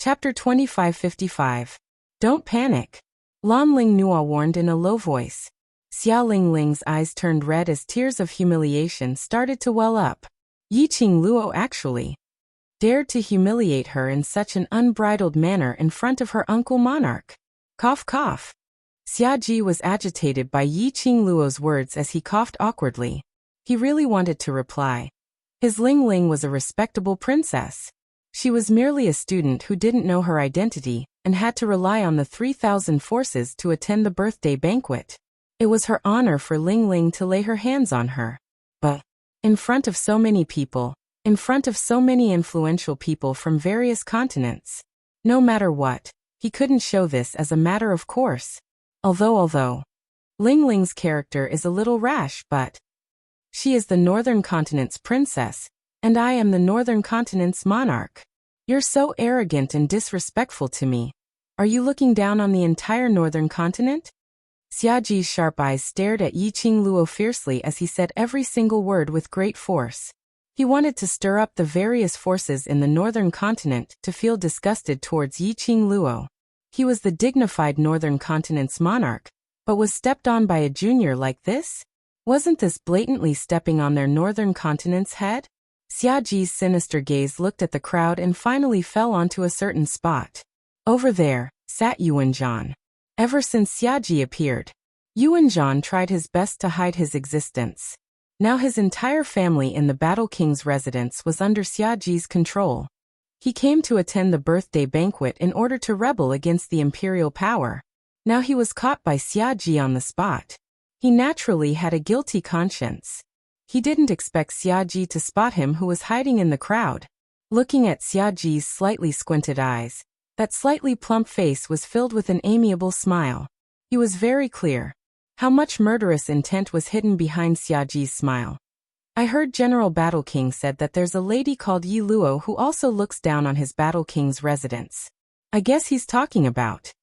Chapter 2555. Don't panic. Lan Ling Nua warned in a low voice. Xia Lingling's eyes turned red as tears of humiliation started to well up. Yiqing Luo actually dared to humiliate her in such an unbridled manner in front of her uncle monarch. Cough cough. Xia Ji was agitated by Yiqing Luo's words as he coughed awkwardly. He really wanted to reply. His Ling Ling was a respectable princess. She was merely a student who didn't know her identity and had to rely on the 3,000 forces to attend the birthday banquet. It was her honor for Ling Ling to lay her hands on her. But in front of so many people, in front of so many influential people from various continents, no matter what, he couldn't show this as a matter of course. Although Ling Ling's character is a little rash, but she is the Northern Continent's princess, and I am the Northern Continent's monarch. You're so arrogant and disrespectful to me. Are you looking down on the entire Northern Continent? Xia Ji's sharp eyes stared at Yiqing Luo fiercely as he said every single word with great force. He wanted to stir up the various forces in the Northern Continent to feel disgusted towards Yiqing Luo. He was the dignified Northern Continent's monarch, but was stepped on by a junior like this? Wasn't this blatantly stepping on their Northern Continent's head? Xia Ji's sinister gaze looked at the crowd and finally fell onto a certain spot. Over there sat Yuanzhan. Ever since Xia Ji appeared, Yuanzhan tried his best to hide his existence. Now his entire family in the Battle King's residence was under Xia Ji's control. He came to attend the birthday banquet in order to rebel against the imperial power. Now he was caught by Xia Ji on the spot. He naturally had a guilty conscience. He didn't expect Xia Ji to spot him who was hiding in the crowd. Looking at Xia Ji's slightly squinted eyes, that slightly plump face was filled with an amiable smile. He was very clear. How much murderous intent was hidden behind Xia Ji's smile. I heard General Battle King said that there's a lady called Yi Luo who also looks down on his Battle King's residence. I guess he's talking about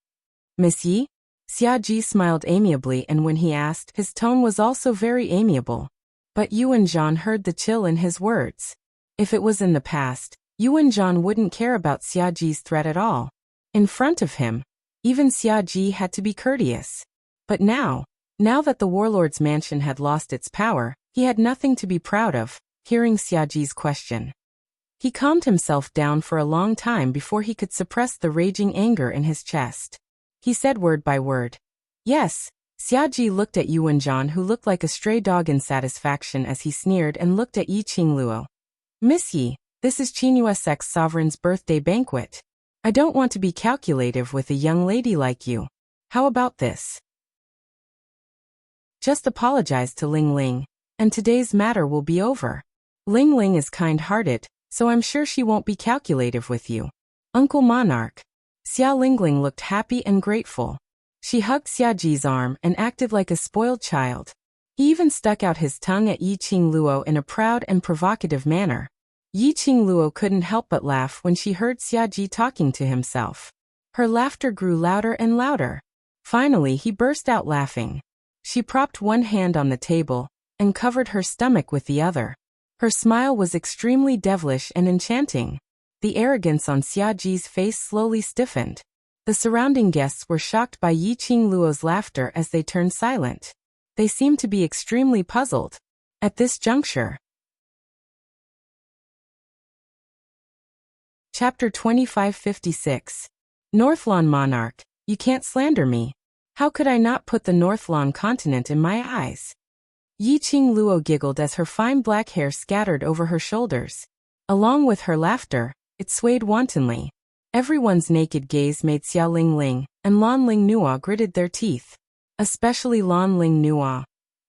Miss Yi? Xia Ji smiled amiably, and when he asked, his tone was also very amiable. But Yuanzhan heard the chill in his words. If it was in the past, Yuanzhan wouldn't care about Xia Ji's threat at all. In front of him, even Xia Ji had to be courteous. But now that the warlord's mansion had lost its power, he had nothing to be proud of. Hearing Xia Ji's question, he calmed himself down for a long time before he could suppress the raging anger in his chest. He said word by word, "Yes." Xia Ji looked at Yuanzhan, who looked like a stray dog in satisfaction as he sneered, and looked at Yiqing Luo. "Miss Yi, this is Qinuse's sovereign's birthday banquet. I don't want to be calculative with a young lady like you. How about this? Just apologize to Ling Ling, and today's matter will be over. Ling Ling is kind-hearted, so I'm sure she won't be calculative with you. Uncle Monarch." Xia Lingling looked happy and grateful. She hugged Xia Ji's arm and acted like a spoiled child. He even stuck out his tongue at Yiqing Luo in a proud and provocative manner. Yiqing Luo couldn't help but laugh when she heard Xia Ji talking to himself. Her laughter grew louder and louder. Finally, he burst out laughing. She propped one hand on the table and covered her stomach with the other. Her smile was extremely devilish and enchanting. The arrogance on Xia Ji's face slowly stiffened. The surrounding guests were shocked by Yiqing Luo's laughter as they turned silent. They seemed to be extremely puzzled. At this juncture, Chapter 2556. Northlawn Monarch, you can't slander me. How could I not put the Northlawn continent in my eyes? Yiqing Luo giggled as her fine black hair scattered over her shoulders. Along with her laughter, it swayed wantonly. Everyone's naked gaze made Xia Lingling and Lan Ling Nua gritted their teeth. Especially Lan Ling Nua.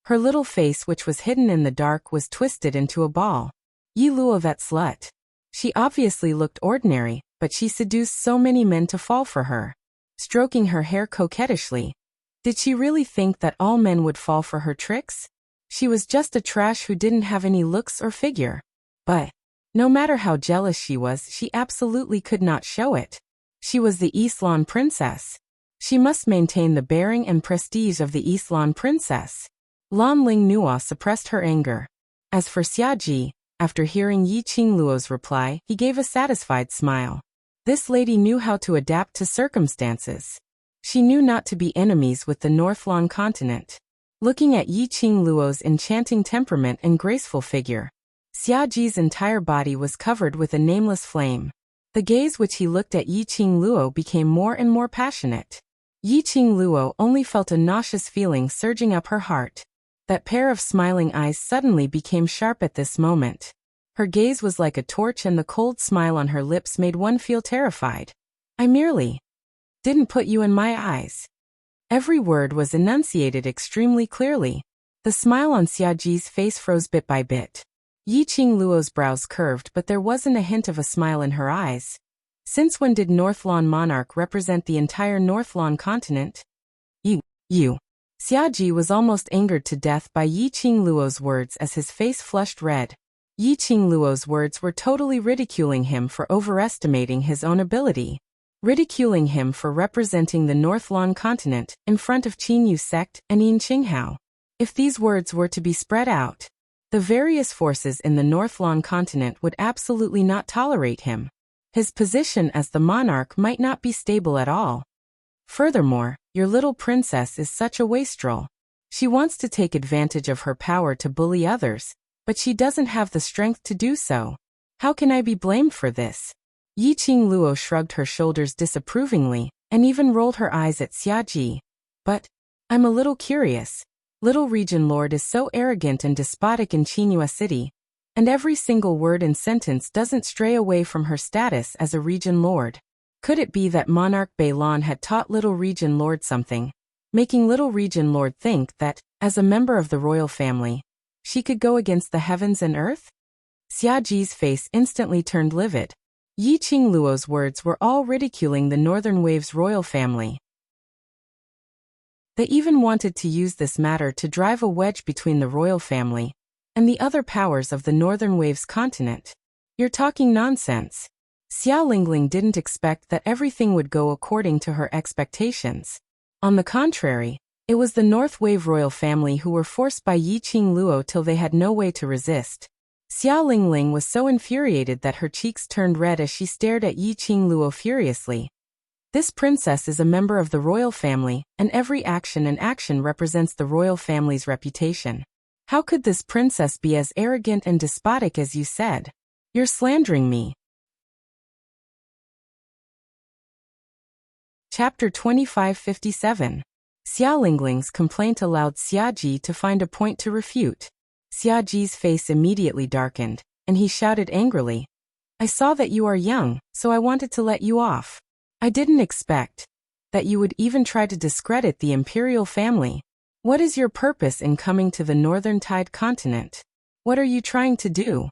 Her little face, which was hidden in the dark, was twisted into a ball. Yi Luo, that slut. She obviously looked ordinary, but she seduced so many men to fall for her. Stroking her hair coquettishly. Did she really think that all men would fall for her tricks? She was just a trash who didn't have any looks or figure. But no matter how jealous she was, she absolutely could not show it. She was the Eastlawn princess. She must maintain the bearing and prestige of the Eastlawn princess. Lan Ling Nua suppressed her anger. As for Xia Ji, after hearing Yiqing Luo's reply, he gave a satisfied smile. This lady knew how to adapt to circumstances. She knew not to be enemies with the Northlan continent. Looking at Yi Qingluo's enchanting temperament and graceful figure, Xiaji's entire body was covered with a nameless flame. The gaze which he looked at Yi Qingluo became more and more passionate. Yi Qingluo only felt a nauseous feeling surging up her heart. That pair of smiling eyes suddenly became sharp at this moment. Her gaze was like a torch and the cold smile on her lips made one feel terrified. I merely didn't put you in my eyes. Every word was enunciated extremely clearly. The smile on Xiaji's face froze bit by bit. Yi Qingluo's brows curved, but there wasn't a hint of a smile in her eyes. Since when did Northlan monarch represent the entire Northlan continent? You. Xiaji was almost angered to death by Yi Qingluo's words as his face flushed red. Yi Qingluo's words were totally ridiculing him for overestimating his own ability. Ridiculing him for representing the Northlan continent in front of Qinyu sect and Yin Qinghao. If these words were to be spread out, the various forces in the Northlan continent would absolutely not tolerate him. His position as the monarch might not be stable at all. Furthermore, your little princess is such a wastrel. She wants to take advantage of her power to bully others, but she doesn't have the strength to do so. How can I be blamed for this? Yi Qingluo shrugged her shoulders disapprovingly, and even rolled her eyes at Xiaji. But I'm a little curious. Little Region Lord is so arrogant and despotic in Qinghua City, and every single word and sentence doesn't stray away from her status as a Region Lord. Could it be that Monarch Beilan had taught Little Region Lord something, making Little Region Lord think that, as a member of the royal family, she could go against the heavens and earth? Xiaji's face instantly turned livid. Yi Qingluo's words were all ridiculing the Northern Wave's royal family. They even wanted to use this matter to drive a wedge between the royal family and the other powers of the Northern Wave's continent. You're talking nonsense. Xiao Lingling didn't expect that everything would go according to her expectations. On the contrary, it was the North Wave royal family who were forced by Yi Qingluo till they had no way to resist. Xiao Lingling was so infuriated that her cheeks turned red as she stared at Yi Qingluo furiously. This princess is a member of the royal family, and every action represents the royal family's reputation. How could this princess be as arrogant and despotic as you said? You're slandering me. Chapter 2557. Xiao Lingling's complaint allowed Xiaji to find a point to refute. Xiaji's face immediately darkened, and he shouted angrily, I saw that you are young, so I wanted to let you off. I didn't expect that you would even try to discredit the imperial family. What is your purpose in coming to the Northern Tide continent? What are you trying to do?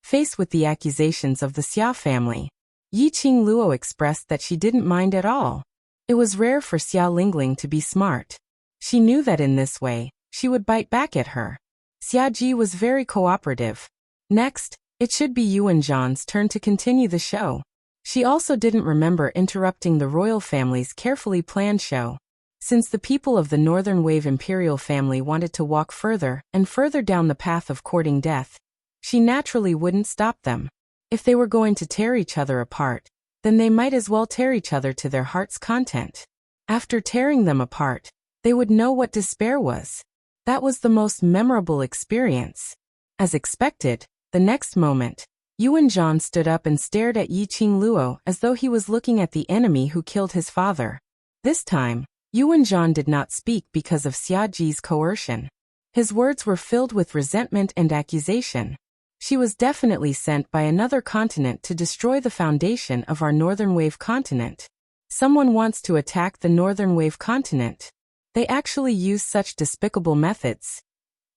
Faced with the accusations of the Xia family, Yi Qingluo expressed that she didn't mind at all. It was rare for Xiao Lingling to be smart. She knew that in this way, she would bite back at her. Xiaji was very cooperative. Next, it should be Yuan Zhan's turn to continue the show. She also didn't remember interrupting the royal family's carefully planned show. Since the people of the Northern Wave imperial family wanted to walk further and further down the path of courting death, she naturally wouldn't stop them. If they were going to tear each other apart, then they might as well tear each other to their heart's content. After tearing them apart, they would know what despair was. That was the most memorable experience. As expected, the next moment, Yuan Zhan stood up and stared at Yi Qingluo as though he was looking at the enemy who killed his father. This time, Yuan Zhan did not speak because of Xiaji's coercion. His words were filled with resentment and accusation. She was definitely sent by another continent to destroy the foundation of our Northern Wave continent. Someone wants to attack the Northern Wave continent. They actually use such despicable methods.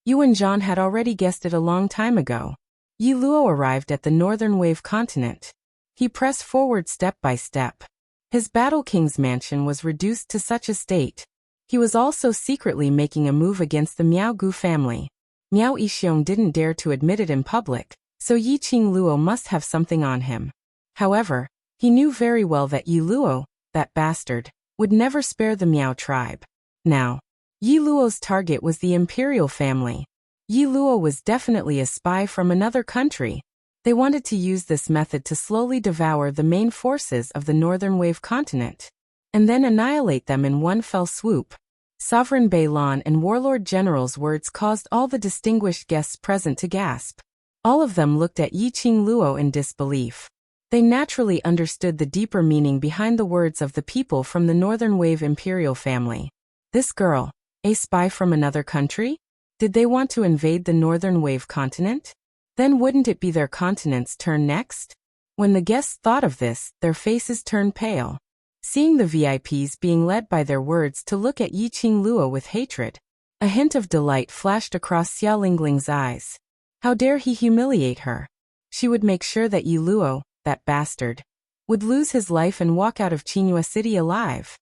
Yuan Zhan had already guessed it a long time ago. Yi Luo arrived at the Northern Wave continent. He pressed forward step by step. His Battle King's mansion was reduced to such a state. He was also secretly making a move against the Miao Gu family. Miao Yixiong didn't dare to admit it in public, so Yi Qingluo must have something on him. However, he knew very well that Yi Luo, that bastard, would never spare the Miao tribe. Now, Yi Luo's target was the imperial family. Yi Luo was definitely a spy from another country. They wanted to use this method to slowly devour the main forces of the Northern Wave continent, and then annihilate them in one fell swoop. Sovereign Balon and Warlord General's words caused all the distinguished guests present to gasp. All of them looked at Yiqing Luo in disbelief. They naturally understood the deeper meaning behind the words of the people from the Northern Wave imperial family. This girl, a spy from another country? Did they want to invade the Northern Wave continent? Then wouldn't it be their continent's turn next? When the guests thought of this, their faces turned pale. Seeing the VIPs being led by their words to look at Yiqing Luo with hatred, a hint of delight flashed across Xia Lingling's eyes. How dare he humiliate her? She would make sure that Yi Luo, that bastard, would lose his life and walk out of Qinghua City alive.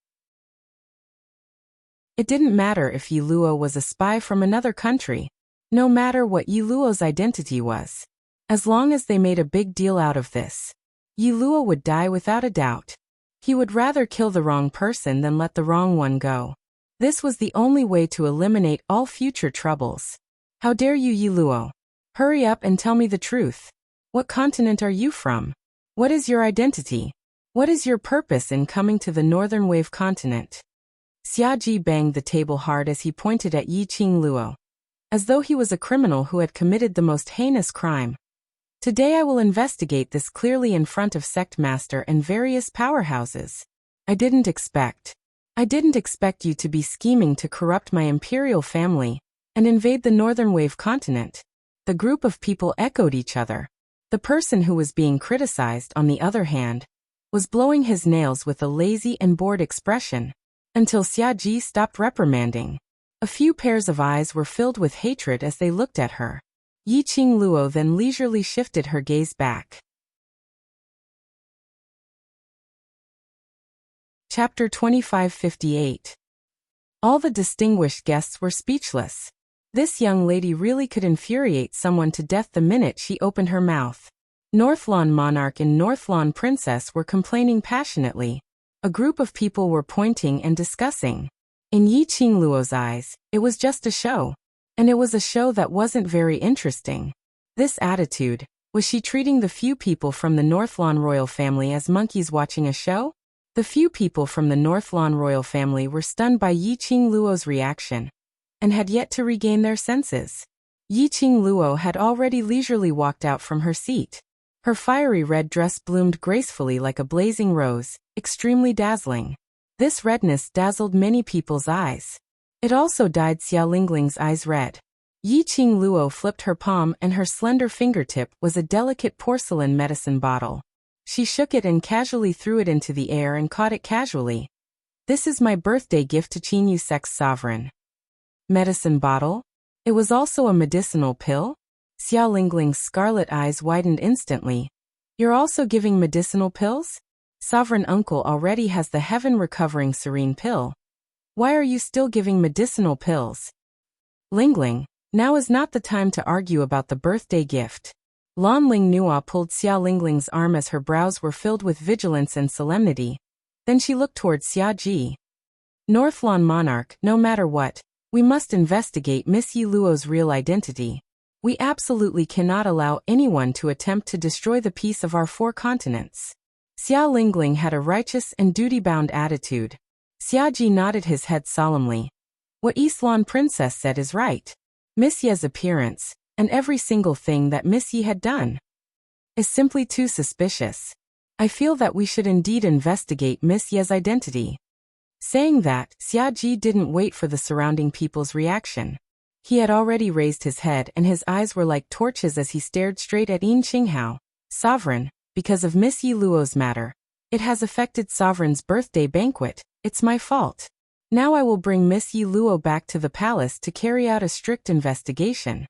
It didn't matter if Yi Luo was a spy from another country, no matter what Yi Luo's identity was. As long as they made a big deal out of this, Yi Luo would die without a doubt. He would rather kill the wrong person than let the wrong one go. This was the only way to eliminate all future troubles. How dare you, Yi Luo? Hurry up and tell me the truth. What continent are you from? What is your identity? What is your purpose in coming to the Northern Wave continent? Xia Ji banged the table hard as he pointed at Yiqing Luo, as though he was a criminal who had committed the most heinous crime. Today I will investigate this clearly in front of Sect Master and various powerhouses. I didn't expect you to be scheming to corrupt my imperial family and invade the Northern Wave continent. The group of people echoed each other. The person who was being criticized, on the other hand, was blowing his nails with a lazy and bored expression, until Xia Ji stopped reprimanding. A few pairs of eyes were filled with hatred as they looked at her. Yiqing Luo then leisurely shifted her gaze back. Chapter 2558. All the distinguished guests were speechless. This young lady really could infuriate someone to death the minute she opened her mouth. Northlawn Monarch and Northlawn Princess were complaining passionately. A group of people were pointing and discussing. In Yiqing Luo's eyes, it was just a show. And it was a show that wasn't very interesting. This attitude, was she treating the few people from the Northlawn royal family as monkeys watching a show? The few people from the Northlawn royal family were stunned by Yiqing Luo's reaction, and had yet to regain their senses. Yiqing Luo had already leisurely walked out from her seat. Her fiery red dress bloomed gracefully like a blazing rose, extremely dazzling. This redness dazzled many people's eyes. It also dyed Xia Lingling's eyes red. Yiqing Luo flipped her palm and her slender fingertip was a delicate porcelain medicine bottle. She shook it and casually threw it into the air and caught it casually. This is my birthday gift to Qinghua Sect's sovereign. Medicine bottle? It was also a medicinal pill? Xia Lingling's scarlet eyes widened instantly. You're also giving medicinal pills? Sovereign Uncle already has the heaven-recovering serene pill. Why are you still giving medicinal pills? Lingling, now is not the time to argue about the birthday gift. Lan Ling Nua pulled Xia Lingling's arm as her brows were filled with vigilance and solemnity. Then she looked towards Xia Ji. Northlawn Monarch, no matter what, we must investigate Miss Yi Luo's real identity. We absolutely cannot allow anyone to attempt to destroy the peace of our 4 continents. Xia Lingling had a righteous and duty-bound attitude. Xia Ji nodded his head solemnly. What Eastlawn Princess said is right. Miss Ye's appearance, and every single thing that Miss Yi had done, is simply too suspicious. I feel that we should indeed investigate Miss Ye's identity. Saying that, Xia Ji didn't wait for the surrounding people's reaction. He had already raised his head and his eyes were like torches as he stared straight at Yin Qinghao. Sovereign, because of Miss Yi Luo's matter, it has affected Sovereign's birthday banquet. It's my fault. Now I will bring Miss Yi Luo back to the palace to carry out a strict investigation.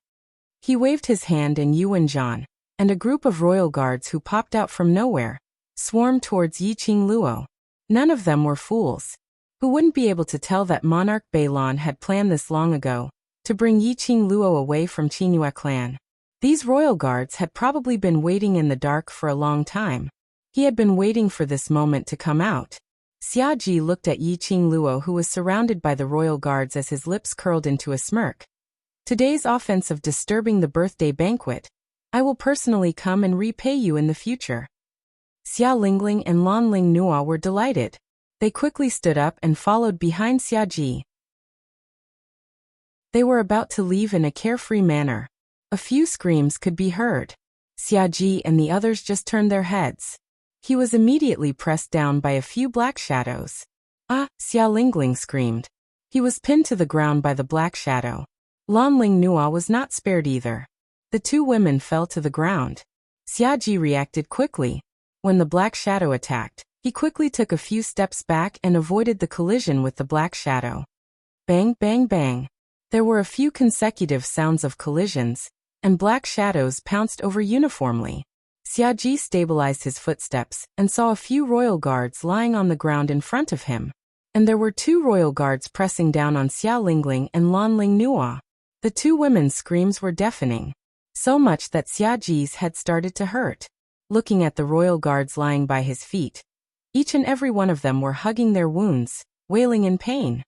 He waved his hand and Yuan Zhan, and a group of royal guards who popped out from nowhere, swarmed towards Yiqing Luo. None of them were fools. Who wouldn't be able to tell that Monarch Balon had planned this long ago, to bring Yiqing Luo away from Qinghua clan? These royal guards had probably been waiting in the dark for a long time. He had been waiting for this moment to come out. Xia Ji looked at Yiqing Luo who was surrounded by the royal guards as his lips curled into a smirk. Today's offensive disturbing the birthday banquet. I will personally come and repay you in the future. Xia Lingling and Lan Ling Nua were delighted. They quickly stood up and followed behind Xia Ji. They were about to leave in a carefree manner. A few screams could be heard. Xia Ji and the others just turned their heads. He was immediately pressed down by a few black shadows. Ah, Xia Lingling screamed. He was pinned to the ground by the black shadow. Lan Ling Nua was not spared either. The two women fell to the ground. Xia Ji reacted quickly. When the black shadow attacked, he quickly took a few steps back and avoided the collision with the black shadow. Bang, bang, bang. There were a few consecutive sounds of collisions, and black shadows pounced over uniformly. Xia Ji stabilized his footsteps and saw a few royal guards lying on the ground in front of him. And there were two royal guards pressing down on Xia Lingling and Lan Ling Nua. The two women's screams were deafening. So much that Xia Ji's head started to hurt. Looking at the royal guards lying by his feet, each and every one of them were hugging their wounds, wailing in pain.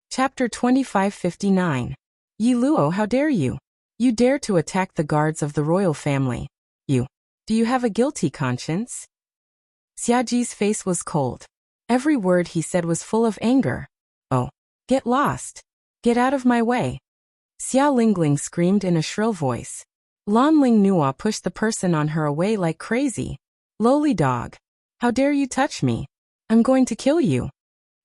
Chapter 2559. Yi Luo, how dare you? You dare to attack the guards of the royal family. You. Do you have a guilty conscience? Xia Ji's face was cold. Every word he said was full of anger. Oh. Get lost. Get out of my way. Xia Lingling screamed in a shrill voice. Lan Ling Nua pushed the person on her away like crazy. Lowly dog. How dare you touch me? I'm going to kill you.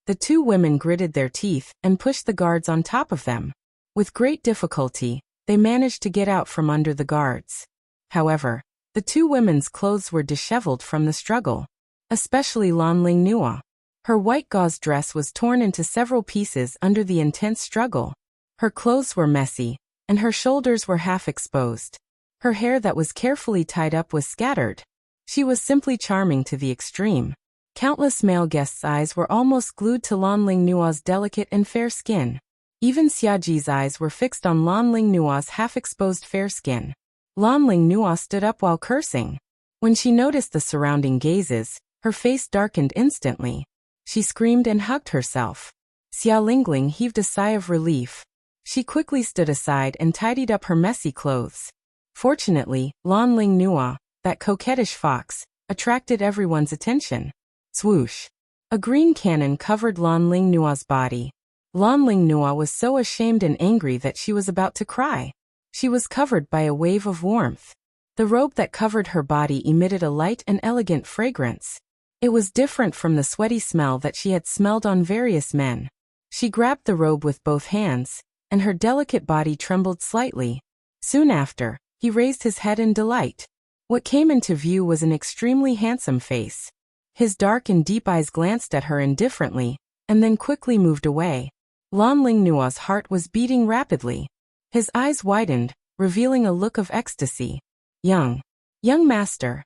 The two women gritted their teeth and pushed the guards on top of them. With great difficulty, they managed to get out from under the guards. However, the two women's clothes were disheveled from the struggle. Especially Lan Ling Nua. Her white gauze dress was torn into several pieces under the intense struggle. Her clothes were messy, and her shoulders were half exposed. Her hair that was carefully tied up was scattered. She was simply charming to the extreme. Countless male guests' eyes were almost glued to Lan Ling Nua's delicate and fair skin. Even Xia Ji's eyes were fixed on Lan Ling Nua's half-exposed fair skin. Lan Ling Nua stood up while cursing. When she noticed the surrounding gazes, her face darkened instantly. She screamed and hugged herself. Xia Lingling heaved a sigh of relief. She quickly stood aside and tidied up her messy clothes. Fortunately, Lan Ling Nua, that coquettish fox, attracted everyone's attention. Swoosh. A green cannon covered Lan Ling Nua's body. Lan Ling Nua was so ashamed and angry that she was about to cry. She was covered by a wave of warmth. The robe that covered her body emitted a light and elegant fragrance. It was different from the sweaty smell that she had smelled on various men. She grabbed the robe with both hands, and her delicate body trembled slightly. Soon after, he raised his head in delight. What came into view was an extremely handsome face. His dark and deep eyes glanced at her indifferently, and then quickly moved away. Lan Ling Nua's heart was beating rapidly. His eyes widened, revealing a look of ecstasy. Young master.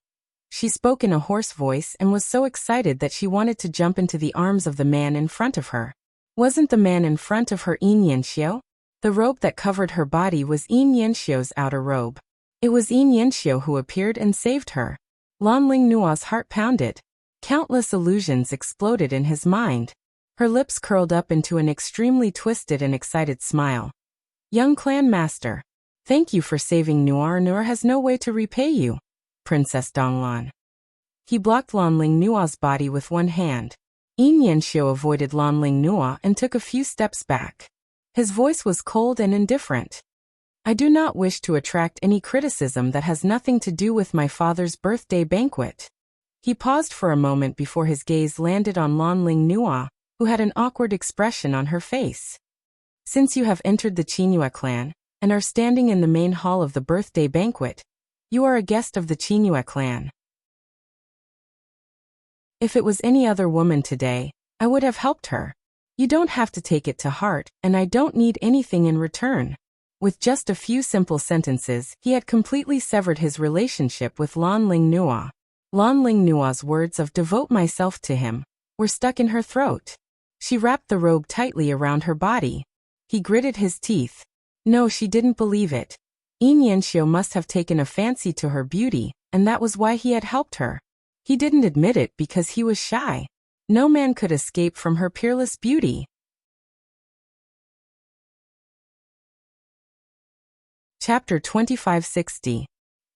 She spoke in a hoarse voice and was so excited that she wanted to jump into the arms of the man in front of her. Wasn't the man in front of her Yin Yanxiu? The robe that covered her body was Yin Yanxiu's outer robe. It was Yin Yanxiu who appeared and saved her. Lan Ling Nua's heart pounded. Countless illusions exploded in his mind. Her lips curled up into an extremely twisted and excited smile. Young clan master. Thank you for saving Noir. Noir has no way to repay you, Princess Donglan. He blocked Lan Ling Nua's body with one hand. Yin Yanxiu avoided Lan Ling Nua and took a few steps back. His voice was cold and indifferent. I do not wish to attract any criticism that has nothing to do with my father's birthday banquet. He paused for a moment before his gaze landed on Lan Ling Nua, who had an awkward expression on her face. Since you have entered the Qinghua clan, and are standing in the main hall of the birthday banquet, you are a guest of the Qinghua clan. If it was any other woman today, I would have helped her. You don't have to take it to heart, and I don't need anything in return. With just a few simple sentences, he had completely severed his relationship with Lan Ling Nua. Lan Ling Nua's words of "devote myself to him" were stuck in her throat. She wrapped the robe tightly around her body. He gritted his teeth. No, she didn't believe it. Yin Yanxiu must have taken a fancy to her beauty, and that was why he had helped her. He didn't admit it because he was shy. No man could escape from her peerless beauty. Chapter 2560.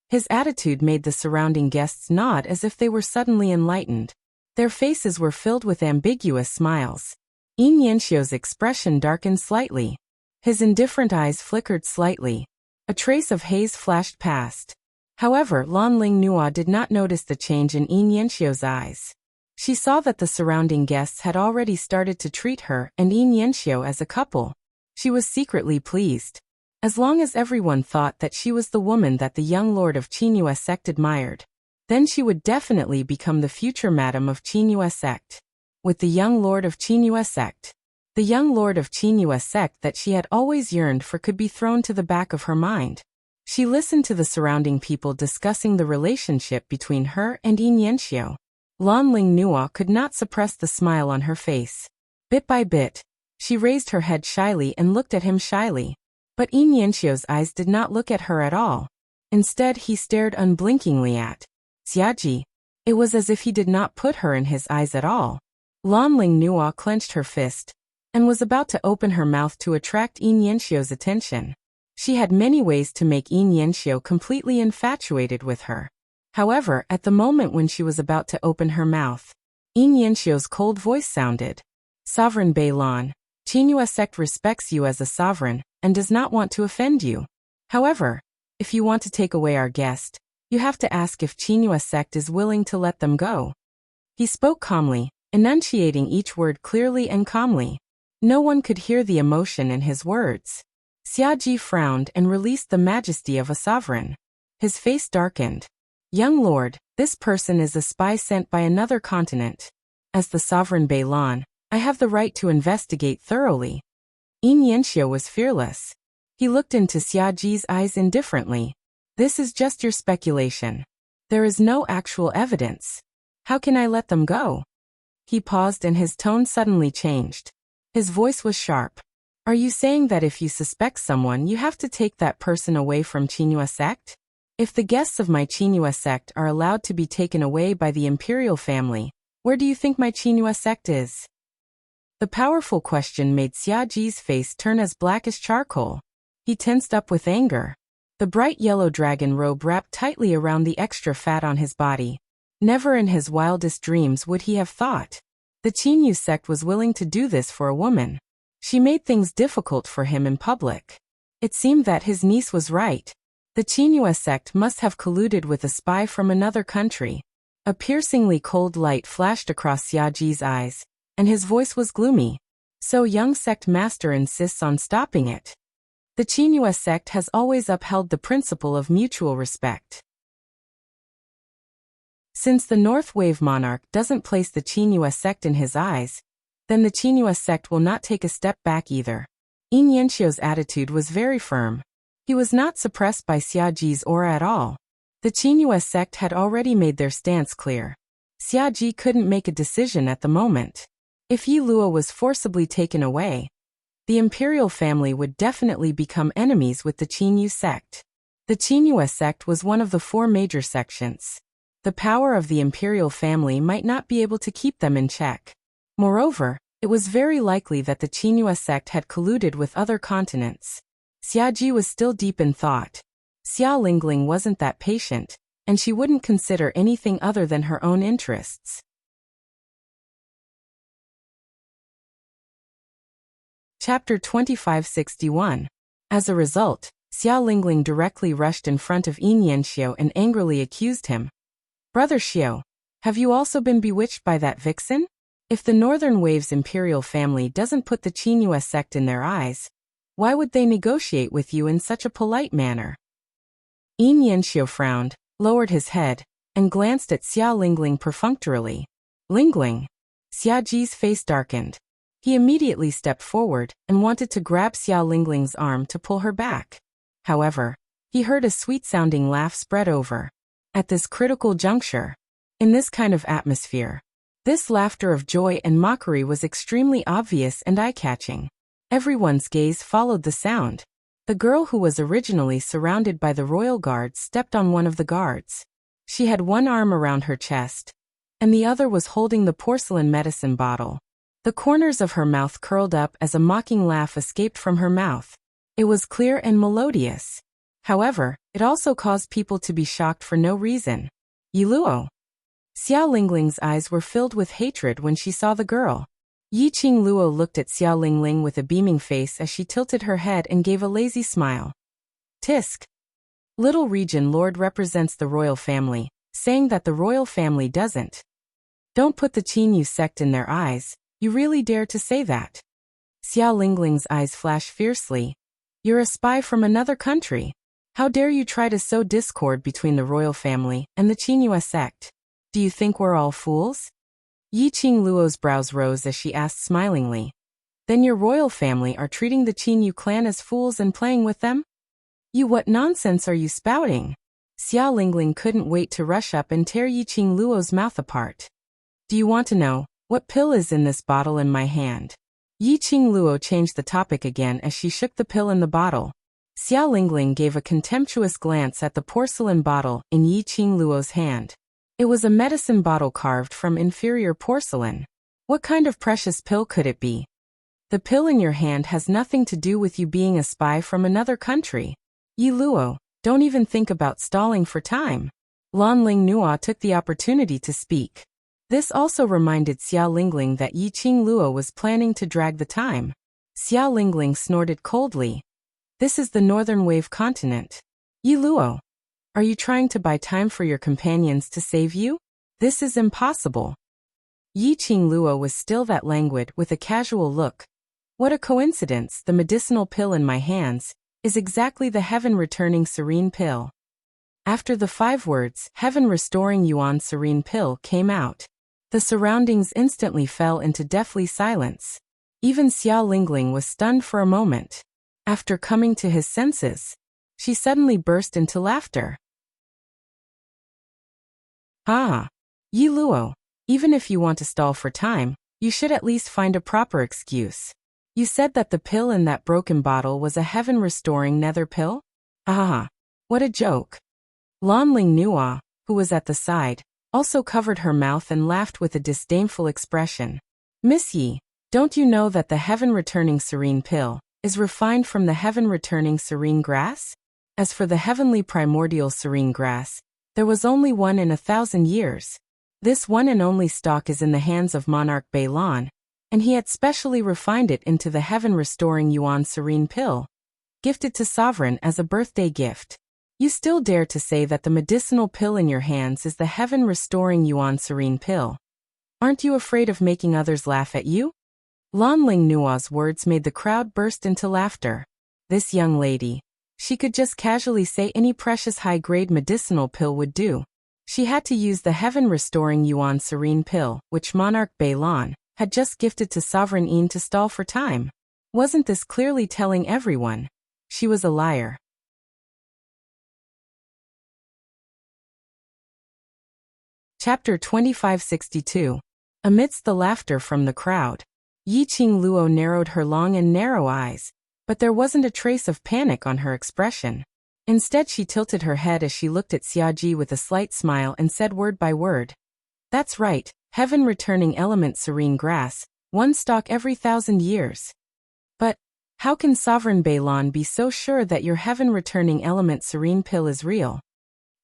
His attitude made the surrounding guests nod as if they were suddenly enlightened. Their faces were filled with ambiguous smiles. Inyenshio's expression darkened slightly. His indifferent eyes flickered slightly. A trace of haze flashed past. However, Lanling Nua did not notice the change in Inyenshio's eyes. She saw that the surrounding guests had already started to treat her and Inyenshio as a couple. She was secretly pleased. As long as everyone thought that she was the woman that the young lord of Qinghua sect admired, then she would definitely become the future madam of Qinghua sect. With the young lord of Qinghua sect. The young lord of Qinghua sect that she had always yearned for could be thrown to the back of her mind. She listened to the surrounding people discussing the relationship between her and Inyenshio. Lanling Nua could not suppress the smile on her face. Bit by bit, she raised her head shyly and looked at him shyly. But Inyenshio's eyes did not look at her at all. Instead, he stared unblinkingly at Xiaji. It was as if he did not put her in his eyes at all. Lanling Nua clenched her fist and was about to open her mouth to attract Inyenshio's attention. She had many ways to make Inyenshio completely infatuated with her. However, at the moment when she was about to open her mouth, Inyenshio's cold voice sounded. Sovereign Beilan, Qinghua sect respects you as a sovereign and does not want to offend you. However, if you want to take away our guest, you have to ask if Qinghua sect is willing to let them go. He spoke calmly, enunciating each word clearly and calmly. No one could hear the emotion in his words. Xiaji frowned and released the majesty of a sovereign. His face darkened. Young lord, this person is a spy sent by another continent. As the sovereign Beilan, I have the right to investigate thoroughly. Inyenshio was fearless. He looked into Xiaji's eyes indifferently. This is just your speculation. There is no actual evidence. How can I let them go? He paused and his tone suddenly changed. His voice was sharp. Are you saying that if you suspect someone you have to take that person away from Qinghua sect? If the guests of my Qinghua sect are allowed to be taken away by the imperial family, where do you think my Qinghua sect is? The powerful question made Xiaji's face turn as black as charcoal. He tensed up with anger. The bright yellow dragon robe wrapped tightly around the extra fat on his body. Never in his wildest dreams would he have thought. The Qinghua sect was willing to do this for a woman. She made things difficult for him in public. It seemed that his niece was right. The Qinghua sect must have colluded with a spy from another country. A piercingly cold light flashed across Xiaji's eyes, and his voice was gloomy. So young sect master insists on stopping it. The Qinghua sect has always upheld the principle of mutual respect. Since the North Wave monarch doesn't place the Qinghua sect in his eyes, then the Qinghua sect will not take a step back either. Inyenshio's attitude was very firm. He was not suppressed by Xiaji's aura at all. The Qinghua sect had already made their stance clear. Xiaji couldn't make a decision at the moment. If Yi Luo was forcibly taken away, the imperial family would definitely become enemies with the Qinghua sect. The Qinghua sect was one of the 4 major sections. The power of the imperial family might not be able to keep them in check. Moreover, it was very likely that the Qinghua sect had colluded with other continents. Xiaji was still deep in thought. Xia Lingling wasn't that patient, and she wouldn't consider anything other than her own interests. Chapter 2561. As a result, Xia Lingling directly rushed in front of Inyenshio and angrily accused him. Brother Xiao, have you also been bewitched by that vixen? If the Northern Wave's imperial family doesn't put the Qinghua sect in their eyes, why would they negotiate with you in such a polite manner? Inyenshio frowned, lowered his head, and glanced at Xia Lingling perfunctorily. Lingling. Xiaji's face darkened. He immediately stepped forward and wanted to grab Xia Lingling's arm to pull her back. However, he heard a sweet-sounding laugh spread over. At this critical juncture, in this kind of atmosphere, this laughter of joy and mockery was extremely obvious and eye-catching. Everyone's gaze followed the sound. The girl who was originally surrounded by the royal guards stepped on one of the guards. She had one arm around her chest, and the other was holding the porcelain medicine bottle. The corners of her mouth curled up as a mocking laugh escaped from her mouth. It was clear and melodious. However, it also caused people to be shocked for no reason. Yi Luo. Xiao Lingling's eyes were filled with hatred when she saw the girl. Yi Qing Luo looked at Xiao Lingling with a beaming face as she tilted her head and gave a lazy smile. Tisk. Little Region Lord represents the royal family, saying that the royal family doesn't. Don't put the Qinyu sect in their eyes, you really dare to say that? Xiao Lingling's eyes flashed fiercely. You're a spy from another country. How dare you try to sow discord between the royal family and the Qinyu sect? Do you think we're all fools? Yi Qing Luo's brows rose as she asked smilingly. Then your royal family are treating the Qinyu clan as fools and playing with them? You, what nonsense are you spouting? Xiao Lingling couldn't wait to rush up and tear Yi Qing Luo's mouth apart. Do you want to know what pill is in this bottle in my hand? Yi Qing Luo changed the topic again as she shook the pill in the bottle. Xiao Lingling gave a contemptuous glance at the porcelain bottle in Yi Qing Luo's hand. It was a medicine bottle carved from inferior porcelain. What kind of precious pill could it be? The pill in your hand has nothing to do with you being a spy from another country. Yi Luo, don't even think about stalling for time. Lan Ling Nua took the opportunity to speak. This also reminded Xiao Lingling that Yi Qing Luo was planning to drag the time. Xiao Lingling snorted coldly. This is the Northern Wave continent. Yi Luo. Are you trying to buy time for your companions to save you? This is impossible. Yi Qing Luo was still that languid with a casual look. What a coincidence, the medicinal pill in my hands is exactly the heaven-returning serene pill. After the 5 words, heaven-restoring Yuan serene pill came out. The surroundings instantly fell into deathly silence. Even Xiao Lingling was stunned for a moment. After coming to his senses, she suddenly burst into laughter. Ah! Yi Luo, even if you want to stall for time, you should at least find a proper excuse. You said that the pill in that broken bottle was a heaven-restoring nether pill? Ah! What a joke! Lan Ling Nua, who was at the side, also covered her mouth and laughed with a disdainful expression. Miss Yi, don't you know that the heaven-returning serene pill is refined from the heaven-returning serene grass? As for the heavenly primordial serene grass, there was only one in 1,000 years. This one and only stock is in the hands of Monarch Beilan, and he had specially refined it into the heaven-restoring Yuan serene pill, gifted to sovereign as a birthday gift. You still dare to say that the medicinal pill in your hands is the heaven-restoring Yuan serene pill. Aren't you afraid of making others laugh at you? Lan Ling Nua's words made the crowd burst into laughter. This young lady. She could just casually say any precious high-grade medicinal pill would do. She had to use the heaven-restoring Yuan serene pill, which Monarch Beilan had just gifted to Sovereign Yin to stall for time. Wasn't this clearly telling everyone? She was a liar. Chapter 2562. Amidst the laughter from the crowd, Yi Qing Luo narrowed her long and narrow eyes, but there wasn't a trace of panic on her expression. Instead, she tilted her head as she looked at Xiaoji with a slight smile and said word by word. That's right, heaven-returning element serene grass, one stalk every 1,000 years. But how can Sovereign Beilan be so sure that your heaven-returning element serene pill is real?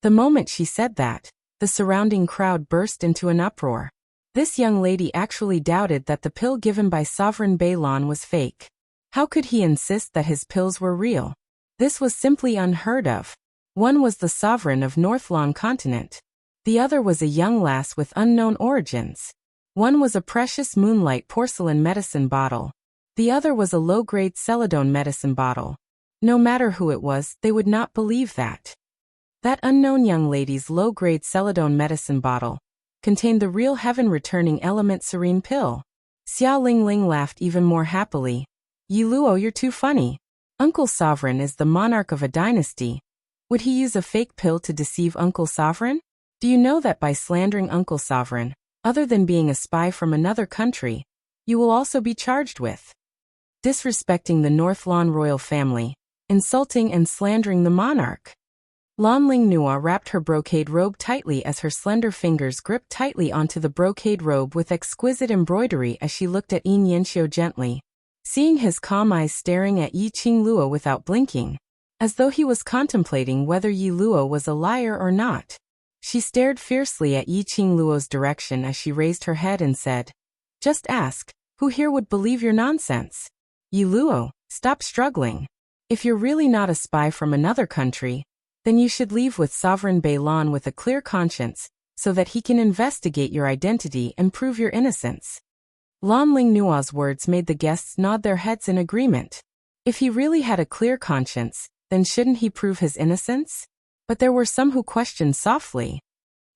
The moment she said that, the surrounding crowd burst into an uproar. This young lady actually doubted that the pill given by Sovereign Beilan was fake. How could he insist that his pills were real? This was simply unheard of. One was the sovereign of Northlan continent. The other was a young lass with unknown origins. One was a precious moonlight porcelain medicine bottle. The other was a low-grade celadone medicine bottle. No matter who it was, they would not believe that. That unknown young lady's low-grade celadone medicine bottle contained the real heaven-returning element serene pill. Xiao Lingling laughed even more happily. Yi Luo, you're too funny. Uncle Sovereign is the monarch of a dynasty. Would he use a fake pill to deceive Uncle Sovereign? Do you know that by slandering Uncle Sovereign, other than being a spy from another country, you will also be charged with disrespecting the Northlan royal family, insulting and slandering the monarch? Lan Ling Nua wrapped her brocade robe tightly as her slender fingers gripped tightly onto the brocade robe with exquisite embroidery as she looked at Yin Yanxiu gently. Seeing his calm eyes staring at Yi Qing Luo without blinking, as though he was contemplating whether Yi Luo was a liar or not. She stared fiercely at Yi Qingluo's direction as she raised her head and said, "Just ask, who here would believe your nonsense? Yi Luo, stop struggling. If you're really not a spy from another country, then you should leave with Sovereign Beilan with a clear conscience, so that he can investigate your identity and prove your innocence." Lan Ling Nua's words made the guests nod their heads in agreement. If he really had a clear conscience, then shouldn't he prove his innocence? But there were some who questioned softly.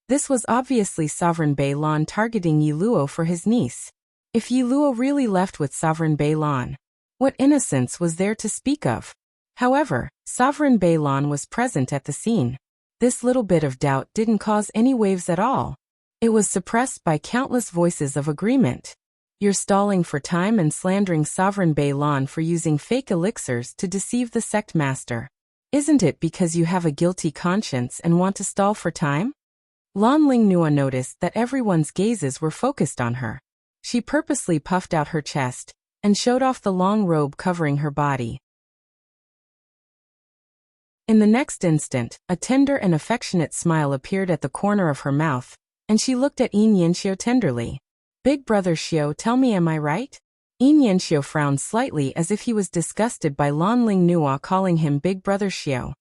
This was obviously Sovereign Beilan targeting Yi Luo for his niece. If Yi Luo really left with Sovereign Beilan, what innocence was there to speak of? However, Sovereign Beilan was present at the scene. This little bit of doubt didn't cause any waves at all. It was suppressed by countless voices of agreement. "You're stalling for time and slandering Sovereign Beilan for using fake elixirs to deceive the sect master. Isn't it because you have a guilty conscience and want to stall for time?" Lan Ling Nua noticed that everyone's gazes were focused on her. She purposely puffed out her chest and showed off the long robe covering her body. In the next instant, a tender and affectionate smile appeared at the corner of her mouth, and she looked at Yin Yanxiu tenderly. "Big brother Xiu, tell me, am I right?" Yin Yanxiu frowned slightly as if he was disgusted by Lan Ling Nua calling him Big brother Xiu.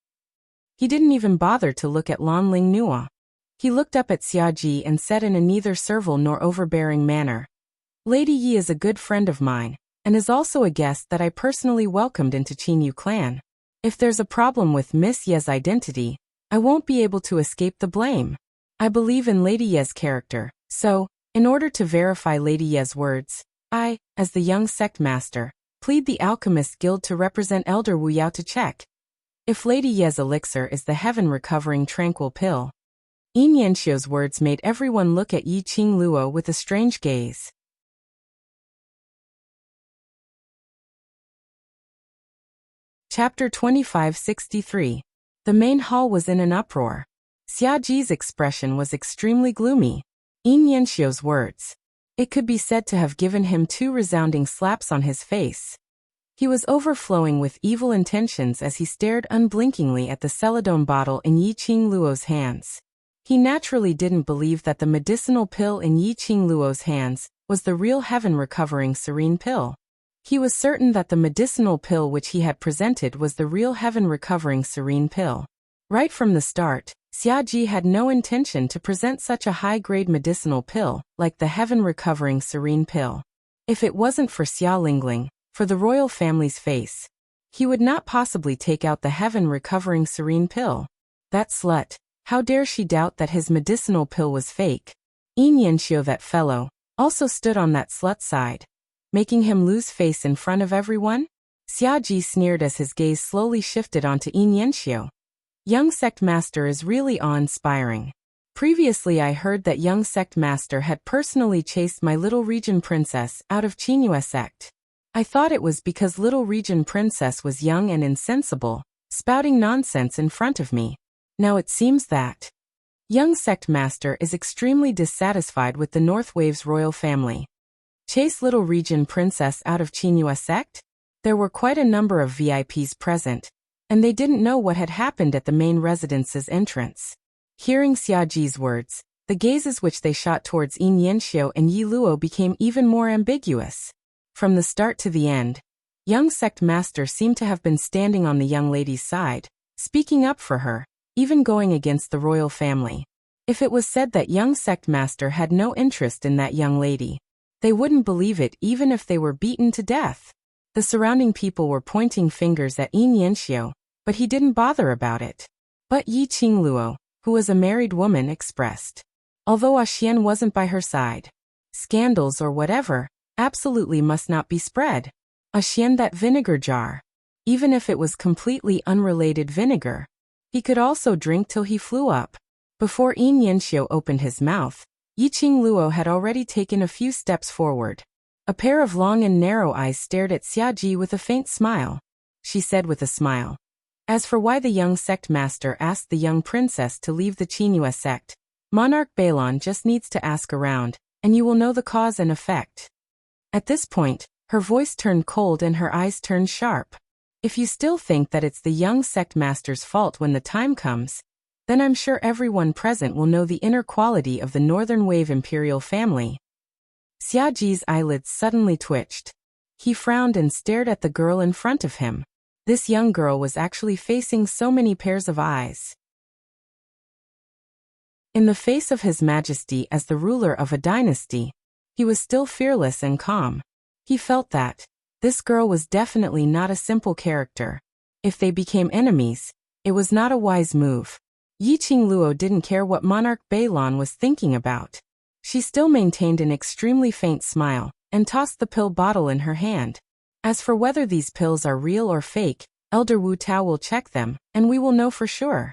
He didn't even bother to look at Lan Ling Nua. He looked up at Xiaji and said in a neither servile nor overbearing manner, "Lady Yi is a good friend of mine, and is also a guest that I personally welcomed into Qingyu clan. If there's a problem with Miss Ye's identity, I won't be able to escape the blame. I believe in Lady Ye's character, so, in order to verify Lady Ye's words, I, as the young sect master, plead the Alchemist Guild to represent Elder Wu Yao to check if Lady Ye's elixir is the heaven-recovering tranquil pill." Yin Yanxiu's words made everyone look at Yi Qingluo with a strange gaze. Chapter 2563. The main hall was in an uproar. Xiaji's expression was extremely gloomy. Yin Yanxiu's words, it could be said to have given him two resounding slaps on his face. He was overflowing with evil intentions as he stared unblinkingly at the celadone bottle in Yi Qingluo's hands. He naturally didn't believe that the medicinal pill in Yi Qingluo's hands was the real heaven-recovering serene pill. He was certain that the medicinal pill which he had presented was the real heaven-recovering serene pill. Right from the start, Xiaji had no intention to present such a high-grade medicinal pill, like the heaven-recovering serene pill. If it wasn't for Xia Lingling, for the royal family's face, he would not possibly take out the heaven-recovering serene pill. That slut, how dare she doubt that his medicinal pill was fake? Yin Yanxiu, that fellow, also stood on that slut's side, making him lose face in front of everyone? Xiaji sneered as his gaze slowly shifted onto Yin Yanxiu. "Young sect master is really awe-inspiring. Previously I heard that young sect master had personally chased my little region princess out of Qingyu sect. I thought it was because little region princess was young and insensible, spouting nonsense in front of me. Now it seems that young sect master is extremely dissatisfied with the North Wave's royal family. Chase little region princess out of Qingyu sect?" There were quite a number of VIPs present, and they didn't know what had happened at the main residence's entrance. Hearing Xiaji's words, the gazes which they shot towards Yin Yanxiu and Yi Luo became even more ambiguous. From the start to the end, young sect master seemed to have been standing on the young lady's side, speaking up for her, even going against the royal family. If it was said that young sect master had no interest in that young lady, they wouldn't believe it even if they were beaten to death. The surrounding people were pointing fingers at Yin Yanxiu, but he didn't bother about it. But Yi Qingluo, who was a married woman, expressed, although Xian wasn't by her side, scandals or whatever absolutely must not be spread. Xian, that vinegar jar. Even if it was completely unrelated vinegar, he could also drink till he flew up. Before Yin Yanxiu opened his mouth, Yi Qingluo had already taken a few steps forward. A pair of long and narrow eyes stared at Xiaji with a faint smile. She said with a smile, "As for why the young sect master asked the young princess to leave the Qingyu sect, Monarch Beilan just needs to ask around, and you will know the cause and effect." At this point, her voice turned cold and her eyes turned sharp. If you still think that it's the young sect master's fault when the time comes, then I'm sure everyone present will know the inner quality of the Northern Wave imperial family. Xiaji's eyelids suddenly twitched. He frowned and stared at the girl in front of him. This young girl was actually facing so many pairs of eyes. In the face of His Majesty as the ruler of a dynasty, he was still fearless and calm. He felt that this girl was definitely not a simple character. If they became enemies, it was not a wise move. Yi Qingluo didn't care what Monarch Beilan was thinking about. She still maintained an extremely faint smile, and tossed the pill bottle in her hand. As for whether these pills are real or fake, Elder Wu Tao will check them, and we will know for sure.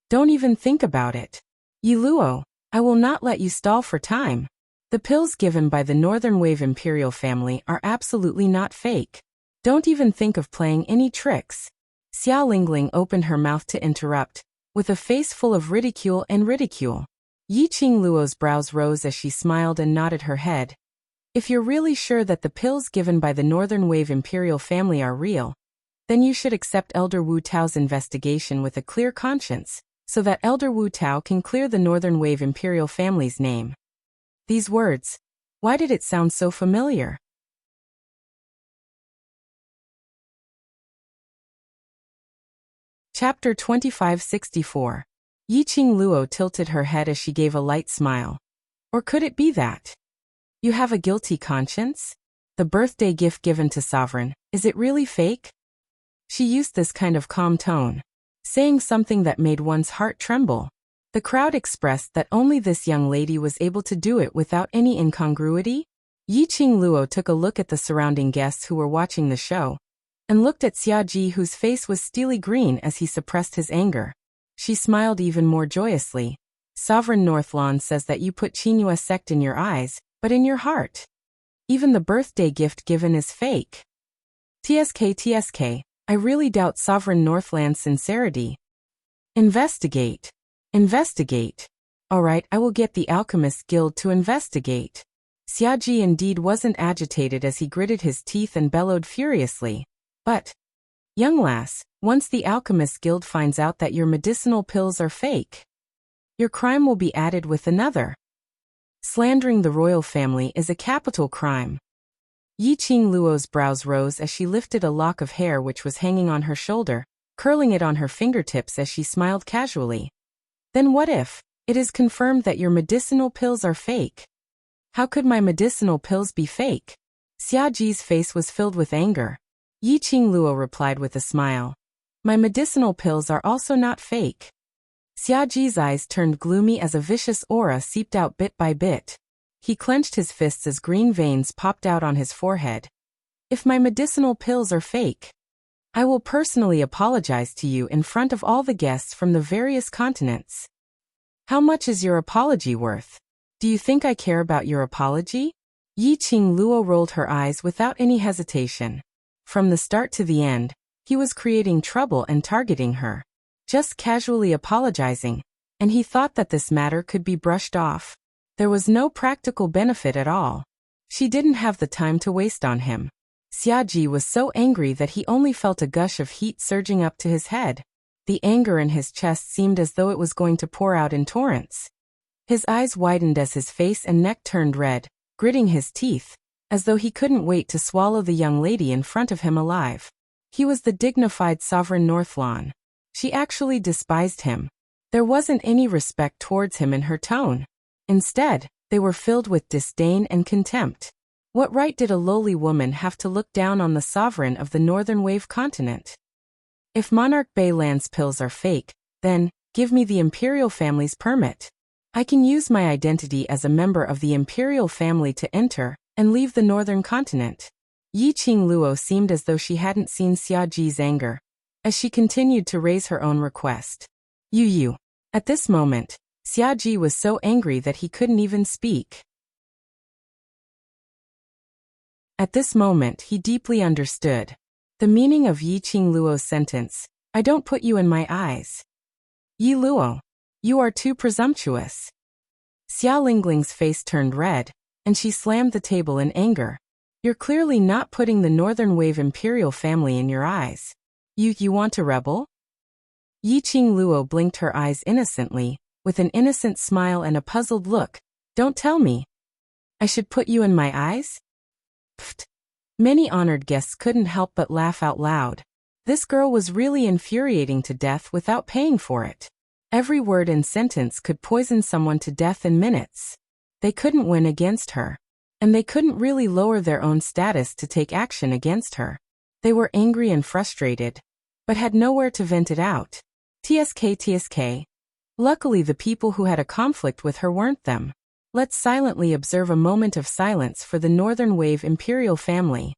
Don't even think about it. Yi Luo, I will not let you stall for time. The pills given by the Northern Wave Imperial family are absolutely not fake. Don't even think of playing any tricks. Xiao Lingling opened her mouth to interrupt, with a face full of ridicule and ridicule. Yi Qingluo's brows rose as she smiled and nodded her head. If you're really sure that the pills given by the Northern Wave Imperial family are real, then you should accept Elder Wu Tao's investigation with a clear conscience, so that Elder Wu Tao can clear the Northern Wave Imperial family's name. These words, why did it sound so familiar? Chapter 2564. Yi Qingluo tilted her head as she gave a light smile. Or could it be that you have a guilty conscience? The birthday gift given to Sovereign, is it really fake? She used this kind of calm tone, saying something that made one's heart tremble. The crowd expressed that only this young lady was able to do it without any incongruity. Yi Qingluo took a look at the surrounding guests who were watching the show, and looked at Xiaji, whose face was steely green as he suppressed his anger. She smiled even more joyously. Sovereign Northlawn says that you put Qinghua sect in your eyes, but in your heart. Even the birthday gift given is fake. TSK, I really doubt Sovereign Northland's sincerity. Investigate. Alright, I will get the Alchemist Guild to investigate. Xiaji indeed wasn't agitated as he gritted his teeth and bellowed furiously. But, young lass, once the Alchemist Guild finds out that your medicinal pills are fake, your crime will be added with another. Slandering the royal family is a capital crime. Yi Qingluo's brows rose as she lifted a lock of hair which was hanging on her shoulder, curling it on her fingertips as she smiled casually. Then what if it is confirmed that your medicinal pills are fake? How could my medicinal pills be fake? Xiaji's face was filled with anger. Yi Qingluo replied with a smile. My medicinal pills are also not fake. Xiaji's eyes turned gloomy as a vicious aura seeped out bit by bit. He clenched his fists as green veins popped out on his forehead. If my medicinal pills are fake, I will personally apologize to you in front of all the guests from the various continents. How much is your apology worth? Do you think I care about your apology? Yi Qingluo rolled her eyes without any hesitation. From the start to the end, he was creating trouble and targeting her. Just casually apologizing, and he thought that this matter could be brushed off. There was no practical benefit at all. She didn't have the time to waste on him. Xiaji was so angry that he only felt a gush of heat surging up to his head. The anger in his chest seemed as though it was going to pour out in torrents. His eyes widened as his face and neck turned red, gritting his teeth, as though he couldn't wait to swallow the young lady in front of him alive. He was the dignified Sovereign Northlawn. She actually despised him. There wasn't any respect towards him in her tone. Instead, they were filled with disdain and contempt. What right did a lowly woman have to look down on the sovereign of the Northern Wave continent? If Monarch Beilan's pills are fake, then, give me the Imperial family's permit. I can use my identity as a member of the Imperial family to enter and leave the Northern continent. Yi Qingluo seemed as though she hadn't seen Xiaji's anger, as she continued to raise her own request. You. At this moment, Xiaji was so angry that he couldn't even speak. At this moment he deeply understood the meaning of Yi Qingluo's sentence, I don't put you in my eyes. Yi Luo, you are too presumptuous. Xiao Lingling's face turned red, and she slammed the table in anger. You're clearly not putting the Northern Wave Imperial family in your eyes. You want to rebel? Yiqing Luo blinked her eyes innocently, with an innocent smile and a puzzled look. Don't tell me. I should put you in my eyes? Pfft. Many honored guests couldn't help but laugh out loud. This girl was really infuriating to death without paying for it. Every word and sentence could poison someone to death in minutes. They couldn't win against her. And they couldn't really lower their own status to take action against her. They were angry and frustrated, but had nowhere to vent it out. TSK. Luckily the people who had a conflict with her weren't them. Let's silently observe a moment of silence for the Northern Wave imperial family.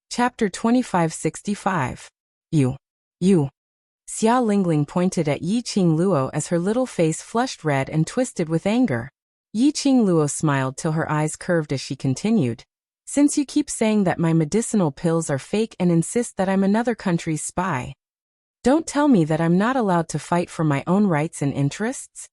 Chapter 2565. You. Xia Lingling pointed at Yiqing Luo as her little face flushed red and twisted with anger. Yiqing Luo smiled till her eyes curved as she continued. Since you keep saying that my medicinal pills are fake and insist that I'm another country's spy, don't tell me that I'm not allowed to fight for my own rights and interests?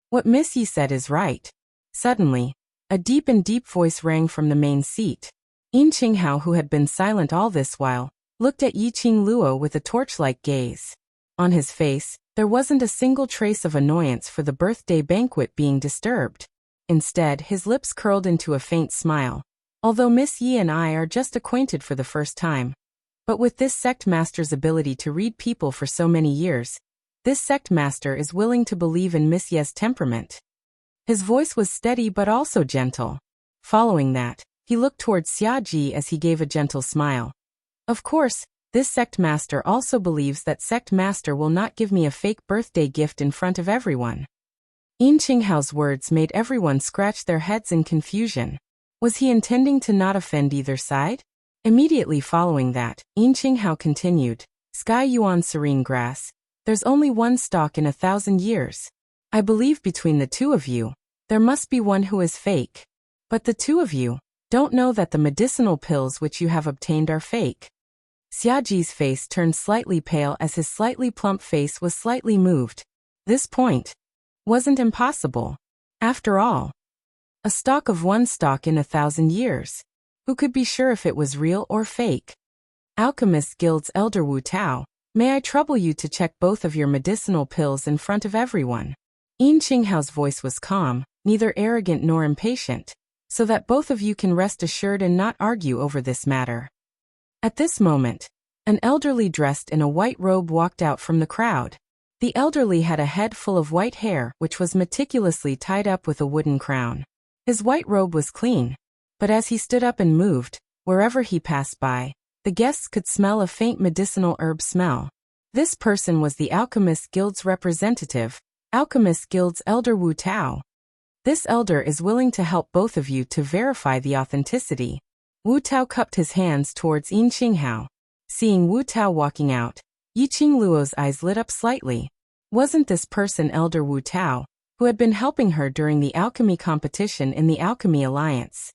What Miss Yi said is right. Suddenly, a deep voice rang from the main seat. Yin Qinghao, who had been silent all this while, looked at Yiqing Luo with a torch-like gaze. On his face, there wasn't a single trace of annoyance for the birthday banquet being disturbed. Instead, his lips curled into a faint smile. Although Miss Yi and I are just acquainted for the first time. But with this sect master's ability to read people for so many years, this sect master is willing to believe in Miss Ye's temperament. His voice was steady but also gentle. Following that, he looked towards Xia Ji as he gave a gentle smile. Of course, this sect master also believes that sect master will not give me a fake birthday gift in front of everyone. Yin Qinghao's words made everyone scratch their heads in confusion. Was he intending to not offend either side? Immediately following that, Yin Qinghao continued, Sky Yuan serene grass, there's only one stalk in 1,000 years. I believe between the two of you, there must be one who is fake. But the two of you don't know that the medicinal pills which you have obtained are fake. Xia Ji's face turned slightly pale as his slightly plump face was slightly moved. This point wasn't impossible. After all, a stalk of one stalk in 1,000 years. Who could be sure if it was real or fake? Alchemist Guild's Elder Wu Tao, may I trouble you to check both of your medicinal pills in front of everyone? Yin Qinghao's voice was calm, neither arrogant nor impatient, so that both of you can rest assured and not argue over this matter. At this moment, an elderly dressed in a white robe walked out from the crowd. The elderly had a head full of white hair which was meticulously tied up with a wooden crown. His white robe was clean, but as he stood up and moved, wherever he passed by, the guests could smell a faint medicinal herb smell. This person was the Alchemist Guild's representative, Alchemist Guild's Elder Wu Tao. This elder is willing to help both of you to verify the authenticity. Wu Tao cupped his hands towards Yin Qinghao. Seeing Wu Tao walking out, Yiqing Luo's eyes lit up slightly. Wasn't this person Elder Wu Tao, who had been helping her during the alchemy competition in the Alchemy Alliance?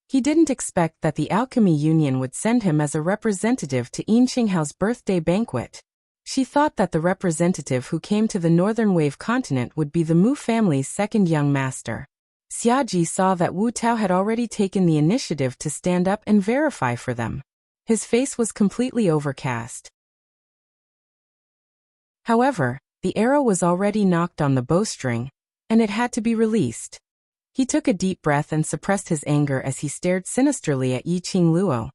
He didn't expect that the Alchemy Union would send him as a representative to Yin Qinghao's birthday banquet. She thought that the representative who came to the Northern Wave continent would be the Mu family's second young master. Xia Ji saw that Wu Tao had already taken the initiative to stand up and verify for them. His face was completely overcast. However, the arrow was already knocked on the bowstring, and it had to be released. He took a deep breath and suppressed his anger as he stared sinisterly at Yiqing Luo.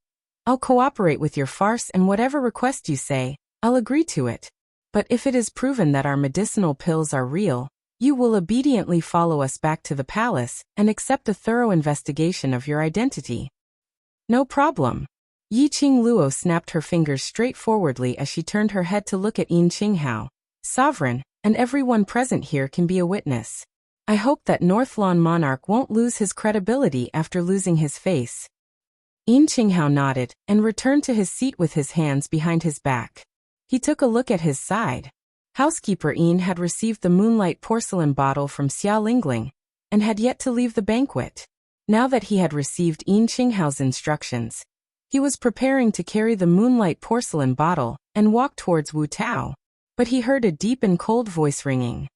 I'll cooperate with your farce, and whatever request you say, I'll agree to it. But if it is proven that our medicinal pills are real, you will obediently follow us back to the palace and accept a thorough investigation of your identity. No problem. Yiqing Luo snapped her fingers straightforwardly as she turned her head to look at Yin Qinghao. Sovereign, and everyone present here can be a witness. I hope that Northlawn monarch won't lose his credibility after losing his face. Yin Qinghao nodded and returned to his seat with his hands behind his back. He took a look at his side. Housekeeper Yin had received the moonlight porcelain bottle from Xia Lingling, and had yet to leave the banquet. Now that he had received Yin Qinghao's instructions, he was preparing to carry the moonlight porcelain bottle and walk towards Wu Tao, but he heard a deep and cold voice ringing.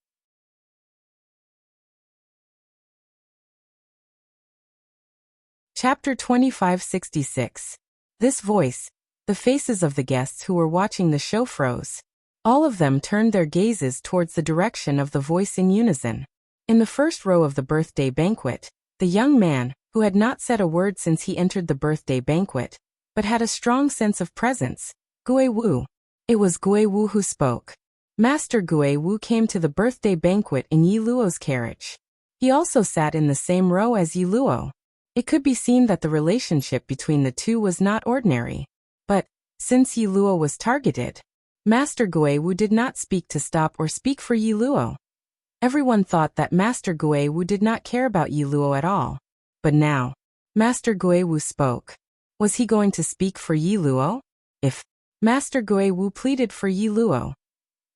Chapter 2566. This voice. The faces of the guests who were watching the show froze. All of them turned their gazes towards the direction of the voice in unison. In the first row of the birthday banquet, the young man, who had not said a word since he entered the birthday banquet, but had a strong sense of presence, Gui Wu. It was Gui Wu who spoke. Master Gui Wu came to the birthday banquet in Yi Luo's carriage. He also sat in the same row as Yi Luo. It could be seen that the relationship between the two was not ordinary. But, since Yi Luo was targeted, Master Gui Wu did not speak to stop or speak for Yi Luo. Everyone thought that Master Gui Wu did not care about Yi Luo at all. But now, Master Gui Wu spoke. Was he going to speak for Yi Luo? If Master Gui Wu pleaded for Yi Luo,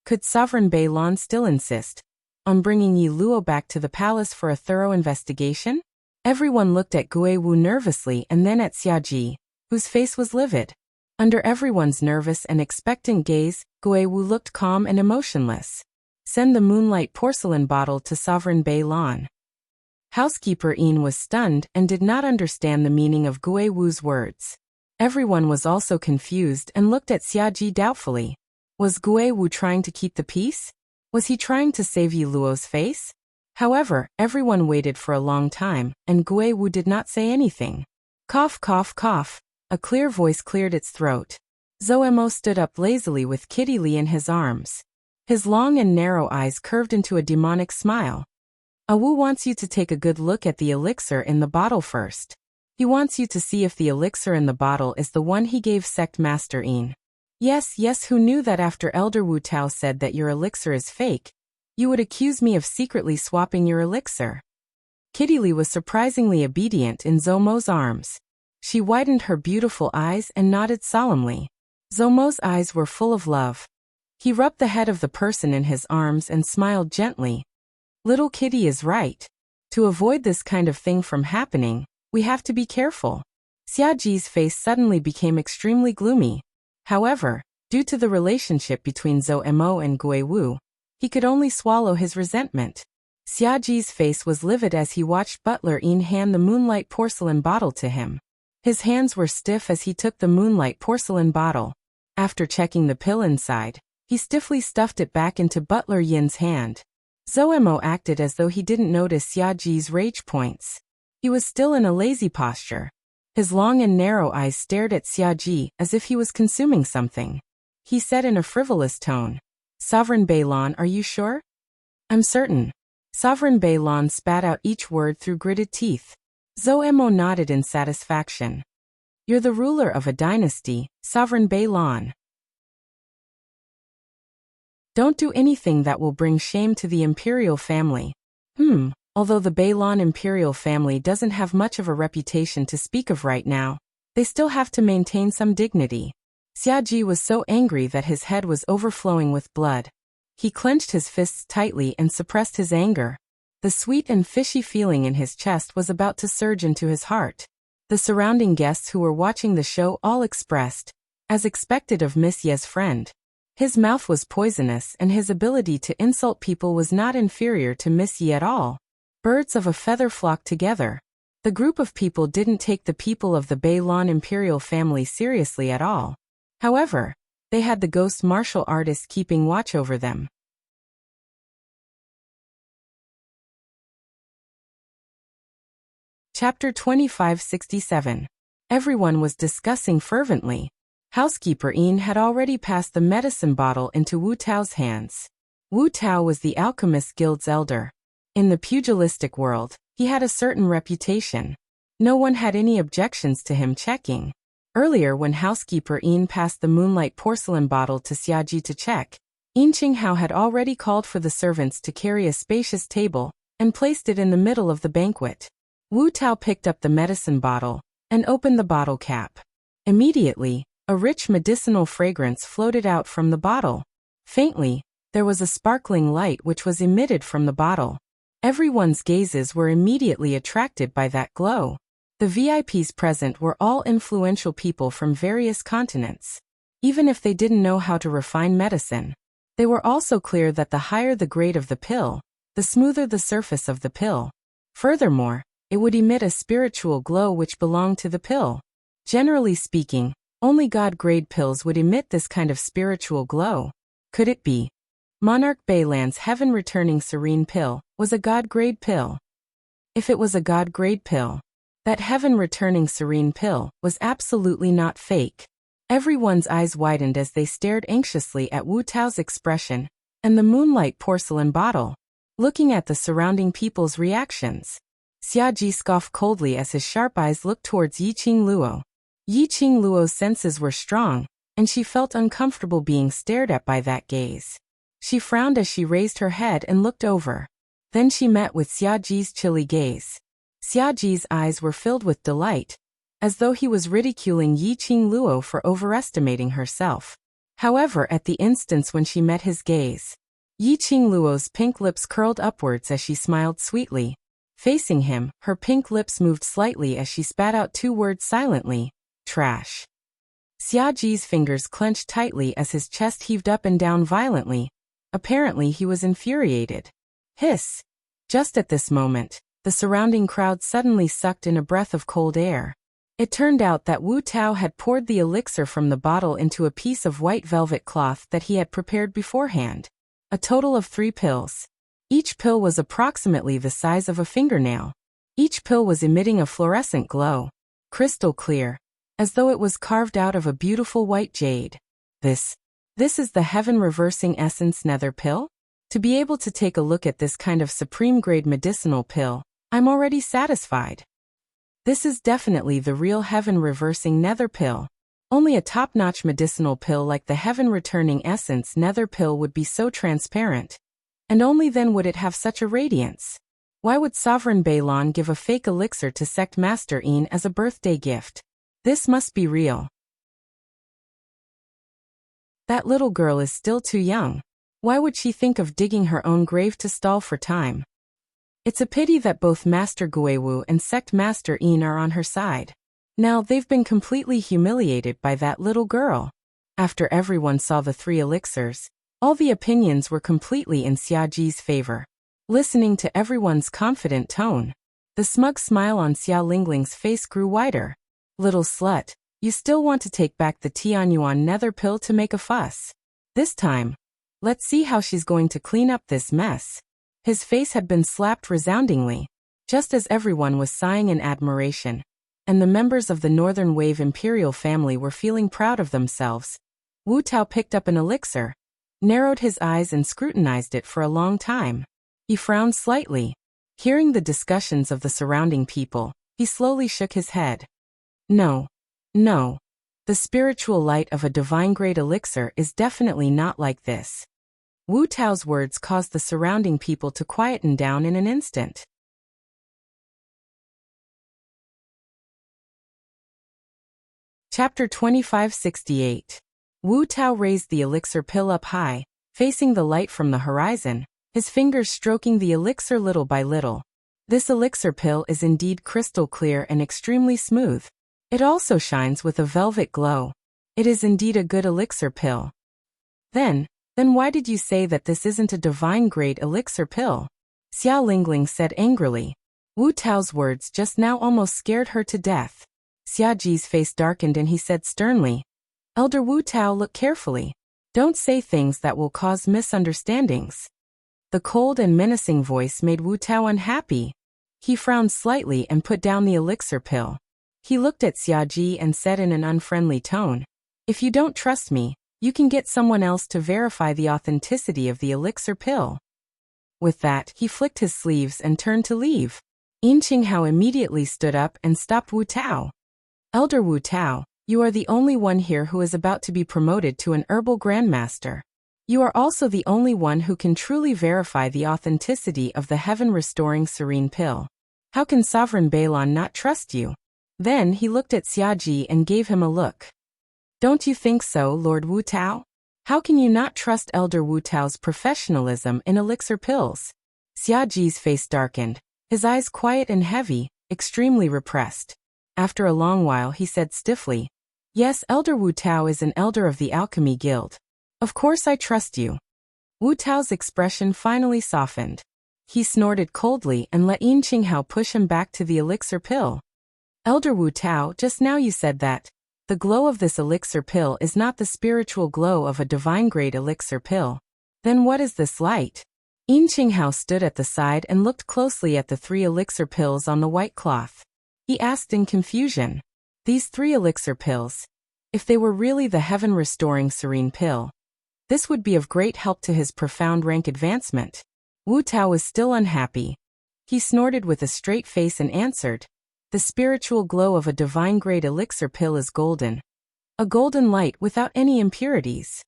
could Sovereign Bei Lan still insist on bringing Yi Luo back to the palace for a thorough investigation? Everyone looked at Gui Wu nervously and then at Xiaji, whose face was livid. Under everyone's nervous and expectant gaze, Gui Wu looked calm and emotionless. Send the moonlight porcelain bottle to Sovereign Bei Lan. Housekeeper Yin was stunned and did not understand the meaning of Gui Wu's words. Everyone was also confused and looked at Xiaji doubtfully. Was Gui Wu trying to keep the peace? Was he trying to save Yi Luo's face? However, everyone waited for a long time, and Gui Wu did not say anything. Cough, cough, cough. A clear voice cleared its throat. Zhou Mo stood up lazily with Kitty Li in his arms. His long and narrow eyes curved into a demonic smile. Wu wants you to take a good look at the elixir in the bottle first. He wants you to see if the elixir in the bottle is the one he gave Sect Master Yin. Yes, who knew that after Elder Wu Tao said that your elixir is fake, you would accuse me of secretly swapping your elixir? Kitty Li was surprisingly obedient in Zhou Mo's arms. She widened her beautiful eyes and nodded solemnly. Zhou Mo's eyes were full of love. He rubbed the head of the person in his arms and smiled gently. Little Kitty is right. To avoid this kind of thing from happening, we have to be careful. Xiaji's face suddenly became extremely gloomy. However, due to the relationship between Zhou Mo and Gui Wu, he could only swallow his resentment. Xiaji's face was livid as he watched Butler Yin hand the moonlight porcelain bottle to him. His hands were stiff as he took the moonlight porcelain bottle. After checking the pill inside, he stiffly stuffed it back into Butler Yin's hand. Zhou Mo acted as though he didn't notice Xiaji's rage points. He was still in a lazy posture. His long and narrow eyes stared at Xiaji as if he was consuming something. He said in a frivolous tone, Sovereign Bei Lan, are you sure? I'm certain. Sovereign Bei Lan spat out each word through gritted teeth. Zhou Mo nodded in satisfaction. You're the ruler of a dynasty, Sovereign Bei Lan. Don't do anything that will bring shame to the imperial family. Although the Bei Lan imperial family doesn't have much of a reputation to speak of right now, they still have to maintain some dignity. Xiaji was so angry that his head was overflowing with blood. He clenched his fists tightly and suppressed his anger. The sweet and fishy feeling in his chest was about to surge into his heart. The surrounding guests who were watching the show all expressed, as expected of Miss Ye's friend. His mouth was poisonous and his ability to insult people was not inferior to Miss Ye at all. Birds of a feather flocked together. The group of people didn't take the people of the Bei Lan imperial family seriously at all. However, they had the ghost martial artist keeping watch over them. Chapter 2567. Everyone was discussing fervently. Housekeeper Yin had already passed the medicine bottle into Wu Tao's hands. Wu Tao was the Alchemist Guild's elder. In the pugilistic world, he had a certain reputation. No one had any objections to him checking. Earlier when Housekeeper Yin passed the moonlight porcelain bottle to Xiaji to check, Yin Qinghao had already called for the servants to carry a spacious table and placed it in the middle of the banquet. Wu Tao picked up the medicine bottle and opened the bottle cap. Immediately, a rich medicinal fragrance floated out from the bottle. Faintly, there was a sparkling light which was emitted from the bottle. Everyone's gazes were immediately attracted by that glow. The VIPs present were all influential people from various continents. Even if they didn't know how to refine medicine, they were also clear that the higher the grade of the pill, the smoother the surface of the pill. Furthermore, it would emit a spiritual glow which belonged to the pill. Generally speaking, only God-grade pills would emit this kind of spiritual glow. Could it be? Monarch Baylan's heaven-returning serene pill was a God-grade pill. If it was a God-grade pill, that heaven-returning serene pill was absolutely not fake. Everyone's eyes widened as they stared anxiously at Wu Tao's expression and the moonlight porcelain bottle, looking at the surrounding people's reactions. Xiaji scoffed coldly as his sharp eyes looked towards Yiqing Luo. Yiqing Luo's senses were strong, and she felt uncomfortable being stared at by that gaze. She frowned as she raised her head and looked over. Then she met with Xiaji's chilly gaze. Xiaji's eyes were filled with delight, as though he was ridiculing Yiqing Luo for overestimating herself. However, at the instance when she met his gaze, Yiqing Luo's pink lips curled upwards as she smiled sweetly. Facing him, her pink lips moved slightly as she spat out two words silently: trash. Xiaji's fingers clenched tightly as his chest heaved up and down violently. Apparently he was infuriated. Hiss! Just at this moment, the surrounding crowd suddenly sucked in a breath of cold air. It turned out that Wu Tao had poured the elixir from the bottle into a piece of white velvet cloth that he had prepared beforehand. A total of 3 pills. Each pill was approximately the size of a fingernail. Each pill was emitting a fluorescent glow, crystal clear, as though it was carved out of a beautiful white jade. This is the heaven-reversing essence nether pill? To be able to take a look at this kind of supreme-grade medicinal pill, I'm already satisfied. This is definitely the real heaven-reversing nether pill. Only a top-notch medicinal pill like the heaven-returning essence nether pill would be so transparent. And only then would it have such a radiance. Why would Sovereign Beilan give a fake elixir to Sect Master Yin as a birthday gift? This must be real. That little girl is still too young. Why would she think of digging her own grave to stall for time? It's a pity that both Master Guiwu and Sect Master Yin are on her side. Now they've been completely humiliated by that little girl. After everyone saw the 3 elixirs, all the opinions were completely in Xiaji's favor. Listening to everyone's confident tone, the smug smile on Xia Lingling's face grew wider. Little slut, you still want to take back the Tianyuan nether pill to make a fuss. This time, let's see how she's going to clean up this mess. His face had been slapped resoundingly, just as everyone was sighing in admiration, and the members of the Northern Wave Imperial family were feeling proud of themselves. Wu Tao picked up an elixir, narrowed his eyes and scrutinized it for a long time. He frowned slightly. Hearing the discussions of the surrounding people, he slowly shook his head. No. The spiritual light of a divine-grade elixir is definitely not like this. Wu Tao's words caused the surrounding people to quieten down in an instant. Chapter 2568. Wu Tao raised the elixir pill up high, facing the light from the horizon, his fingers stroking the elixir little by little. This elixir pill is indeed crystal clear and extremely smooth. It also shines with a velvet glow. It is indeed a good elixir pill. Then why did you say that this isn't a divine-grade elixir pill? Xia Lingling said angrily. Wu Tao's words just now almost scared her to death. Xiaji's face darkened and he said sternly, Elder Wu Tao, look carefully. Don't say things that will cause misunderstandings. The cold and menacing voice made Wu Tao unhappy. He frowned slightly and put down the elixir pill. He looked at Xiaji and said in an unfriendly tone, If you don't trust me, you can get someone else to verify the authenticity of the elixir pill. With that, he flicked his sleeves and turned to leave. Yin Qinghao immediately stood up and stopped Wu Tao. Elder Wu Tao, you are the only one here who is about to be promoted to an herbal grandmaster. You are also the only one who can truly verify the authenticity of the heaven-restoring serene pill. How can Sovereign Beilan not trust you? Then he looked at Xiaji and gave him a look. Don't you think so, Lord Wu Tao? How can you not trust Elder Wu Tao's professionalism in elixir pills? Xiaji's face darkened, his eyes quiet and heavy, extremely repressed. After a long while he said stiffly, Yes, Elder Wu Tao is an elder of the Alchemy Guild. Of course I trust you. Wu Tao's expression finally softened. He snorted coldly and let Yin Qinghao push him back to the elixir pill. Elder Wu Tao, just now you said that the glow of this elixir pill is not the spiritual glow of a divine-grade elixir pill. Then what is this light? Yin Qinghao stood at the side and looked closely at the 3 elixir pills on the white cloth. He asked in confusion. These 3 elixir pills, if they were really the heaven-restoring serene pill, this would be of great help to his profound rank advancement. Wu Tao was still unhappy. He snorted with a straight face and answered, the spiritual glow of a divine-grade elixir pill is golden. A golden light without any impurities.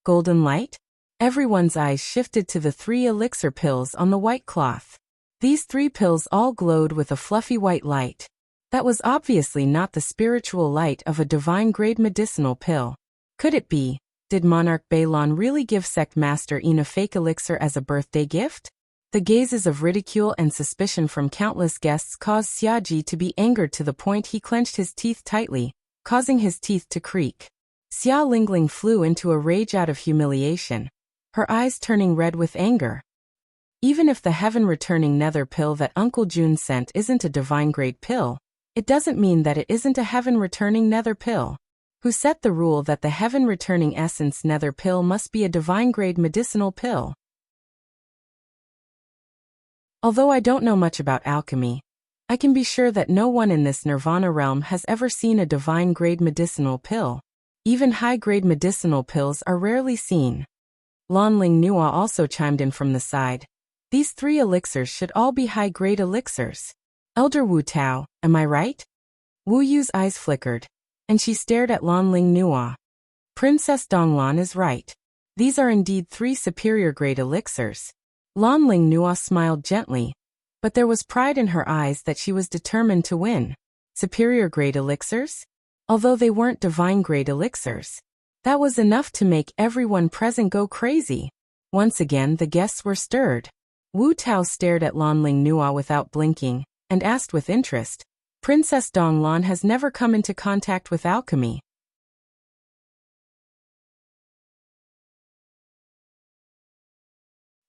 Golden light? Everyone's eyes shifted to the 3 elixir pills on the white cloth. These 3 pills all glowed with a fluffy white light. That was obviously not the spiritual light of a divine-grade medicinal pill. Could it be? Did Monarch Beilon really give Sect Master Yin a fake elixir as a birthday gift? The gazes of ridicule and suspicion from countless guests caused Xiaji to be angered to the point he clenched his teeth tightly, causing his teeth to creak. Xia Lingling flew into a rage out of humiliation, her eyes turning red with anger. Even if the heaven-returning nether pill that Uncle Jun sent isn't a divine-grade pill, it doesn't mean that it isn't a heaven-returning nether pill. Who set the rule that the heaven-returning essence nether pill must be a divine-grade medicinal pill? Although I don't know much about alchemy, I can be sure that no one in this nirvana realm has ever seen a divine-grade medicinal pill. Even high-grade medicinal pills are rarely seen. Lanling Nua also chimed in from the side. These 3 elixirs should all be high-grade elixirs. Elder Wu Tao, am I right? Wu Yu's eyes flickered, and she stared at Lanling Nua. Princess Donglan is right. These are indeed 3 superior-grade elixirs. Lanling Nua smiled gently, but there was pride in her eyes that she was determined to win. Superior-grade elixirs? Although they weren't divine-grade elixirs. That was enough to make everyone present go crazy. Once again the guests were stirred. Wu Tao stared at Lanling Nua without blinking, and asked with interest, Princess Donglan has never come into contact with alchemy.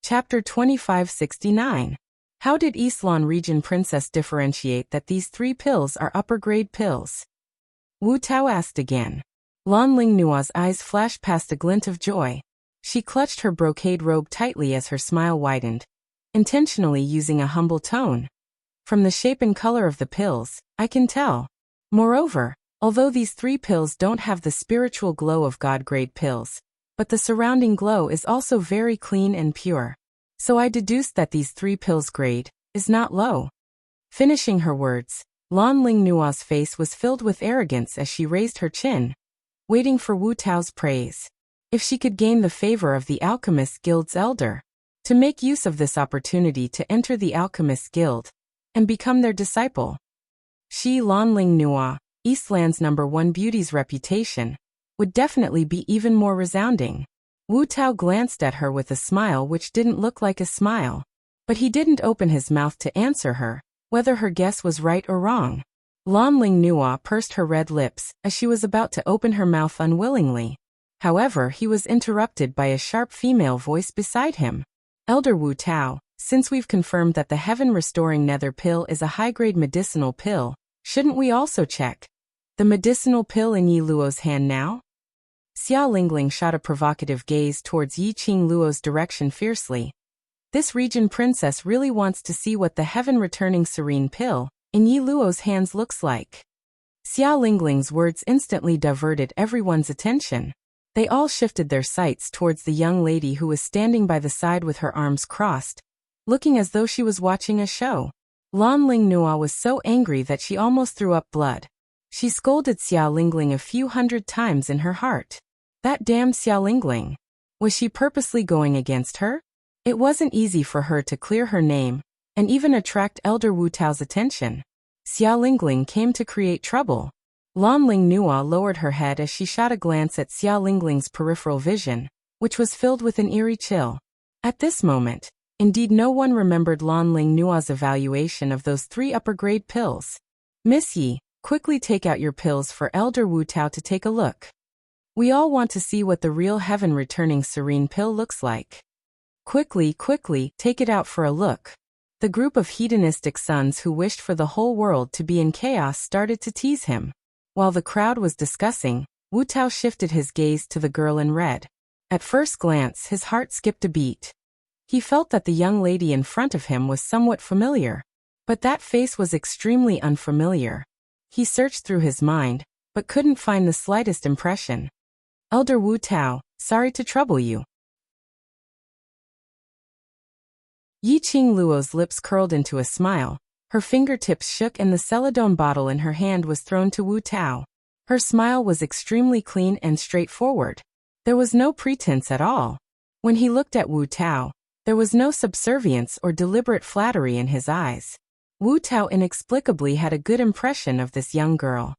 Chapter 2569. How did Eastlan region princess differentiate that these 3 pills are upper-grade pills? Wu Tao asked again. Lanling Nua's eyes flashed past a glint of joy. She clutched her brocade robe tightly as her smile widened, intentionally using a humble tone. From the shape and color of the pills, I can tell. Moreover, although these 3 pills don't have the spiritual glow of God-grade pills, but the surrounding glow is also very clean and pure. So I deduced that these 3 pills' grade is not low. Finishing her words, Lanling Nua's face was filled with arrogance as she raised her chin, waiting for Wu Tao's praise. If she could gain the favor of the Alchemist Guild's elder, to make use of this opportunity to enter the Alchemist Guild and become their disciple. She, Lanling Nua, Eastland's #1 beauty's reputation, would definitely be even more resounding. Wu Tao glanced at her with a smile which didn't look like a smile. But he didn't open his mouth to answer her, whether her guess was right or wrong. Lanling Nua pursed her red lips as she was about to open her mouth unwillingly. However, he was interrupted by a sharp female voice beside him. Elder Wu Tao, since we've confirmed that the heaven-restoring nether pill is a high-grade medicinal pill, shouldn't we also check the medicinal pill in Yi Luo's hand now? Xia Lingling shot a provocative gaze towards Yi Qing Luo's direction fiercely. This region princess really wants to see what the heaven-returning serene pill in Yi Luo's hands looks like. Xia Lingling's words instantly diverted everyone's attention. They all shifted their sights towards the young lady who was standing by the side with her arms crossed, looking as though she was watching a show. Lanling Nua was so angry that she almost threw up blood. She scolded Xia Lingling a few hundred times in her heart. That damn Xia Lingling. Was she purposely going against her? It wasn't easy for her to clear her name, and even attract Elder Wu Tao's attention. Xia Lingling came to create trouble. Lanling Nua lowered her head as she shot a glance at Xia Lingling's peripheral vision, which was filled with an eerie chill. At this moment, indeed no one remembered Lanling Nua's evaluation of those 3 upper-grade pills. Miss Yi, quickly take out your pills for Elder Wu Tao to take a look. We all want to see what the real heaven-returning serene pill looks like. Quickly, quickly, take it out for a look. The group of hedonistic sons who wished for the whole world to be in chaos started to tease him. While the crowd was discussing, Wu Tao shifted his gaze to the girl in red. At first glance, his heart skipped a beat. He felt that the young lady in front of him was somewhat familiar. But that face was extremely unfamiliar. He searched through his mind, but couldn't find the slightest impression. Elder Wu Tao, sorry to trouble you. Yi Qing Luo's lips curled into a smile. Her fingertips shook and the celadone bottle in her hand was thrown to Wu Tao. Her smile was extremely clean and straightforward. There was no pretense at all. When he looked at Wu Tao, there was no subservience or deliberate flattery in his eyes. Wu Tao inexplicably had a good impression of this young girl.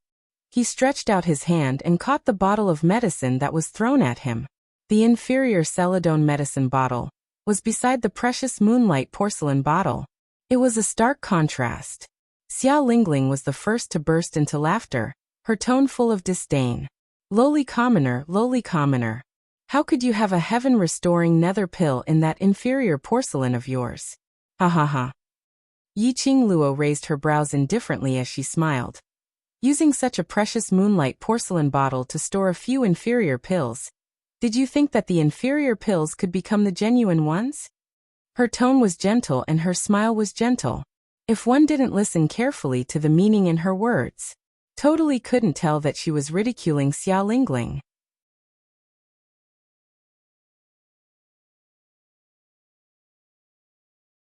He stretched out his hand and caught the bottle of medicine that was thrown at him. The inferior celadone medicine bottle was beside the precious moonlight porcelain bottle. It was a stark contrast. Xia Lingling was the first to burst into laughter, her tone full of disdain. Lowly commoner, how could you have a heaven-restoring nether pill in that inferior porcelain of yours? Ha ha ha. Yi Qing Luo raised her brows indifferently as she smiled. Using such a precious moonlight porcelain bottle to store a few inferior pills, did you think that the inferior pills could become the genuine ones? Her tone was gentle and her smile was gentle. If one didn't listen carefully to the meaning in her words, totally couldn't tell that she was ridiculing Xia Lingling.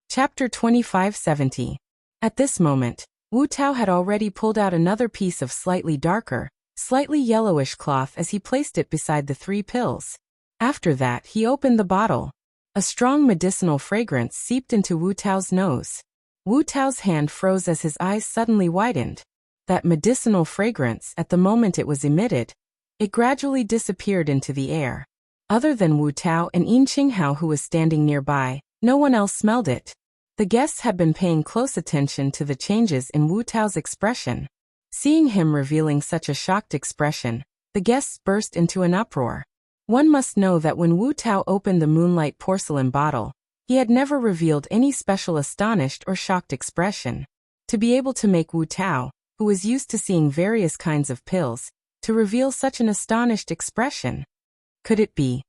Chapter 2570. At this moment, Wu Tao had already pulled out another piece of slightly darker, slightly yellowish cloth as he placed it beside the 3 pills. After that, he opened the bottle. A strong medicinal fragrance seeped into Wu Tao's nose. Wu Tao's hand froze as his eyes suddenly widened. That medicinal fragrance, at the moment it was emitted, it gradually disappeared into the air. Other than Wu Tao and Yin Qinghao, who was standing nearby, no one else smelled it. The guests had been paying close attention to the changes in Wu Tao's expression. Seeing him revealing such a shocked expression, the guests burst into an uproar. One must know that when Wu Tao opened the moonlight porcelain bottle, he had never revealed any special astonished or shocked expression. To be able to make Wu Tao, who was used to seeing various kinds of pills, to reveal such an astonished expression. Could it be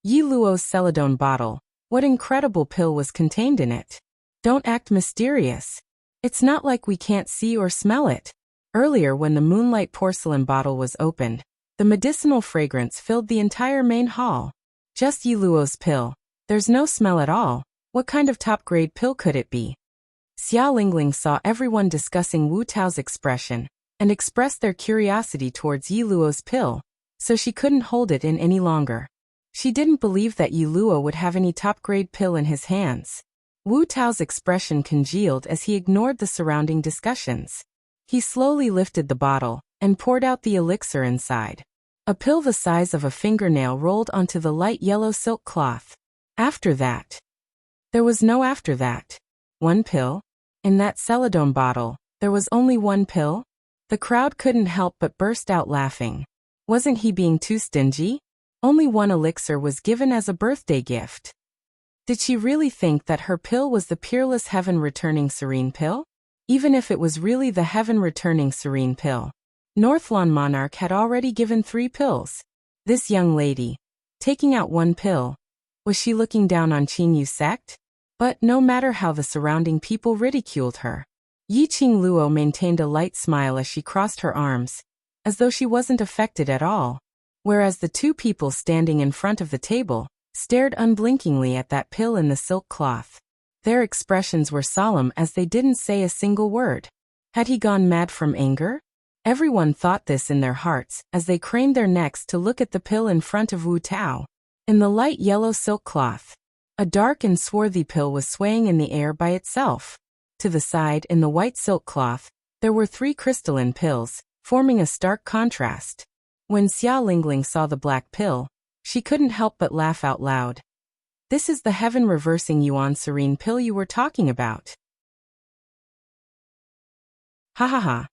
Yi Luo's celadone bottle? What incredible pill was contained in it? Don't act mysterious. It's not like we can't see or smell it. Earlier, when the moonlight porcelain bottle was opened, the medicinal fragrance filled the entire main hall. Just Yi Luo's pill. There's no smell at all. What kind of top-grade pill could it be? Xia Lingling saw everyone discussing Wu Tao's expression and expressed their curiosity towards Yi Luo's pill, so she couldn't hold it in any longer. She didn't believe that Yi Luo would have any top-grade pill in his hands. Wu Tao's expression congealed as he ignored the surrounding discussions. He slowly lifted the bottle and poured out the elixir inside. A pill the size of a fingernail rolled onto the light yellow silk cloth. After that. There was no after that. One pill? In that celadone bottle, there was only one pill? The crowd couldn't help but burst out laughing. Wasn't he being too stingy? Only one elixir was given as a birthday gift. Did she really think that her pill was the peerless heaven-returning serene pill? Even if it was really the heaven-returning serene pill, Northlawn Monarch had already given 3 pills. This young lady, taking out one pill, was she looking down on Qingyu's sect? But no matter how the surrounding people ridiculed her, Yi Qing Luo maintained a light smile as she crossed her arms, as though she wasn't affected at all, whereas the 2 people standing in front of the table stared unblinkingly at that pill in the silk cloth. Their expressions were solemn as they didn't say a single word. Had he gone mad from anger? Everyone thought this in their hearts as they craned their necks to look at the pill in front of Wu Tao. In the light yellow silk cloth, a dark and swarthy pill was swaying in the air by itself. To the side, in the white silk cloth, there were 3 crystalline pills, forming a stark contrast. When Xia Lingling saw the black pill, she couldn't help but laugh out loud. This is the heaven-reversing Yuan serene pill you were talking about. Ha ha ha.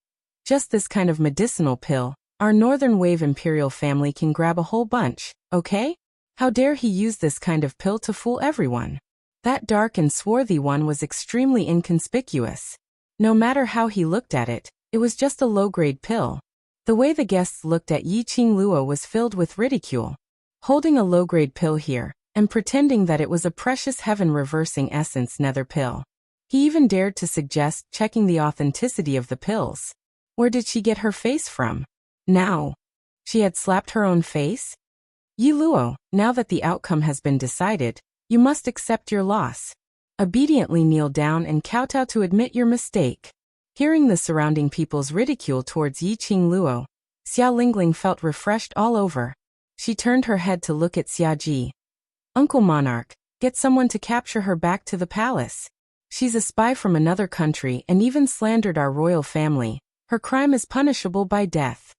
Just this kind of medicinal pill, our Northern Wave Imperial family can grab a whole bunch, okay? How dare he use this kind of pill to fool everyone? That dark and swarthy one was extremely inconspicuous. No matter how he looked at it, it was just a low-grade pill. The way the guests looked at Yi Qingluo was filled with ridicule. Holding a low-grade pill here, and pretending that it was a precious heaven-reversing essence nether pill. He even dared to suggest checking the authenticity of the pills. Where did she get her face from? Now, she had slapped her own face? Yi Luo, now that the outcome has been decided, you must accept your loss. Obediently kneel down and kowtow to admit your mistake. Hearing the surrounding people's ridicule towards Yi Qingluo, Xia Lingling felt refreshed all over. She turned her head to look at Xia Ji. Uncle Monarch, get someone to capture her back to the palace. She's a spy from another country and even slandered our royal family. Her crime is punishable by death.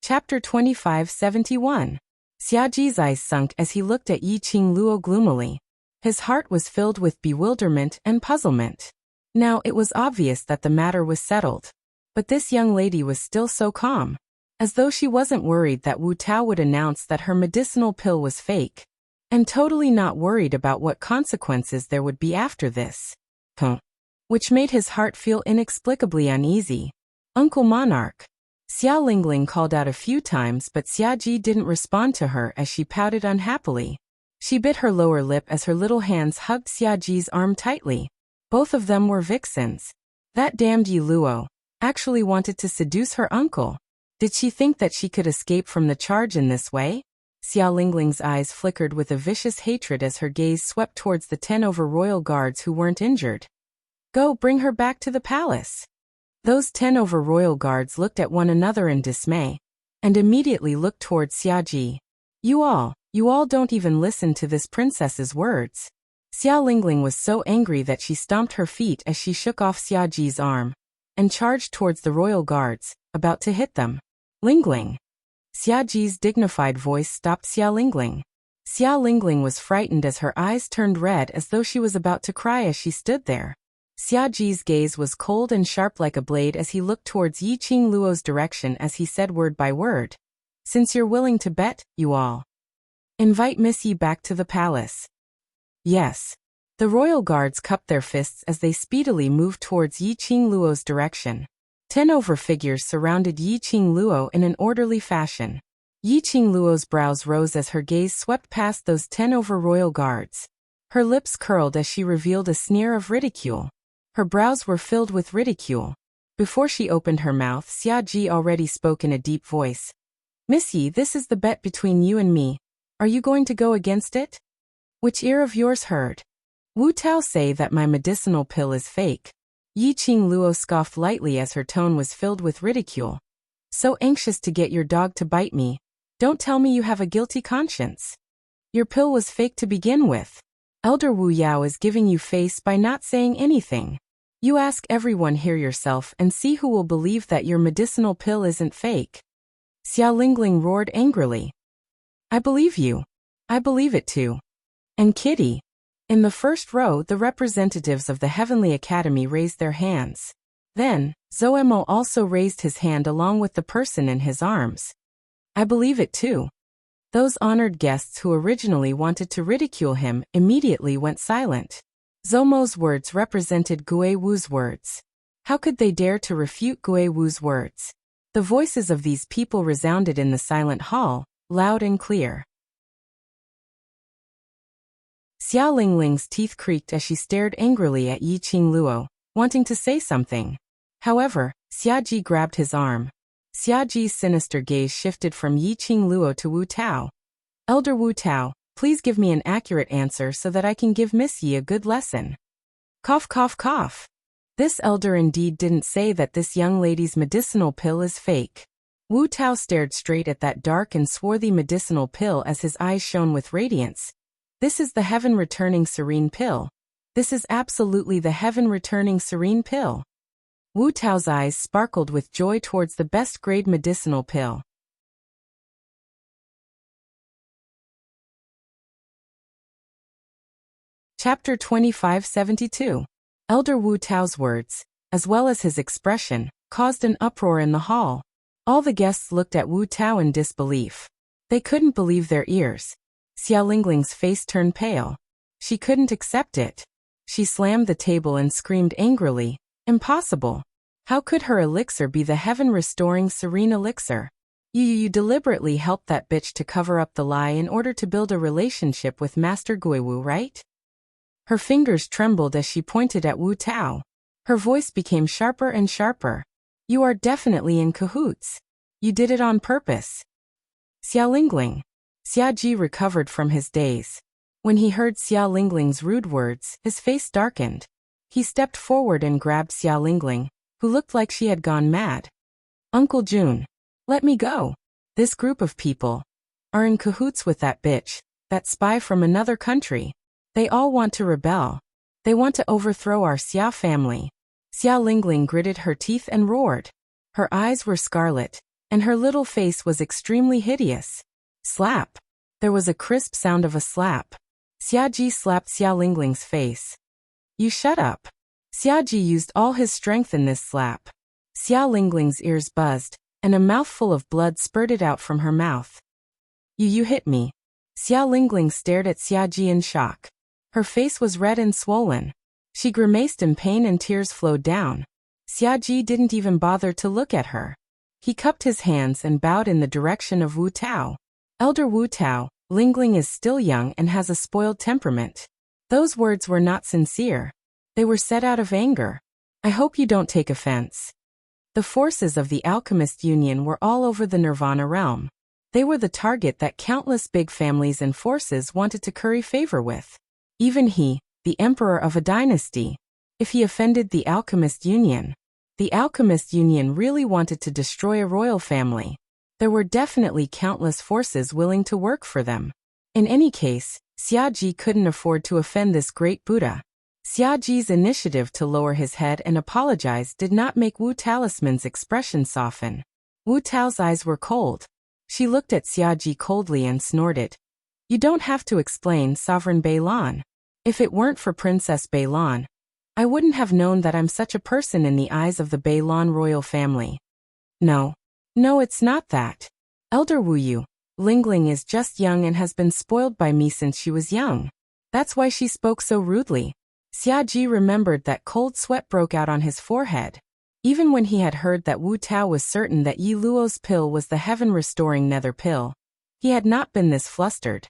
Chapter 2571. Xia Ji's eyes sunk as he looked at Yi Qingluo gloomily. His heart was filled with bewilderment and puzzlement. Now it was obvious that the matter was settled. But this young lady was still so calm. As though she wasn't worried that Wu Tao would announce that her medicinal pill was fake. And totally not worried about what consequences there would be after this. Which made his heart feel inexplicably uneasy. Uncle Monarch. Xia Lingling called out a few times, but Xia Ji didn't respond to her as she pouted unhappily. She bit her lower lip as her little hands hugged Xia Ji's arm tightly. Both of them were vixens. That damned Yi Luo actually wanted to seduce her uncle. Did she think that she could escape from the charge in this way? Xia Lingling's eyes flickered with a vicious hatred as her gaze swept towards the 10 over royal guards who weren't injured. Go, bring her back to the palace. Those 10 over royal guards looked at one another in dismay, and immediately looked towards Xia Ji. You all don't even listen to this princess's words. Xia Lingling was so angry that she stomped her feet as she shook off Xia Ji's arm, and charged towards the royal guards, about to hit them. Lingling. Xia Ji's dignified voice stopped Xia Lingling. Xia Lingling was frightened as her eyes turned red as though she was about to cry as she stood there. Xia Ji's gaze was cold and sharp like a blade as he looked towards Yi Qingluo's direction as he said word by word. Since you're willing to bet, you all invite Miss Yi back to the palace. Yes. The royal guards cupped their fists as they speedily moved towards Yi Qingluo's direction. 10 over figures surrounded Yi Qingluo in an orderly fashion. Yi Qingluo's brows rose as her gaze swept past those 10 over royal guards. Her lips curled as she revealed a sneer of ridicule. Her brows were filled with ridicule. Before she opened her mouth, Xia Ji already spoke in a deep voice. Miss Yi, this is the bet between you and me. Are you going to go against it? Which ear of yours heard? Wu Tao say that my medicinal pill is fake. Yi Qingluo scoffed lightly as her tone was filled with ridicule. So anxious to get your dog to bite me. Don't tell me you have a guilty conscience. Your pill was fake to begin with. Elder Wu Yao is giving you face by not saying anything. You ask everyone here yourself and see who will believe that your medicinal pill isn't fake. Xia Lingling roared angrily. I believe you. I believe it too. And Kitty. In the first row, the representatives of the Heavenly Academy raised their hands. Then, Zoemo also raised his hand along with the person in his arms. I believe it too. Those honored guests who originally wanted to ridicule him immediately went silent. Zomo's words represented Gui Wu's words. How could they dare to refute Gui Wu's words? The voices of these people resounded in the silent hall, loud and clear. Xia Lingling's teeth creaked as she stared angrily at Yi Qingluo, wanting to say something. However, Xia Ji grabbed his arm. Xia Ji's sinister gaze shifted from Yi Qingluo to Wu Tao. Elder Wu Tao, please give me an accurate answer so that I can give Miss Yi a good lesson. Cough, cough, cough. This elder indeed didn't say that this young lady's medicinal pill is fake. Wu Tao stared straight at that dark and swarthy medicinal pill as his eyes shone with radiance. This is the heaven-returning serene pill. This is absolutely the heaven-returning serene pill. Wu Tao's eyes sparkled with joy towards the best-grade medicinal pill. Chapter 2572. Elder Wu Tao's words, as well as his expression, caused an uproar in the hall. All the guests looked at Wu Tao in disbelief. They couldn't believe their ears. Xia Lingling's face turned pale. She couldn't accept it. She slammed the table and screamed angrily, "Impossible! How could her elixir be the heaven-restoring serene elixir? You deliberately helped that bitch to cover up the lie in order to build a relationship with Master Guiwu, right?" Her fingers trembled as she pointed at Wu Tao. Her voice became sharper and sharper. "You are definitely in cahoots. You did it on purpose." Xia Lingling. Xia Ji recovered from his daze. When he heard Xia Lingling's rude words, his face darkened. He stepped forward and grabbed Xia Lingling, who looked like she had gone mad. "Uncle Jun, let me go. This group of people are in cahoots with that bitch, that spy from another country. They all want to rebel. They want to overthrow our Xia family." Xia Lingling gritted her teeth and roared. Her eyes were scarlet, and her little face was extremely hideous. Slap. There was a crisp sound of a slap. Xia Ji slapped Xia Lingling's face. "You shut up." Xia Ji used all his strength in this slap. Xia Lingling's ears buzzed, and a mouthful of blood spurted out from her mouth. You hit me." Xia Lingling stared at Xia Ji in shock. Her face was red and swollen. She grimaced in pain and tears flowed down. Xia Ji didn't even bother to look at her. He cupped his hands and bowed in the direction of Wu Tao. "Elder Wu Tao, Lingling is still young and has a spoiled temperament." Those words were not sincere. They were said out of anger. "I hope you don't take offense." The forces of the Alchemist Union were all over the Nirvana realm. They were the target that countless big families and forces wanted to curry favor with. Even he, the emperor of a dynasty. If he offended the Alchemist Union, the Alchemist Union really wanted to destroy a royal family. There were definitely countless forces willing to work for them. In any case, Xia Ji couldn't afford to offend this great Buddha. Xia Ji's initiative to lower his head and apologize did not make Wu Talisman's expression soften. Wu Tao's eyes were cold. She looked at Xia Ji coldly and snorted. "You don't have to explain, Sovereign Beilan. If it weren't for Princess Beilan, I wouldn't have known that I'm such a person in the eyes of the Beilan royal family." No, it's not that. Elder Wu Yu, Lingling is just young and has been spoiled by me since she was young. That's why she spoke so rudely." Xia Ji remembered that cold sweat broke out on his forehead. Even when he had heard that Wu Tao was certain that Yi Luo's pill was the heaven-restoring nether pill, he had not been this flustered.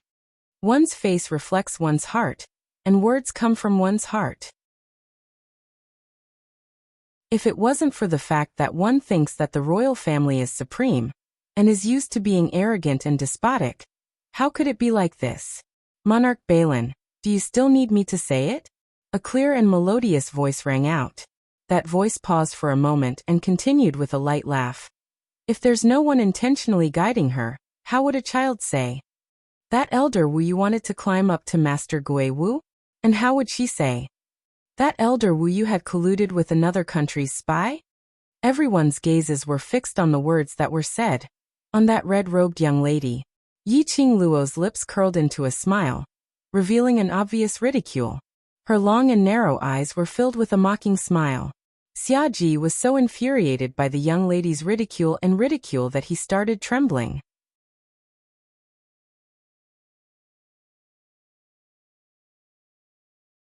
One's face reflects one's heart, and words come from one's heart. If it wasn't for the fact that one thinks that the royal family is supreme, and is used to being arrogant and despotic, how could it be like this? "Monarch Balin, do you still need me to say it?" A clear and melodious voice rang out. That voice paused for a moment and continued with a light laugh. If there's no one intentionally guiding her, how would a child say? "That Elder Wu Yu wanted to climb up to Master Gui Wu?" And how would she say? "That Elder Wu Yu had colluded with another country's spy?" Everyone's gazes were fixed on the words that were said. On that red-robed young lady. Yi Qing Luo's lips curled into a smile, revealing an obvious ridicule. Her long and narrow eyes were filled with a mocking smile. Xia Ji was so infuriated by the young lady's ridicule that he started trembling.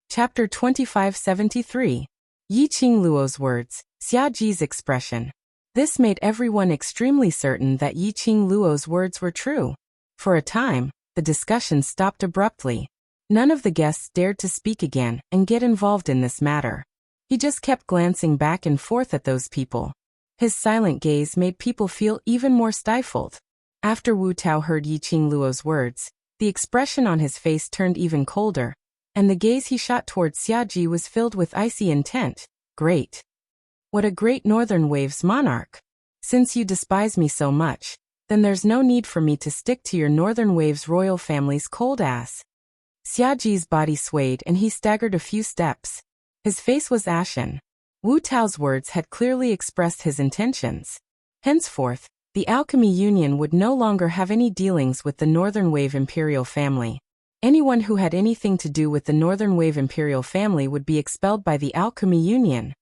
Chapter 2573. Yi Qing Luo's words, Xia Ji's expression. This made everyone extremely certain that Yi Qing Luo's words were true. For a time, the discussion stopped abruptly. None of the guests dared to speak again and get involved in this matter. He just kept glancing back and forth at those people. His silent gaze made people feel even more stifled. After Wu Tao heard Yi Qing Luo's words, the expression on his face turned even colder, and the gaze he shot towards Xia Ji was filled with icy intent. "Great. What a great Northern Waves monarch. Since you despise me so much, then there's no need for me to stick to your Northern Waves royal family's cold ass." Xia Ji's body swayed and he staggered a few steps. His face was ashen. Wu Tao's words had clearly expressed his intentions. Henceforth, the Alchemy Union would no longer have any dealings with the Northern Wave Imperial family. Anyone who had anything to do with the Northern Wave Imperial family would be expelled by the Alchemy Union.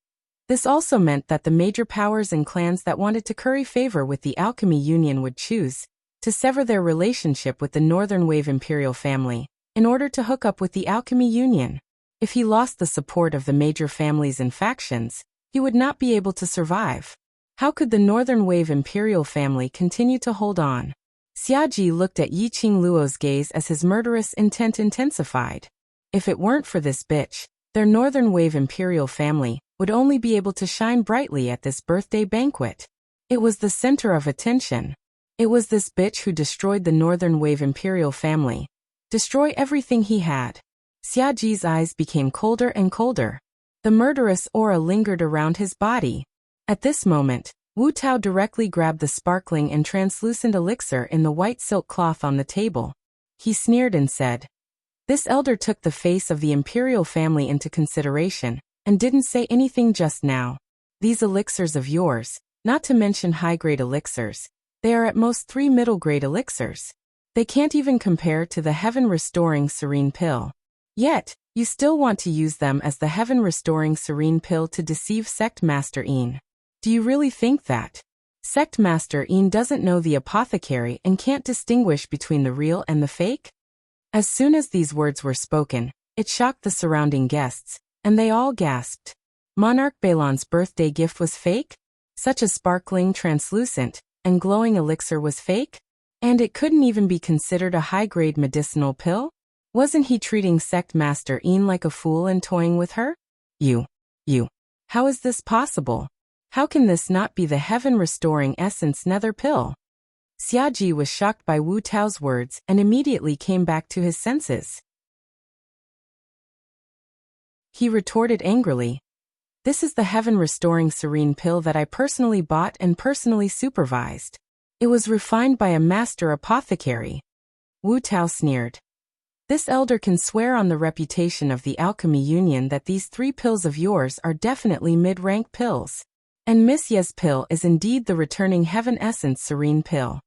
This also meant that the major powers and clans that wanted to curry favor with the Alchemy Union would choose to sever their relationship with the Northern Wave Imperial family in order to hook up with the Alchemy Union. If he lost the support of the major families and factions, he would not be able to survive. How could the Northern Wave Imperial family continue to hold on? Xiaji looked at Yi Qingluo's gaze as his murderous intent intensified. If it weren't for this bitch, their Northern Wave Imperial family would only be able to shine brightly at this birthday banquet. It was the center of attention. It was this bitch who destroyed the Northern Wave Imperial family. Destroy everything he had. Xiaji's eyes became colder and colder. The murderous aura lingered around his body. At this moment, Wu Tao directly grabbed the sparkling and translucent elixir in the white silk cloth on the table. He sneered and said, "This elder took the face of the imperial family into consideration and didn't say anything just now. These elixirs of yours, not to mention high-grade elixirs, they are at most 3 middle-grade elixirs. They can't even compare to the heaven-restoring serene pill. Yet, you still want to use them as the heaven-restoring serene pill to deceive Sect Master Yin. Do you really think that Sect Master Yin doesn't know the apothecary and can't distinguish between the real and the fake?" As soon as these words were spoken, it shocked the surrounding guests, and they all gasped. Monarch Balon's birthday gift was fake? Such a sparkling, translucent, and glowing elixir was fake? And it couldn't even be considered a high-grade medicinal pill? Wasn't he treating Sect Master Yin like a fool and toying with her? You. How is this possible? How can this not be the heaven-restoring essence nether pill? Xiaji was shocked by Wu Tao's words and immediately came back to his senses. He retorted angrily, "This is the heaven-restoring serene pill that I personally bought and personally supervised. It was refined by a master apothecary." Wu Tao sneered. "This elder can swear on the reputation of the Alchemy Union that these 3 pills of yours are definitely mid-rank pills. And Miss Ye's pill is indeed the returning Heaven Essence Serene pill.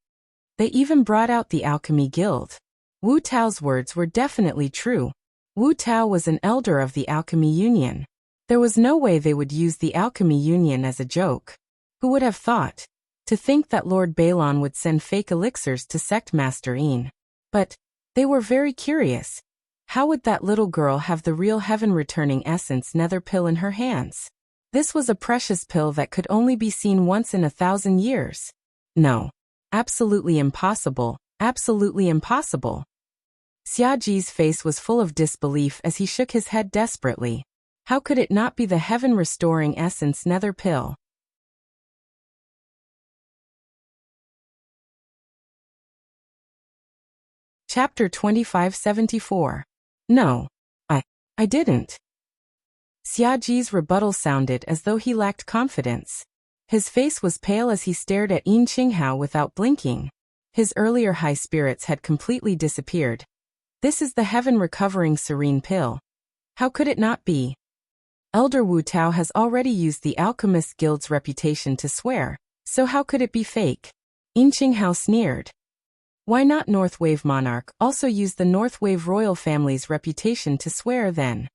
They even brought out the Alchemy Guild." Wu Tao's words were definitely true. Wu Tao was an elder of the Alchemy Union. There was no way they would use the Alchemy Union as a joke. Who would have thought? To think that Lord Balon would send fake elixirs to Sect Master Yin. But they were very curious. How would that little girl have the real heaven-returning essence nether pill in her hands? This was a precious pill that could only be seen once in 1,000 years. No. Absolutely impossible. Absolutely impossible. Xiaji's face was full of disbelief as he shook his head desperately. How could it not be the heaven-restoring essence nether pill? Chapter 2574. No. I didn't. Xiaji's rebuttal sounded as though he lacked confidence. His face was pale as he stared at Yin Qinghao without blinking. His earlier high spirits had completely disappeared. This is the heaven-recovering serene pill. How could it not be? Elder Wu Tao has already used the Alchemist Guild's reputation to swear, so how could it be fake? Yin Qinghao sneered. Why not North Wave Monarch also use the North Wave royal family's reputation to swear then?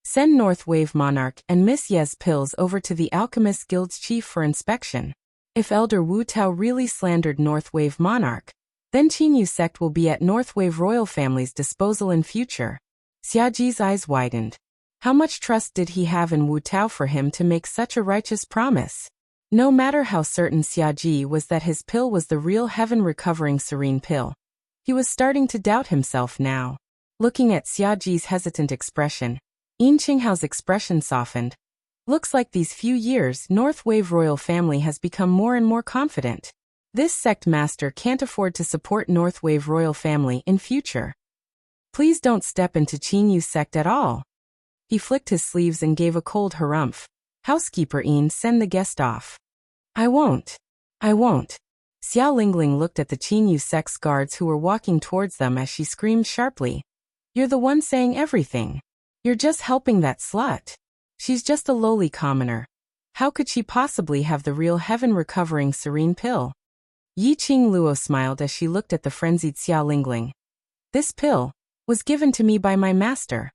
Send North Wave Monarch and Miss Ye's pills over to the Alchemist Guild's chief for inspection. If Elder Wu Tao really slandered North Wave Monarch, then Qinyu sect will be at North Wave royal family's disposal in future. Xiaji's eyes widened. How much trust did he have in Wu Tao for him to make such a righteous promise? No matter how certain Xiaji was that his pill was the real heaven-recovering serene pill, he was starting to doubt himself now. Looking at Xiaji's hesitant expression, Yin Qinghao's expression softened. Looks like these few years North Wave royal family has become more and more confident. This sect master can't afford to support North Wave royal family in future. Please don't step into Qinyu sect at all. He flicked his sleeves and gave a cold harumph. Housekeeper Yin, send the guest off. I won't. Xiao Lingling looked at the Qinyu sect's guards who were walking towards them as she screamed sharply. You're the one saying everything. You're just helping that slut. She's just a lowly commoner. How could she possibly have the real heaven-recovering serene pill? Yi Qingluo smiled as she looked at the frenzied Xiao Lingling. This pill was given to me by my master.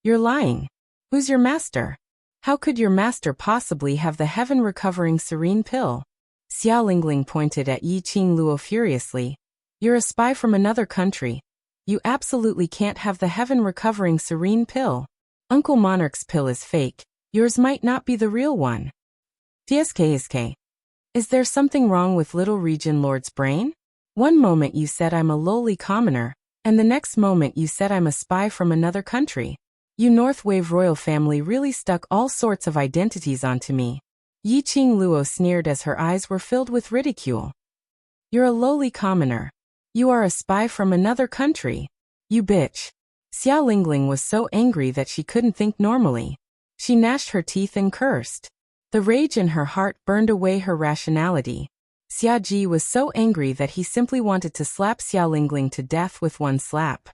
You're lying. Who's your master? How could your master possibly have the heaven-recovering serene pill? Xia Lingling pointed at Yi Qingluo furiously. You're a spy from another country. You absolutely can't have the heaven-recovering serene pill. Uncle Monarch's pill is fake. Yours might not be the real one. DSK. Is there something wrong with little region lord's brain? One moment you said I'm a lowly commoner, and the next moment you said I'm a spy from another country. You Northwave royal family really stuck all sorts of identities onto me. Yi Qingluo sneered as her eyes were filled with ridicule. You're a lowly commoner. You are a spy from another country. You bitch. Xia Lingling was so angry that she couldn't think normally. She gnashed her teeth and cursed. The rage in her heart burned away her rationality. Xia Ji was so angry that he simply wanted to slap Xia Lingling to death with one slap.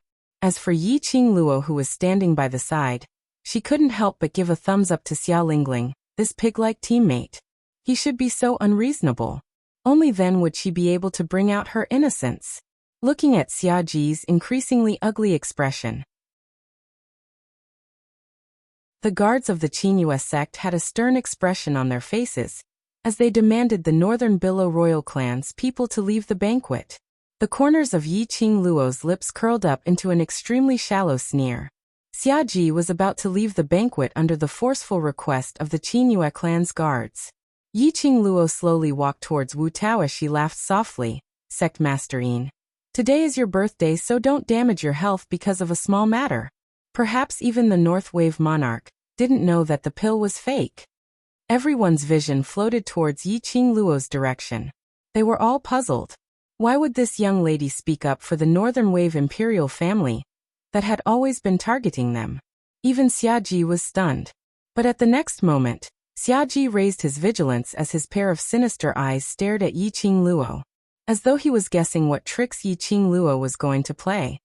As for Yi Qingluo, who was standing by the side, she couldn't help but give a thumbs up to Xia Lingling, this pig-like teammate. He should be so unreasonable. Only then would she be able to bring out her innocence. Looking at Xia Ji's increasingly ugly expression, the guards of the Qingyue sect had a stern expression on their faces, as they demanded the Northern Billow royal clan's people to leave the banquet. The corners of Yi Qingluo's lips curled up into an extremely shallow sneer. Xia Ji was about to leave the banquet under the forceful request of the Qingyue clan's guards. Yi Qingluo slowly walked towards Wu Tao as she laughed softly. Sect Master Yin. Today is your birthday, so don't damage your health because of a small matter. Perhaps even the Northwave monarch didn't know that the pill was fake. Everyone's vision floated towards Yi Qingluo's direction. They were all puzzled. Why would this young lady speak up for the Northern Wave imperial family that had always been targeting them? Even Xia Ji was stunned. But at the next moment, Xia Ji raised his vigilance as his pair of sinister eyes stared at Yi Qingluo, as though he was guessing what tricks Yi Qingluo was going to play.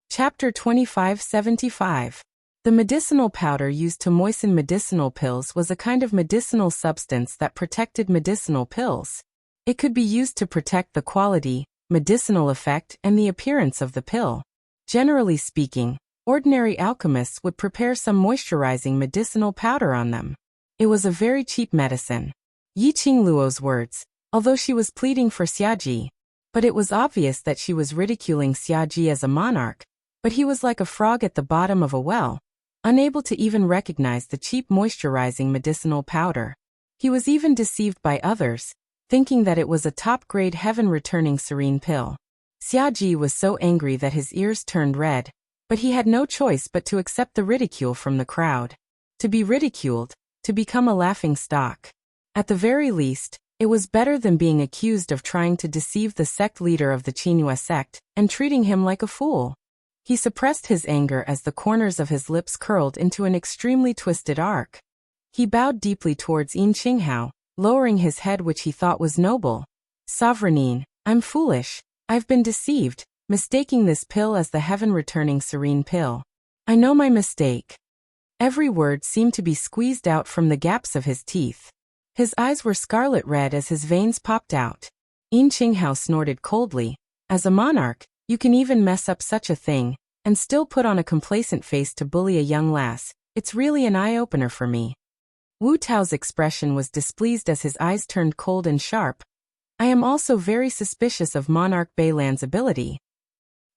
Chapter 2575. The medicinal powder used to moisten medicinal pills was a kind of medicinal substance that protected medicinal pills. It could be used to protect the quality, medicinal effect, and the appearance of the pill. Generally speaking, ordinary alchemists would prepare some moisturizing medicinal powder on them. It was a very cheap medicine. Yi Qingluo's words, although she was pleading for Xia Ji, but it was obvious that she was ridiculing Xia Ji as a monarch, but he was like a frog at the bottom of a well, unable to even recognize the cheap moisturizing medicinal powder. He was even deceived by others, thinking that it was a top-grade heaven-returning serene pill. Xia Ji was so angry that his ears turned red, but he had no choice but to accept the ridicule from the crowd. To be ridiculed, to become a laughing stock. At the very least, it was better than being accused of trying to deceive the sect leader of the Qingyue sect and treating him like a fool. He suppressed his anger as the corners of his lips curled into an extremely twisted arc. He bowed deeply towards Yin Qinghao, lowering his head, which he thought was noble. Sovereignine, I'm foolish. I've been deceived, mistaking this pill as the heaven-returning serene pill. I know my mistake. Every word seemed to be squeezed out from the gaps of his teeth. His eyes were scarlet red as his veins popped out. Yin Qinghao snorted coldly. As a monarch, you can even mess up such a thing, and still put on a complacent face to bully a young lass. It's really an eye-opener for me. Wu Tao's expression was displeased as his eyes turned cold and sharp. I am also very suspicious of Monarch Beilan's ability.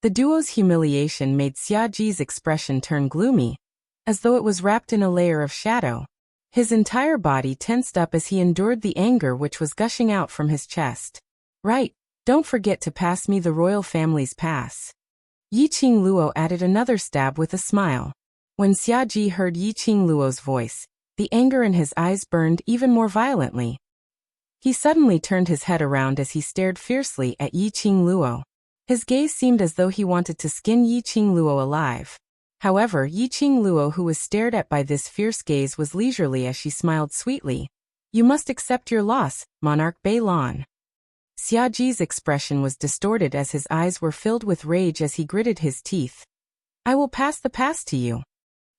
The duo's humiliation made Xia Ji's expression turn gloomy, as though it was wrapped in a layer of shadow. His entire body tensed up as he endured the anger which was gushing out from his chest. Right. Don't forget to pass me the royal family's pass. Yi Qingluo added another stab with a smile. When Xia Ji heard Yi Qingluo's voice, the anger in his eyes burned even more violently. He suddenly turned his head around as he stared fiercely at Yi Qingluo. His gaze seemed as though he wanted to skin Yi Qingluo alive. However, Yi Qingluo, who was stared at by this fierce gaze, was leisurely as she smiled sweetly. You must accept your loss, Monarch Beilan. Xia Ji's expression was distorted as his eyes were filled with rage as he gritted his teeth. I will pass the pass to you.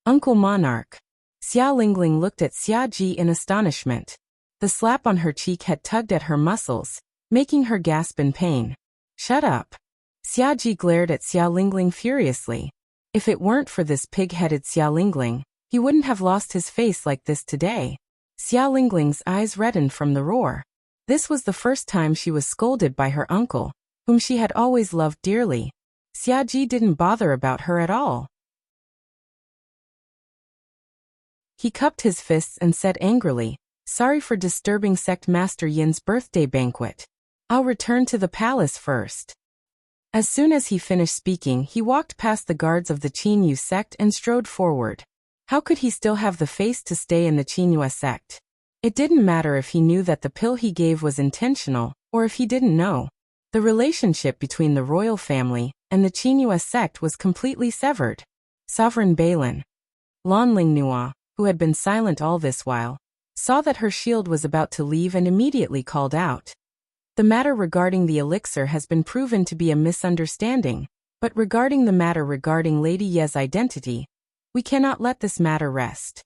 Uncle Monarch. Xia Lingling looked at Xia Ji in astonishment. The slap on her cheek had tugged at her muscles, making her gasp in pain. Shut up. Xiaoji glared at Xiao Lingling furiously. If it weren't for this pig-headed Xiao Lingling, he wouldn't have lost his face like this today. Xiao Lingling's eyes reddened from the roar. This was the first time she was scolded by her uncle, whom she had always loved dearly. Xiaoji didn't bother about her at all. He cupped his fists and said angrily, "Sorry for disturbing Sect Master Yin's birthday banquet. I'll return to the palace first." As soon as he finished speaking, he walked past the guards of the Qinyu sect and strode forward. How could he still have the face to stay in the Qinyu sect? It didn't matter if he knew that the pill he gave was intentional, or if he didn't know. The relationship between the royal family and the Qinyu sect was completely severed. Sovereign Balin. Lanling Nua, who had been silent all this while, saw that her shield was about to leave and immediately called out. The matter regarding the elixir has been proven to be a misunderstanding, but regarding the matter regarding Lady Ye's identity, we cannot let this matter rest.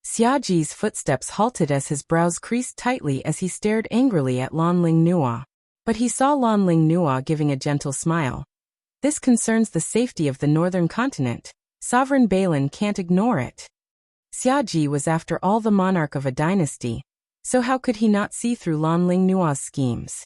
Xiaoji's footsteps halted as his brows creased tightly as he stared angrily at Lanling Nua. But he saw Lanling Nua giving a gentle smile. This concerns the safety of the northern continent. Sovereign Balin can't ignore it. Xiaoji was after all the monarch of a dynasty, so how could he not see through Lanling Nua's schemes?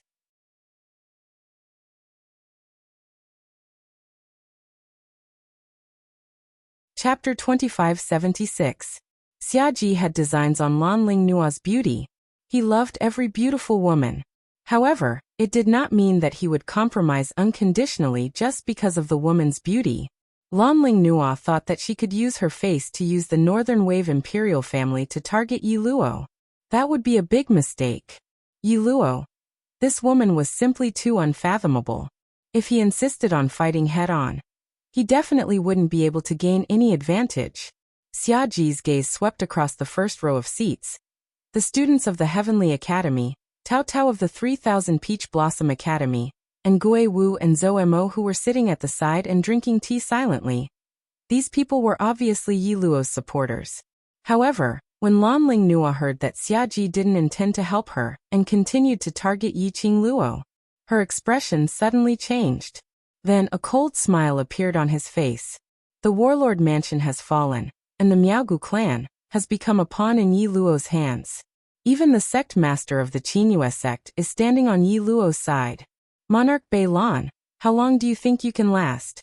Chapter 2576. Xiaoji had designs on Lanling Nua's beauty. He loved every beautiful woman. However, it did not mean that he would compromise unconditionally just because of the woman's beauty. Lanling Nua thought that she could use her face to use the Northern Wave imperial family to target Yi Luo. That would be a big mistake. Yi Luo. This woman was simply too unfathomable. If he insisted on fighting head-on, he definitely wouldn't be able to gain any advantage. Xiaoji's gaze swept across the first row of seats. The students of the Heavenly Academy, Tao Tao of the 3000 Peach Blossom Academy, and Gui Wu and Zhou Mo, who were sitting at the side and drinking tea silently. These people were obviously Yi Luo's supporters. However, when Lanling Nua heard that Xiaoji didn't intend to help her and continued to target Yi Qing Luo, her expression suddenly changed. Then a cold smile appeared on his face. The warlord mansion has fallen, and the Miaogu clan has become a pawn in Yi Luo's hands. Even the sect master of the Qinyu sect is standing on Yi Luo's side. Monarch Bei Lan, how long do you think you can last?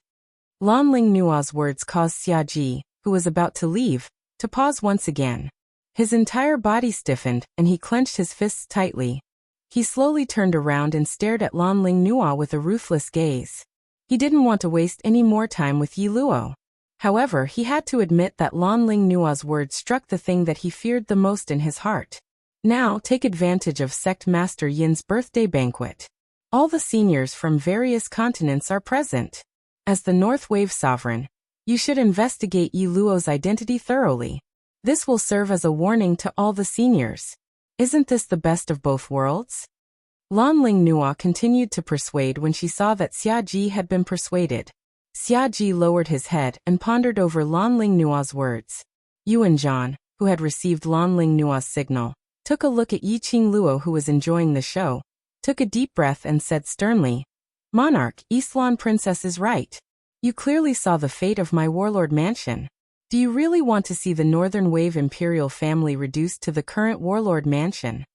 Lanling Nua's words caused Xiaoji, who was about to leave, to pause once again. His entire body stiffened and he clenched his fists tightly. He slowly turned around and stared at Lanling Nua with a ruthless gaze. He didn't want to waste any more time with Yi Luo. However, he had to admit that Lanling Nua's words struck the thing that he feared the most in his heart. Now take advantage of Sect Master Yin's birthday banquet. All the seniors from various continents are present. As the North Wave Sovereign, you should investigate Yi Luo's identity thoroughly. This will serve as a warning to all the seniors. Isn't this the best of both worlds? Lanling Nua continued to persuade when she saw that Xiaoji had been persuaded. Xiaoji lowered his head and pondered over Lanling Nua's words. Yuan Zhan, who had received Lanling Nua's signal, took a look at Yi Qing Luo, who was enjoying the show, took a deep breath and said sternly, "Monarch, Eastlan Princess is right. You clearly saw the fate of my warlord mansion. Do you really want to see the Northern Wave imperial family reduced to the current warlord mansion?"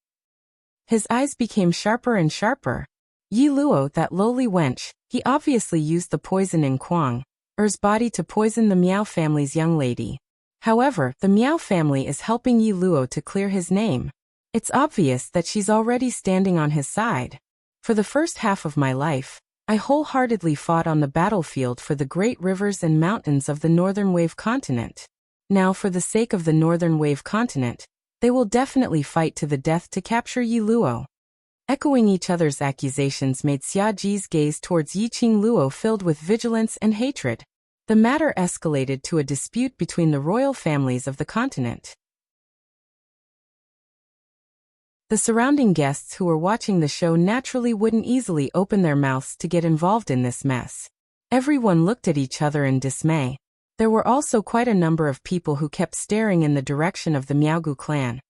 His eyes became sharper and sharper. Yi Luo, that lowly wench, he obviously used the poison in Kuang Er's body to poison the Miao family's young lady. However, the Miao family is helping Yi Luo to clear his name. It's obvious that she's already standing on his side. For the first half of my life, I wholeheartedly fought on the battlefield for the great rivers and mountains of the Northern Wave continent. Now, for the sake of the Northern Wave continent, they will definitely fight to the death to capture Yi Luo. Echoing each other's accusations made Xiaoji's gaze towards Yi Qing Luo filled with vigilance and hatred. The matter escalated to a dispute between the royal families of the continent. The surrounding guests who were watching the show naturally wouldn't easily open their mouths to get involved in this mess. Everyone looked at each other in dismay. There were also quite a number of people who kept staring in the direction of the Miaogu clan,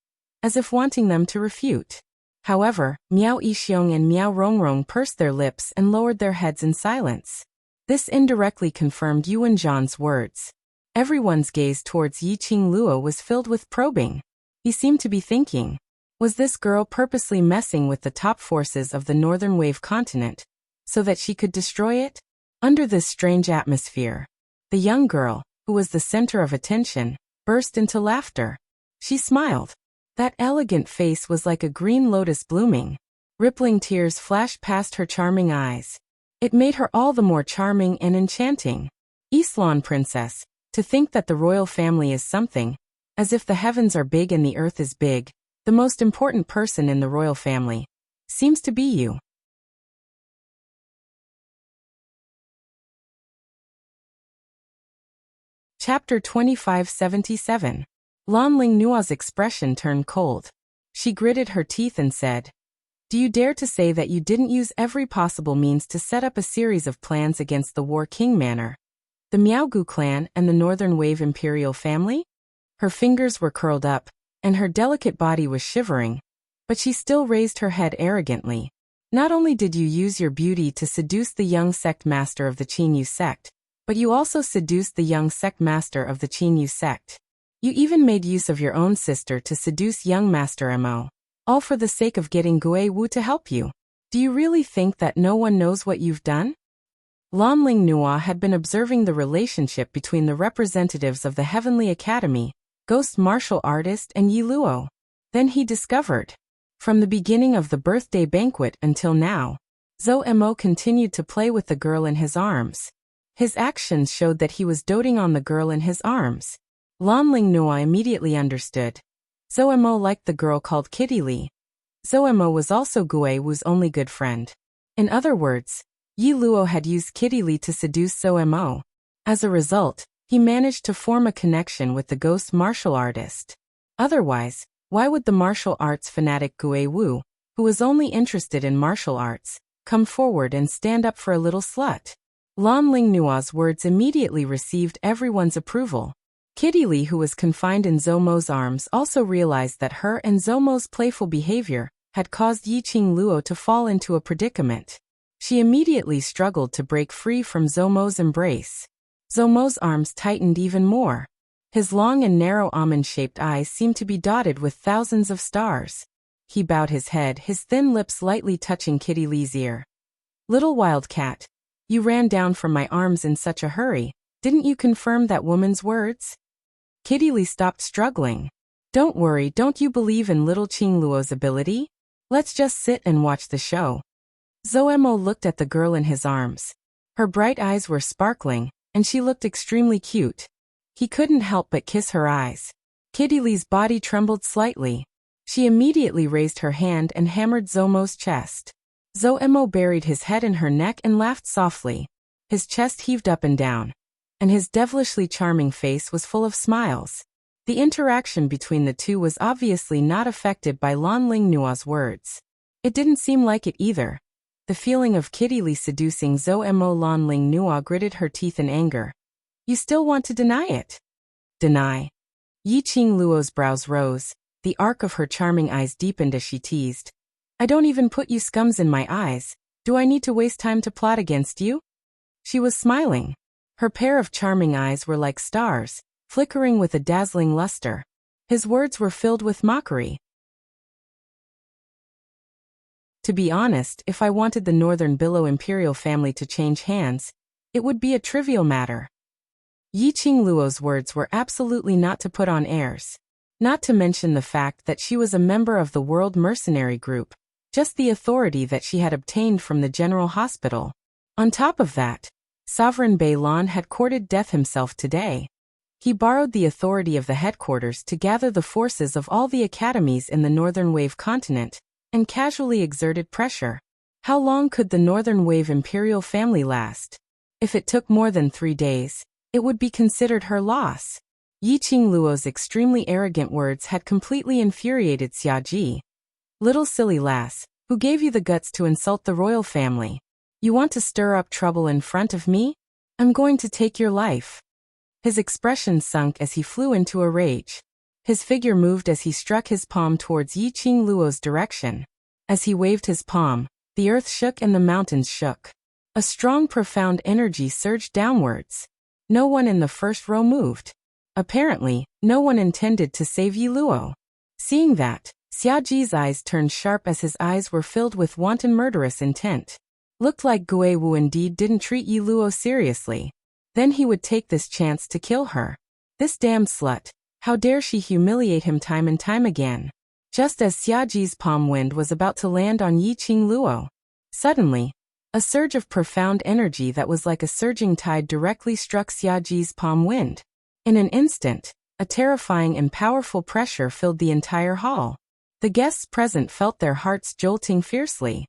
as if wanting them to refute. However, Miao Yixiong and Miao Rongrong pursed their lips and lowered their heads in silence. This indirectly confirmed Yuan Zhan's words. Everyone's gaze towards Yiqing Luo was filled with probing. He seemed to be thinking, was this girl purposely messing with the top forces of the Northern Wave continent, so that she could destroy it? Under this strange atmosphere, the young girl, who was the center of attention, burst into laughter. She smiled. That elegant face was like a green lotus blooming. Rippling tears flashed past her charming eyes. It made her all the more charming and enchanting. Islan princess, to think that the royal family is something, as if the heavens are big and the earth is big, the most important person in the royal family seems to be you. Chapter 2577. Lanling Nua's expression turned cold. She gritted her teeth and said, "Do you dare to say that you didn't use every possible means to set up a series of plans against the War King Manor, the Miaogu clan and the Northern Wave imperial family?" Her fingers were curled up, and her delicate body was shivering, but she still raised her head arrogantly. "Not only did you use your beauty to seduce the young sect master of the Qinyu sect, but you also seduced the young sect master of the Qinyu sect. You even made use of your own sister to seduce young Master Mo, all for the sake of getting Gui Wu to help you. Do you really think that no one knows what you've done?" Lanling Nua had been observing the relationship between the representatives of the Heavenly Academy, Ghost Martial Artist and Yi Luo. Then he discovered, from the beginning of the birthday banquet until now, Zhou Mo continued to play with the girl in his arms. His actions showed that he was doting on the girl in his arms. Lanling Nua immediately understood. Zhou Mo liked the girl called Kitty Li. Zhou Mo was also Gui Wu's only good friend. In other words, Yi Luo had used Kitty Li to seduce Zhou Mo. As a result, he managed to form a connection with the ghost martial artist. Otherwise, why would the martial arts fanatic Gui Wu, who was only interested in martial arts, come forward and stand up for a little slut? Lanling Nua's words immediately received everyone's approval. Kitty Li, who was confined in Zhou Mo's arms, also realized that her and Zhou Mo's playful behavior had caused Yiqing Luo to fall into a predicament. She immediately struggled to break free from Zhou Mo's embrace. Zhou Mo's arms tightened even more. His long and narrow almond-shaped eyes seemed to be dotted with thousands of stars. He bowed his head, his thin lips lightly touching Kitty Li's ear. "Little wildcat, you ran down from my arms in such a hurry. Didn't you confirm that woman's words?" Kitty Li stopped struggling. "Don't worry, don't you believe in little Qing Luo's ability? Let's just sit and watch the show." Zhou Mo looked at the girl in his arms. Her bright eyes were sparkling, and she looked extremely cute. He couldn't help but kiss her eyes. Kitty Li's body trembled slightly. She immediately raised her hand and hammered Zhou Mo's chest. Zhou Mo buried his head in her neck and laughed softly. His chest heaved up and down, and his devilishly charming face was full of smiles. The interaction between the two was obviously not affected by Lanling Nua's words. It didn't seem like it either. The feeling of Kitty Li seducing Zhou Mo. Lanling Nua gritted her teeth in anger. "You still want to deny it?" "Deny?" Yiqing Luo's brows rose. The arc of her charming eyes deepened as she teased. "I don't even put you scums in my eyes. Do I need to waste time to plot against you?" She was smiling. Her pair of charming eyes were like stars, flickering with a dazzling luster. His words were filled with mockery. "To be honest, if I wanted the Northern Billow imperial family to change hands, it would be a trivial matter." Yiqing Luo's words were absolutely not to put on airs. Not to mention the fact that she was a member of the World Mercenary Group, just the authority that she had obtained from the General Hospital. On top of that, Sovereign Beilan had courted death himself today. He borrowed the authority of the headquarters to gather the forces of all the academies in the Northern Wave continent, and casually exerted pressure. How long could the Northern Wave imperial family last? If it took more than 3 days, it would be considered her loss. Yiqing Luo's extremely arrogant words had completely infuriated Xia Ji. "Little silly lass, who gave you the guts to insult the royal family? You want to stir up trouble in front of me? I'm going to take your life." His expression sunk as he flew into a rage. His figure moved as he struck his palm towards Yiqing Luo's direction. As he waved his palm, the earth shook and the mountains shook. A strong, profound energy surged downwards. No one in the first row moved. Apparently, no one intended to save Yi Luo. Seeing that, Xiaoji's eyes turned sharp as his eyes were filled with wanton murderous intent. Looked like Gui Wu indeed didn't treat Yi Luo seriously. Then he would take this chance to kill her. This damned slut, how dare she humiliate him time and time again. Just as Xiaoji's palm wind was about to land on Yi Luo, suddenly, a surge of profound energy that was like a surging tide directly struck Xiaoji's palm wind. In an instant, a terrifying and powerful pressure filled the entire hall. The guests present felt their hearts jolting fiercely.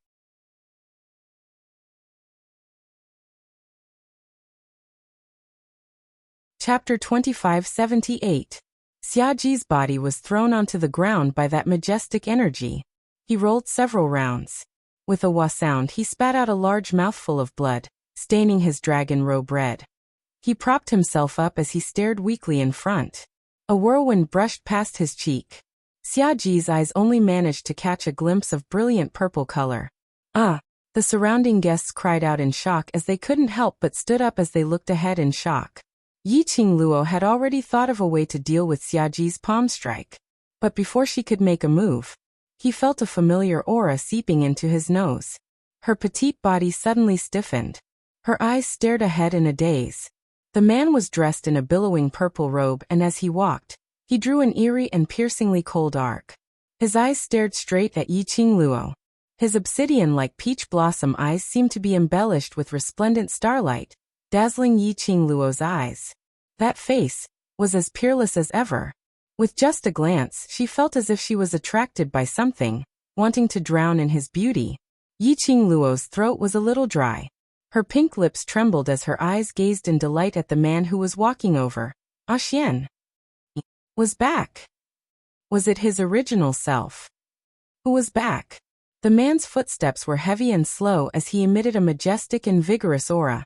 Chapter 2578. Xiaoji's body was thrown onto the ground by that majestic energy. He rolled several rounds. With a wah sound, he spat out a large mouthful of blood, staining his dragon robe red. He propped himself up as he stared weakly in front. A whirlwind brushed past his cheek. Xiaoji's eyes only managed to catch a glimpse of brilliant purple color. Ah! The surrounding guests cried out in shock as they couldn't help but stood up as they looked ahead in shock. Yi Luo had already thought of a way to deal with Xiaoji's palm strike. But before she could make a move, he felt a familiar aura seeping into his nose. Her petite body suddenly stiffened. Her eyes stared ahead in a daze. The man was dressed in a billowing purple robe, and as he walked, he drew an eerie and piercingly cold arc. His eyes stared straight at Yi Luo. His obsidian-like peach blossom eyes seemed to be embellished with resplendent starlight, dazzling Yi Luo's eyes. That face was as peerless as ever. With just a glance, she felt as if she was attracted by something, wanting to drown in his beauty. Yi Luo's throat was a little dry. Her pink lips trembled as her eyes gazed in delight at the man who was walking over. Ah Xian was back. Was it his original self? Who was back? The man's footsteps were heavy and slow as he emitted a majestic and vigorous aura,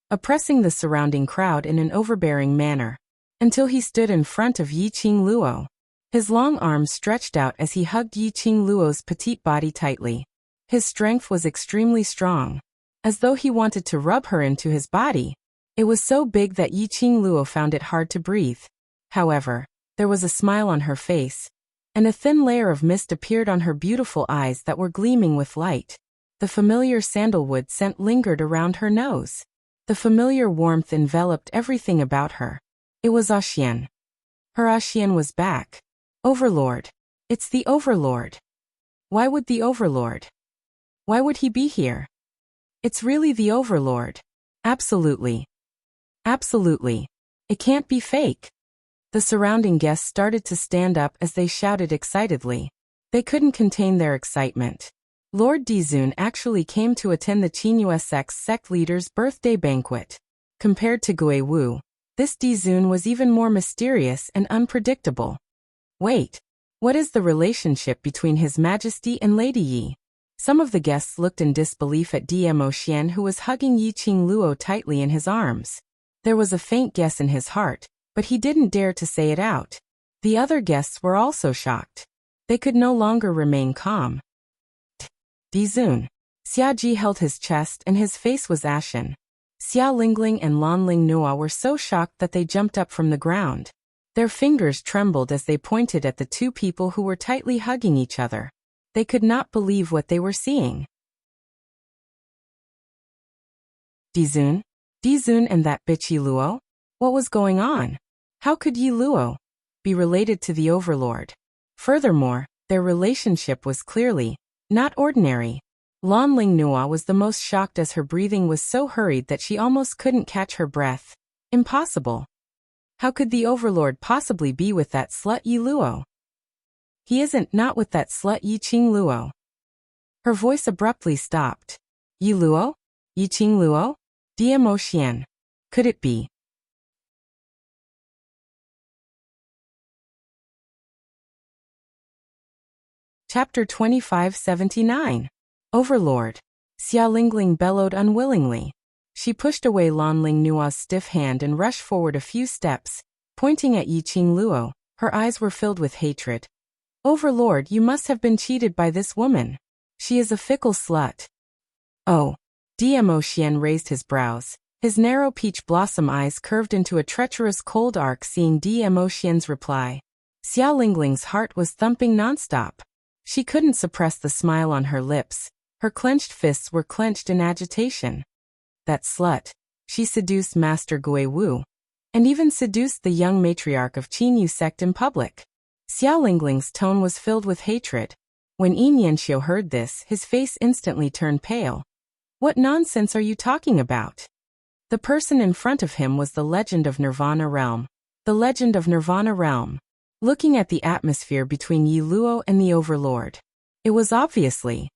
oppressing the surrounding crowd in an overbearing manner, until he stood in front of Yi Luo. His long arms stretched out as he hugged Yi Luo's petite body tightly. His strength was extremely strong, as though he wanted to rub her into his body. It was so big that Yi Luo found it hard to breathe. However, there was a smile on her face, and a thin layer of mist appeared on her beautiful eyes that were gleaming with light. The familiar sandalwood scent lingered around her nose. The familiar warmth enveloped everything about her. It was Ah Xian. Her Ah Xian was back. Overlord. It's the Overlord. Why would the Overlord? Why would he be here? It's really the Overlord. Absolutely. Absolutely. It can't be fake. The surrounding guests started to stand up as they shouted excitedly. They couldn't contain their excitement. Lord Dizun actually came to attend the Qinghua sect leader's birthday banquet. Compared to Gui Wu, this Dizun was even more mysterious and unpredictable. Wait, what is the relationship between His Majesty and Lady Yi? Some of the guests looked in disbelief at Dmo Xian, who was hugging Yi Luo tightly in his arms. There was a faint guess in his heart, but he didn't dare to say it out. The other guests were also shocked. They could no longer remain calm. Dizun. Xiaoji held his chest and his face was ashen. Xia Lingling and Lan Ling Nua were so shocked that they jumped up from the ground. Their fingers trembled as they pointed at the two people who were tightly hugging each other. They could not believe what they were seeing. Dizun? Dizun and that bitch Yi Luo? What was going on? How could Yi Luo be related to the Overlord? Furthermore, their relationship was clearly not ordinary. Lan Ling Nua was the most shocked as her breathing was so hurried that she almost couldn't catch her breath. Impossible. How could the Overlord possibly be with that slut Yi Luo? He isn't not with that slut Yi Luo. Her voice abruptly stopped. Yi Luo? Yi Luo? Dmo Xian. Could it be? Chapter 2579. Overlord. Xia Lingling bellowed unwillingly. She pushed away Lan Ling Nua's stiff hand and rushed forward a few steps, pointing at Yi Luo. Her eyes were filled with hatred. Overlord, you must have been cheated by this woman. She is a fickle slut. Oh. Dmo Xian raised his brows. His narrow peach blossom eyes curved into a treacherous cold arc seeing Dmo Xian's reply. Xia Lingling's heart was thumping nonstop. She couldn't suppress the smile on her lips. Her clenched fists were clenched in agitation. That slut. She seduced Master Gui Wu. And even seduced the young matriarch of Qinyu sect in public. Xia Lingling's tone was filled with hatred. When Yin Yanxiu heard this, his face instantly turned pale. What nonsense are you talking about? The person in front of him was the legend of Nirvana Realm. The legend of Nirvana Realm. Looking at the atmosphere between Yi Luo and the Overlord. It was obviously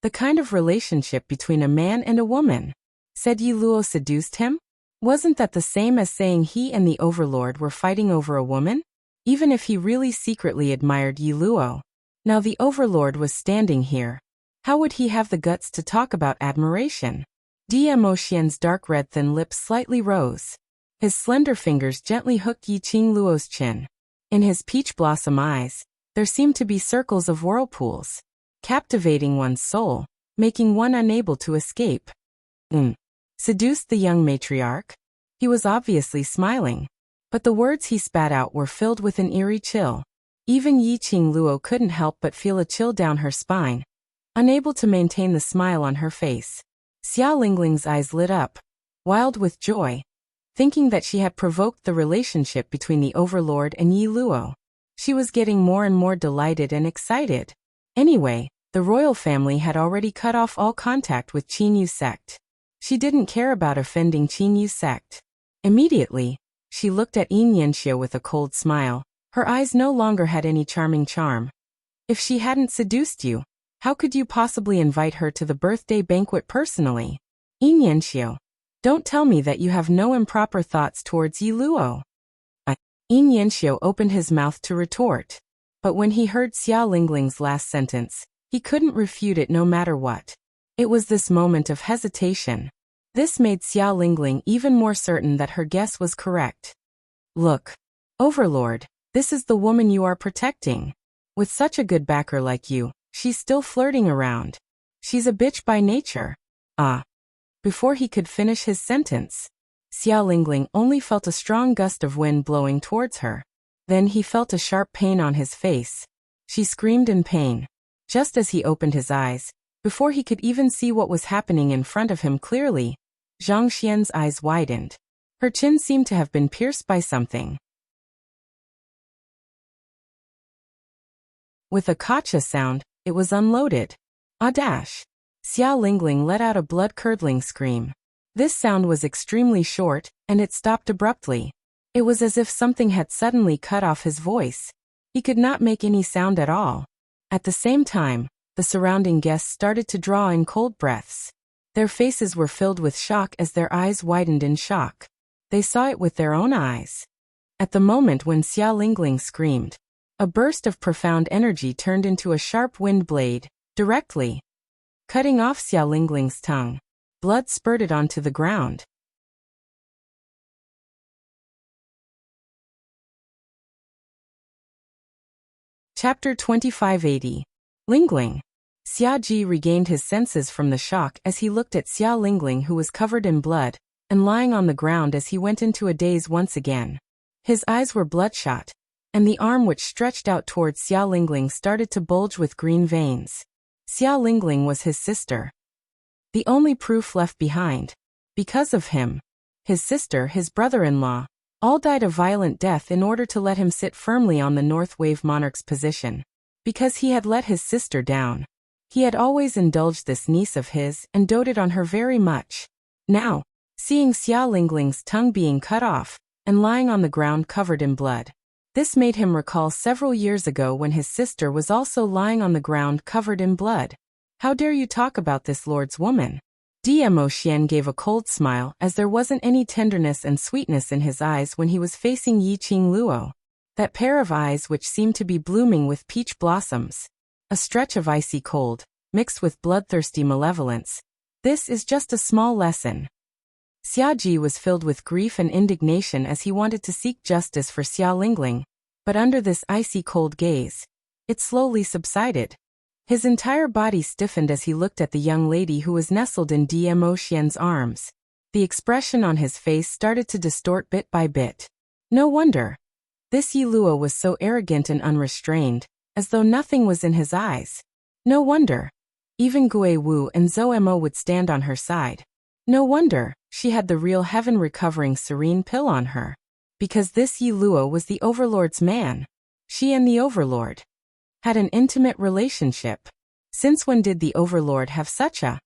the kind of relationship between a man and a woman. Said Yi Luo seduced him? Wasn't that the same as saying he and the Overlord were fighting over a woman? Even if he really secretly admired Yi Luo. Now the Overlord was standing here. How would he have the guts to talk about admiration? Dmo Xian's dark red thin lips slightly rose. His slender fingers gently hooked Yi Qing Luo's chin. In his peach blossom eyes, there seemed to be circles of whirlpools, captivating one's soul, making one unable to escape. Seduced the young matriarch? He was obviously smiling. But the words he spat out were filled with an eerie chill. Even Yi Qing Luo couldn't help but feel a chill down her spine, unable to maintain the smile on her face. Xia Lingling's eyes lit up, wild with joy, thinking that she had provoked the relationship between the Overlord and Yi Luo. She was getting more and more delighted and excited. Anyway, the royal family had already cut off all contact with Qinyu sect. She didn't care about offending Qinyu sect. Immediately, she looked at Yin Yanxiu with a cold smile. Her eyes no longer had any charming charm. If she hadn't seduced you, how could you possibly invite her to the birthday banquet personally? Yin Yanxiu, don't tell me that you have no improper thoughts towards Yi Luo. Yin Yanxiu opened his mouth to retort. But when he heard Xia Lingling's last sentence, he couldn't refute it no matter what. It was this moment of hesitation. This made Xia Lingling even more certain that her guess was correct. Look, Overlord, this is the woman you are protecting. With such a good backer like you, she's still flirting around. She's a bitch by nature. Before he could finish his sentence, Xia Lingling only felt a strong gust of wind blowing towards her. Then he felt a sharp pain on his face. She screamed in pain. Just as he opened his eyes, before he could even see what was happening in front of him clearly, Zhang Xian's eyes widened. Her chin seemed to have been pierced by something. With a gotcha sound, it was unloaded. Dash! Xia Lingling let out a blood-curdling scream. This sound was extremely short, and it stopped abruptly. It was as if something had suddenly cut off his voice. He could not make any sound at all. At the same time, the surrounding guests started to draw in cold breaths. Their faces were filled with shock as their eyes widened in shock. They saw it with their own eyes. At the moment when Xia Lingling screamed, a burst of profound energy turned into a sharp wind blade, directly cutting off Xia Lingling's tongue. Blood spurted onto the ground. Chapter 2580. Lingling. Xia Ji regained his senses from the shock as he looked at Xia Lingling, who was covered in blood and lying on the ground as he went into a daze once again. His eyes were bloodshot, and the arm which stretched out towards Xia Lingling started to bulge with green veins. Xia Lingling was his sister. The only proof left behind. Because of him, his sister, his brother-in-law, all died a violent death in order to let him sit firmly on the North Wave Monarch's position. Because he had let his sister down. He had always indulged this niece of his and doted on her very much. Now, seeing Xia Lingling's tongue being cut off and lying on the ground covered in blood, this made him recall several years ago when his sister was also lying on the ground covered in blood. How dare you talk about this lord's woman? Dmo Xian gave a cold smile as there wasn't any tenderness and sweetness in his eyes when he was facing Yi Qing Luo. That pair of eyes which seemed to be blooming with peach blossoms. A stretch of icy cold, mixed with bloodthirsty malevolence. This is just a small lesson. Xia Ji was filled with grief and indignation as he wanted to seek justice for Xia Lingling, but under this icy cold gaze, it slowly subsided. His entire body stiffened as he looked at the young lady who was nestled in Dmo Xian's arms. The expression on his face started to distort bit by bit. No wonder. This Yi Luo was so arrogant and unrestrained, as though nothing was in his eyes. No wonder. Even Gui Wu and Zhou Mo would stand on her side. No wonder she had the real heaven-recovering serene pill on her. Because this Yi Luo was the Overlord's man. She and the Overlord had an intimate relationship. Since when did the Overlord have such a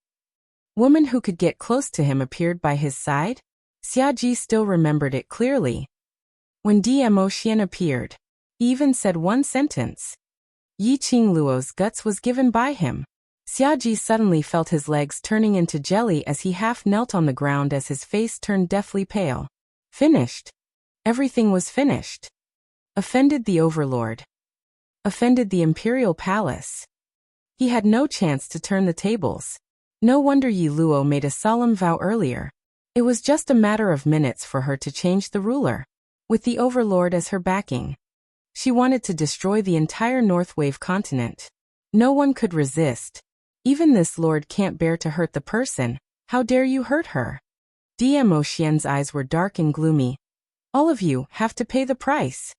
woman who could get close to him appeared by his side? Xiaji still remembered it clearly. When Dmo Xian appeared, he even said one sentence. Yi Qingluo's guts was given by him. Xiaji suddenly felt his legs turning into jelly as he half knelt on the ground as his face turned deathly pale. Finished. Everything was finished. Offended the Overlord. Offended the Imperial Palace. He had no chance to turn the tables. No wonder Yi Luo made a solemn vow earlier. It was just a matter of minutes for her to change the ruler. With the Overlord as her backing, she wanted to destroy the entire North Wave continent. No one could resist. Even this lord can't bear to hurt the person. How dare you hurt her? Dmo Xian's eyes were dark and gloomy. All of you have to pay the price.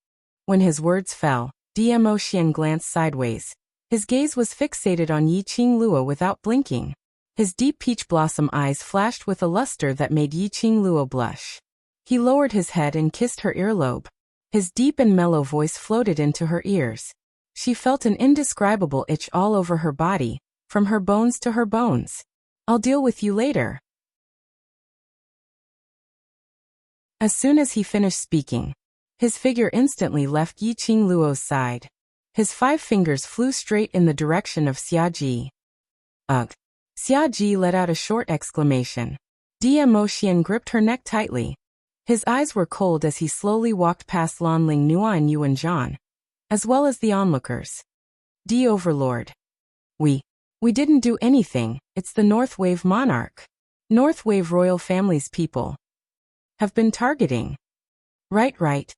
When his words fell, Dmo Xian glanced sideways. His gaze was fixated on Yi Qingluo without blinking. His deep peach blossom eyes flashed with a luster that made Yi Qingluo blush. He lowered his head and kissed her earlobe. His deep and mellow voice floated into her ears. She felt an indescribable itch all over her body, from her bones to her bones. I'll deal with you later. As soon as he finished speaking, his figure instantly left Yi Qingluo's side. His 5 fingers flew straight in the direction of Xiaji. Ugh! Xiaji let out a short exclamation. Dmo Xian gripped her neck tightly. His eyes were cold as he slowly walked past Lanling Nua and Yuan Zhan, as well as the onlookers. The Overlord. We didn't do anything, it's the North Wave monarch. North Wave royal family's people have been targeting. Right.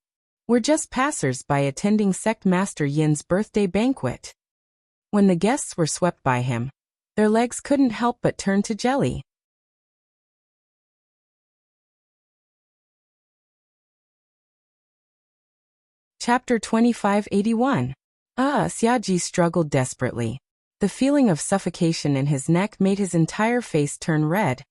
We're just passers-by attending Sect Master Yin's birthday banquet. When the guests were swept by him, their legs couldn't help but turn to jelly. Chapter 2581. Xiaji struggled desperately. The feeling of suffocation in his neck made his entire face turn red,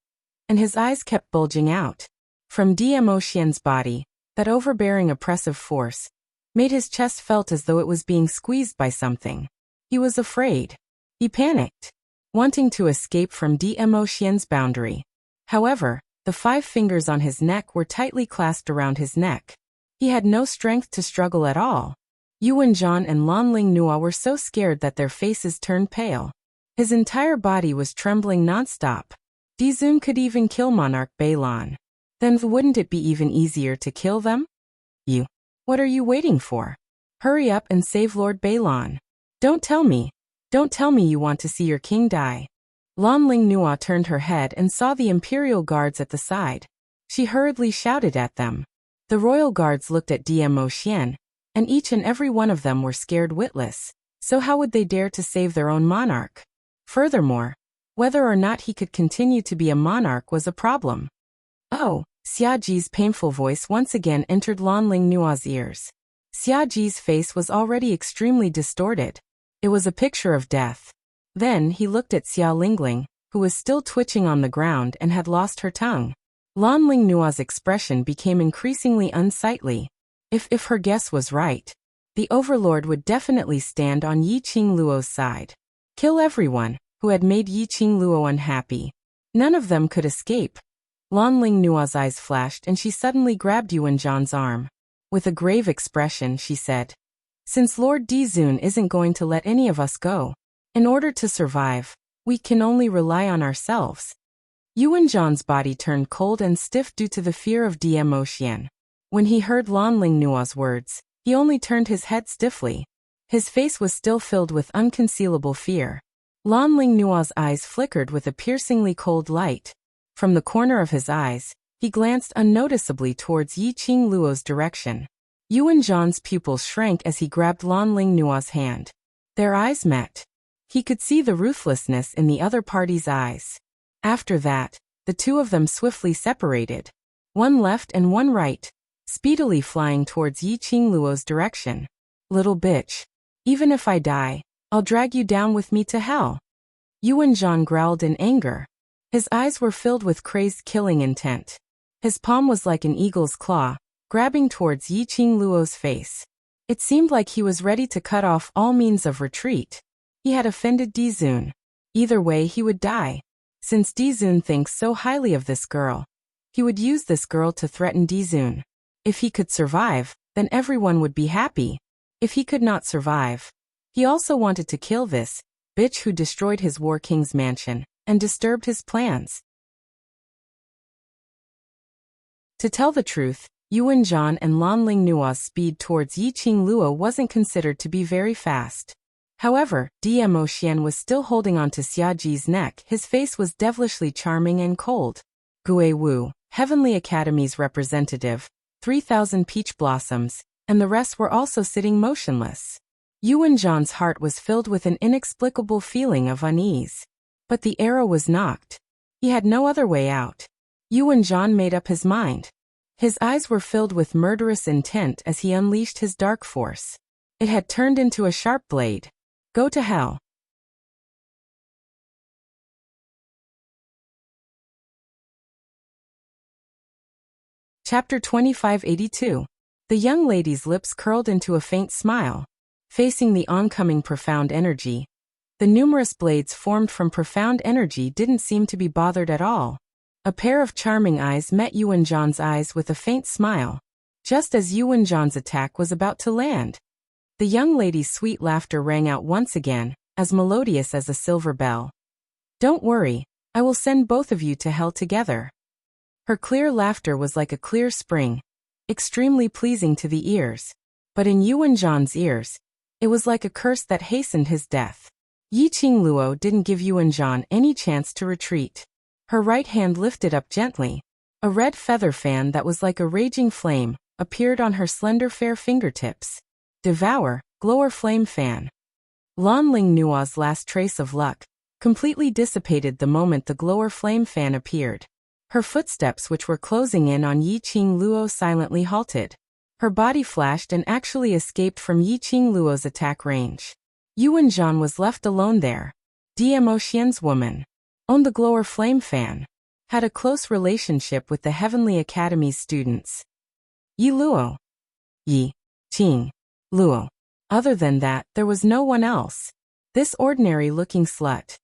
and his eyes kept bulging out. From Dmo Xian's body, that overbearing oppressive force made his chest felt as though it was being squeezed by something. He was afraid. He panicked, wanting to escape from Dmo Xian's boundary. However, the 5 fingers on his neck were tightly clasped around his neck. He had no strength to struggle at all. Yuan Zhan and Lanling Nua were so scared that their faces turned pale. His entire body was trembling nonstop. Dizun could even kill Monarch Beilan. Then wouldn't it be even easier to kill them? What are you waiting for? Hurry up and save Lord Beilan. Don't tell me you want to see your king die. Lanling Nua turned her head and saw the Imperial guards at the side. She hurriedly shouted at them. The royal guards looked at Dmo Xian, and each and every one of them were scared witless. So how would they dare to save their own monarch? Furthermore, whether or not he could continue to be a monarch was a problem. Oh, Xiaji's painful voice once again entered Lanling Nua's ears. Xiaji's face was already extremely distorted. It was a picture of death. Then he looked at Xia Lingling, who was still twitching on the ground and had lost her tongue. Lanling Nua's expression became increasingly unsightly. If her guess was right, the Overlord would definitely stand on Yi Qingluo's side. Kill everyone who had made Yi Qingluo unhappy. None of them could escape. Lanling Nua's eyes flashed and she suddenly grabbed Yuan Zhan's arm. With a grave expression, she said, "Since Lord Dizun isn't going to let any of us go, in order to survive, we can only rely on ourselves." Yuan Zhan's body turned cold and stiff due to the fear of Dmo Xian. When he heard Lanling Nua's words, he only turned his head stiffly. His face was still filled with unconcealable fear. Lanling Nua's eyes flickered with a piercingly cold light. From the corner of his eyes, he glanced unnoticeably towards Yi Qingluo's direction. Yuan Zhan's pupils shrank as he grabbed Lanling Nua's hand. Their eyes met. He could see the ruthlessness in the other party's eyes. After that, the two of them swiftly separated. One left and one right, speedily flying towards Yi Qingluo's direction. Little bitch. Even if I die, I'll drag you down with me to hell. Yuan Zhan growled in anger. His eyes were filled with crazed killing intent. His palm was like an eagle's claw, grabbing towards Yi Qingluo's face. It seemed like he was ready to cut off all means of retreat. He had offended Dizun. Either way he would die. Since Dizun thinks so highly of this girl, he would use this girl to threaten Dizun. If he could survive, then everyone would be happy. If he could not survive, he also wanted to kill this bitch who destroyed his War King's mansion and disturbed his plans. To tell the truth, Yuan Zhan and Lan Lingnua's speed towards Yi Qingluo wasn't considered to be very fast. However, Dmo Xian was still holding on to Xiaji's neck. His face was devilishly charming and cold. Gui Wu, Heavenly Academy's representative, 3,000 peach blossoms, and the rest were also sitting motionless. Yuan Zhan's heart was filled with an inexplicable feeling of unease. But the arrow was knocked. He had no other way out. Yuan Zhan made up his mind. His eyes were filled with murderous intent as he unleashed his dark force. It had turned into a sharp blade. Go to hell. Chapter 2582. The young lady's lips curled into a faint smile. Facing the oncoming profound energy, the numerous blades formed from profound energy didn't seem to be bothered at all. A pair of charming eyes met Yuan Zhan's eyes with a faint smile, just as Yuan Zhan's attack was about to land. The young lady's sweet laughter rang out once again, as melodious as a silver bell. Don't worry, I will send both of you to hell together. Her clear laughter was like a clear spring, extremely pleasing to the ears. But in Yuan Zhan's ears, it was like a curse that hastened his death. Yi Qingluo didn't give Yuan Zhan any chance to retreat. Her right hand lifted up gently. A red feather fan that was like a raging flame appeared on her slender fair fingertips. Devour, glower flame fan. Lan Lingnua's last trace of luck completely dissipated the moment the glower flame fan appeared. Her footsteps, which were closing in on Yi Qingluo, silently halted. Her body flashed and actually escaped from Yi Qingluo's attack range. Yuan Zhan was left alone there. Dmo Xian's woman owned the glower flame fan, had a close relationship with the Heavenly Academy's students. Yi Luo. Yi Qing Luo. Other than that, there was no one else. This ordinary-looking slut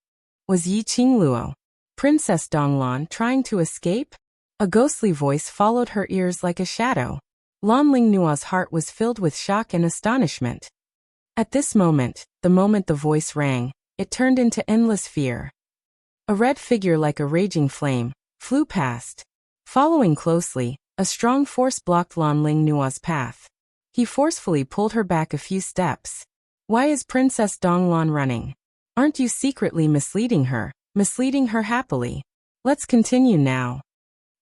was Yi Qingluo. Princess Donglan trying to escape? A ghostly voice followed her ears like a shadow. Lan Lingnua's heart was filled with shock and astonishment. At this moment, the moment the voice rang, it turned into endless fear. A red figure like a raging flame flew past. Following closely, a strong force blocked Lan Lingnua's path. He forcefully pulled her back a few steps. Why is Princess Donglan running? Aren't you secretly misleading her happily? Let's continue now.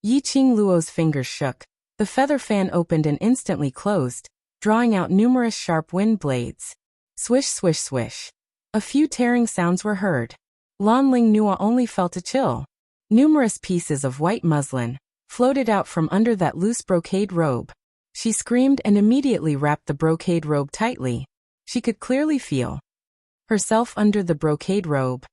Yi Qingluo's fingers shook. The feather fan opened and instantly closed, drawing out numerous sharp wind blades. Swish, swish, swish. A few tearing sounds were heard. Lan Lingnua only felt a chill. Numerous pieces of white muslin floated out from under that loose brocade robe. She screamed and immediately wrapped the brocade robe tightly. She could clearly feel herself under the brocade robe.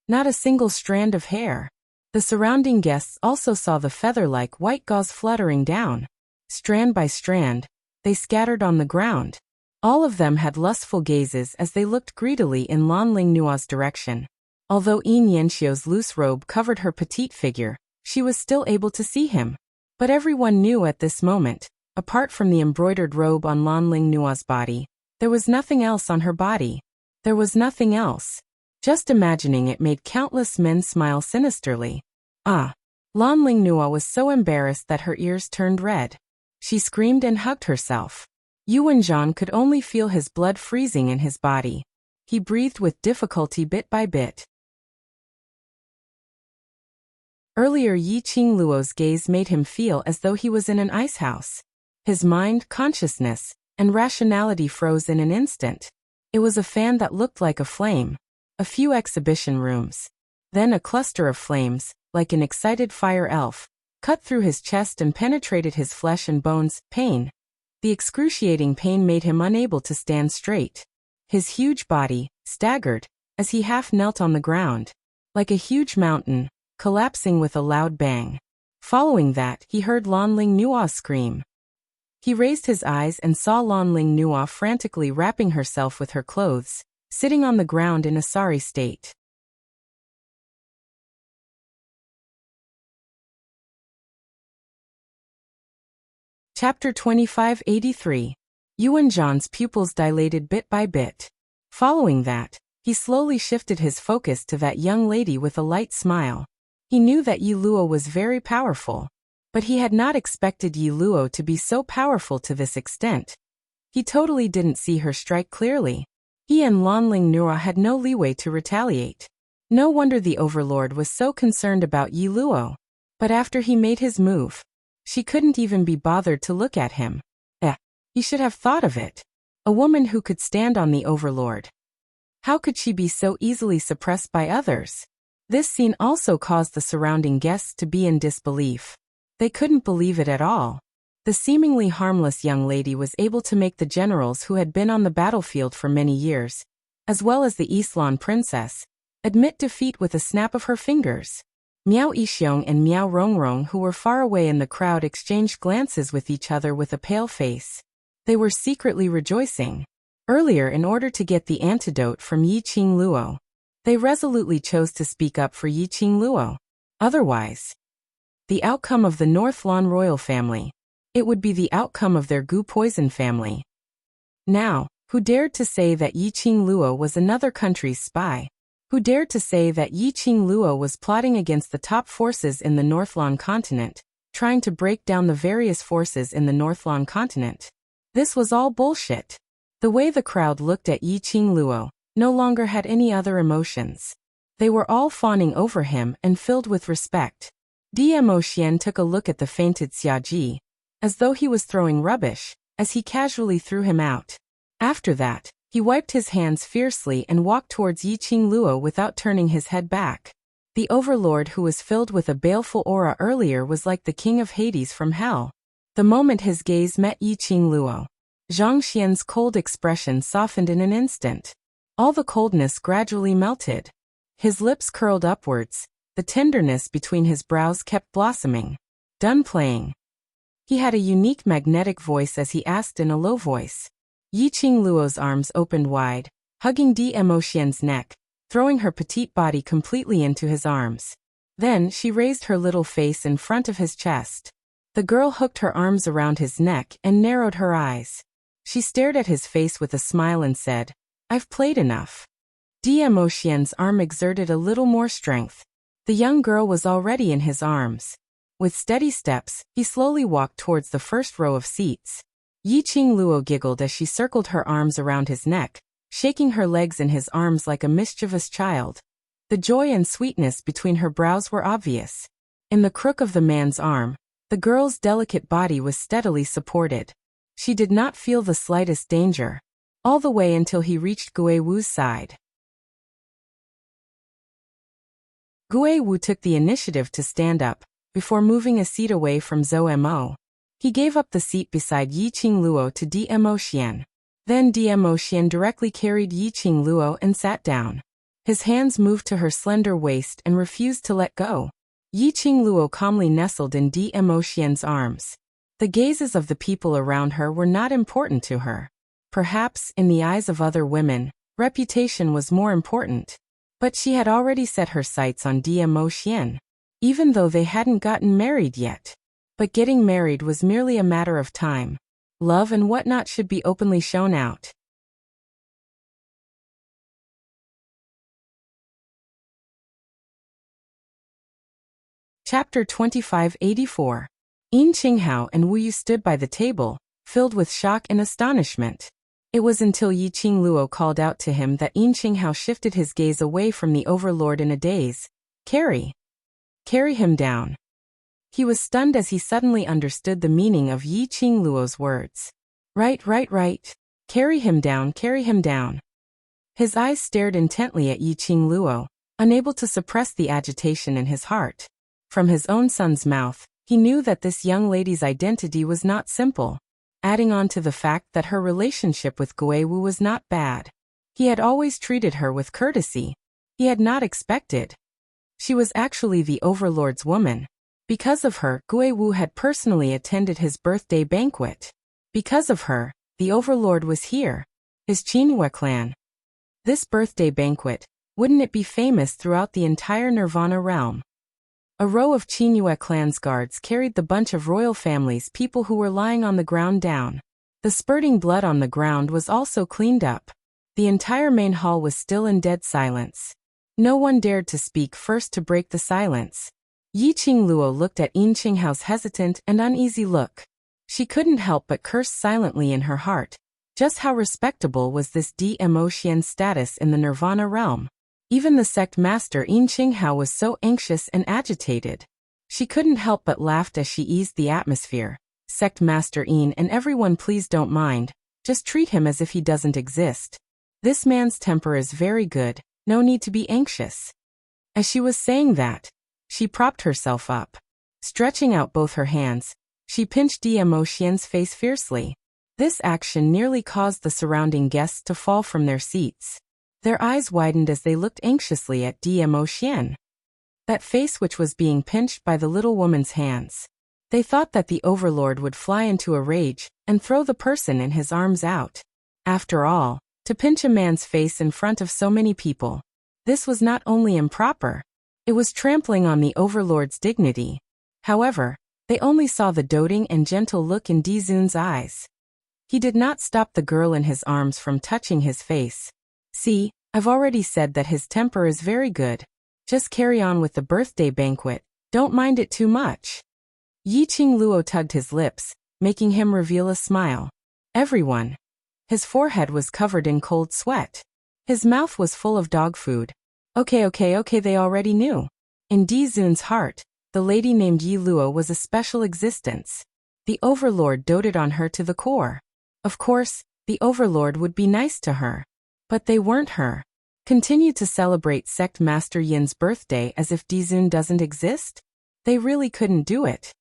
Not a single strand of hair. The surrounding guests also saw the feather-like white gauze fluttering down. Strand by strand, they scattered on the ground. All of them had lustful gazes as they looked greedily in Lan Lingnua's direction. Although Yin Yanxio's loose robe covered her petite figure, she was still able to see him. But everyone knew at this moment, apart from the embroidered robe on Lan Lingnua's body, there was nothing else on her body. There was nothing else. Just imagining it made countless men smile sinisterly. Ah! Lan Lingnua was so embarrassed that her ears turned red. She screamed and hugged herself. Yuan Zhan could only feel his blood freezing in his body. He breathed with difficulty bit by bit. Earlier Yi Qingluo's gaze made him feel as though he was in an ice house. His mind, consciousness, and rationality froze in an instant. It was a fan that looked like a flame. A a few exhibition rooms. Then a cluster of flames, like an excited fire elf, cut through his chest and penetrated his flesh and bones. Pain. The excruciating pain made him unable to stand straight. His huge body staggered as he half knelt on the ground, like a huge mountain, collapsing with a loud bang. Following that, he heard Lan Ling Nua scream. He raised his eyes and saw Lan Ling Nua frantically wrapping herself with her clothes, sitting on the ground in a sorry state. Chapter 2583. Yuan Zhan's pupils dilated bit by bit. Following that, he slowly shifted his focus to that young lady with a light smile. He knew that Yi Luo was very powerful, but he had not expected Yi Luo to be so powerful to this extent. He totally didn't see her strike clearly. He and Lan Ling Nua had no leeway to retaliate. No wonder the overlord was so concerned about Yi Luo. But after he made his move, she couldn't even be bothered to look at him. He should have thought of it. A woman who could stand on the overlord. How could she be so easily suppressed by others? This scene also caused the surrounding guests to be in disbelief. They couldn't believe it at all. The seemingly harmless young lady was able to make the generals who had been on the battlefield for many years, as well as the Eastlan princess, admit defeat with a snap of her fingers. Miao Yixiong and Miao Rongrong, who were far away in the crowd, exchanged glances with each other with a pale face. They were secretly rejoicing. Earlier, in order to get the antidote from Yi Qing Luo, they resolutely chose to speak up for Yi Qing Luo. Otherwise, the outcome of the North Lan royal family, it would be the outcome of their Gu poison family. Now, who dared to say that Yi Qing Luo was another country's spy? Who dared to say that Yi Qing Luo was plotting against the top forces in the Northlan continent, trying to break down the various forces in the Northlan continent? This was all bullshit. The way the crowd looked at Yi Qing Luo no longer had any other emotions. They were all fawning over him and filled with respect. Dmo Xian took a look at the fainted Xia Ji, as though he was throwing rubbish, as he casually threw him out. After that, he wiped his hands fiercely and walked towards Yi Qing Luo without turning his head back. The overlord, who was filled with a baleful aura earlier, was like the king of Hades from hell. The moment his gaze met Yi Qing Luo, Zhang Xian's cold expression softened in an instant. All the coldness gradually melted. His lips curled upwards, the tenderness between his brows kept blossoming. Done playing. He had a unique magnetic voice as he asked in a low voice. Yi Qing Luo's arms opened wide, hugging Dmo Xian's neck, throwing her petite body completely into his arms. Then she raised her little face in front of his chest. The girl hooked her arms around his neck and narrowed her eyes. She stared at his face with a smile and said, "I've played enough." Dmo Xian's arm exerted a little more strength. The young girl was already in his arms. With steady steps, he slowly walked towards the first row of seats. Yi Qing Luo giggled as she circled her arms around his neck, shaking her legs in his arms like a mischievous child. The joy and sweetness between her brows were obvious. In the crook of the man's arm, the girl's delicate body was steadily supported. She did not feel the slightest danger, all the way until he reached Gui Wu's side. Gui Wu took the initiative to stand up, before moving a seat away from Zhou Mo. He gave up the seat beside Yi Qing Luo to Dmo Xian. Then Dmo Xian directly carried Yi Qing Luo and sat down. His hands moved to her slender waist and refused to let go. Yi Qing Luo calmly nestled in Dmo Xian's arms. The gazes of the people around her were not important to her. Perhaps, in the eyes of other women, reputation was more important. But she had already set her sights on Dmo Xian, even though they hadn't gotten married yet. But getting married was merely a matter of time. Love and whatnot should be openly shown out. Chapter 2584. Yin Qinghao and Wu Yu stood by the table, filled with shock and astonishment. It was until Yi Qing Luo called out to him that Yin Qinghao shifted his gaze away from the overlord in a daze. Carry him down. He was stunned as he suddenly understood the meaning of Yi Qing Luo's words. Right. Carry him down. His eyes stared intently at Yiqing Luo, unable to suppress the agitation in his heart. From his own son's mouth, he knew that this young lady's identity was not simple, adding on to the fact that her relationship with Guiwu was not bad. He had always treated her with courtesy. He had not expected. She was actually the overlord's woman. Because of her, Guiwu had personally attended his birthday banquet. Because of her, the overlord was here. His Qinhua clan. This birthday banquet, wouldn't it be famous throughout the entire Nirvana realm? A row of Qinhua clan's guards carried the bunch of royal family's people who were lying on the ground down. The spurting blood on the ground was also cleaned up. The entire main hall was still in dead silence. No one dared to speak first to break the silence. Yiqing Luo looked at Yin Qinghao's hesitant and uneasy look. She couldn't help but curse silently in her heart. Just how respectable was this de-emotion status in the Nirvana realm? Even the sect master Yin Qinghao was so anxious and agitated. She couldn't help but laugh as she eased the atmosphere. Sect master Yin and everyone, please don't mind. Just treat him as if he doesn't exist. This man's temper is very good, no need to be anxious. As she was saying that, she propped herself up. Stretching out both her hands, she pinched de-emotion's face fiercely. This action nearly caused the surrounding guests to fall from their seats. Their eyes widened as they looked anxiously at de-emotion. That face which was being pinched by the little woman's hands. They thought that the overlord would fly into a rage and throw the person in his arms out. After all, to pinch a man's face in front of so many people, this was not only improper, it was trampling on the overlord's dignity. However, they only saw the doting and gentle look in Dizun's eyes. He did not stop the girl in his arms from touching his face. See, I've already said that his temper is very good. Just carry on with the birthday banquet, don't mind it too much. Yiqing Luo tugged his lips, making him reveal a smile. Everyone. His forehead was covered in cold sweat. His mouth was full of dog food. Okay, they already knew. In Dizun's heart, the lady named Yi Luo was a special existence. The overlord doted on her to the core. Of course, the overlord would be nice to her. But they weren't her. Continue to celebrate Sect Master Yin's birthday as if Dizun doesn't exist? They really couldn't do it.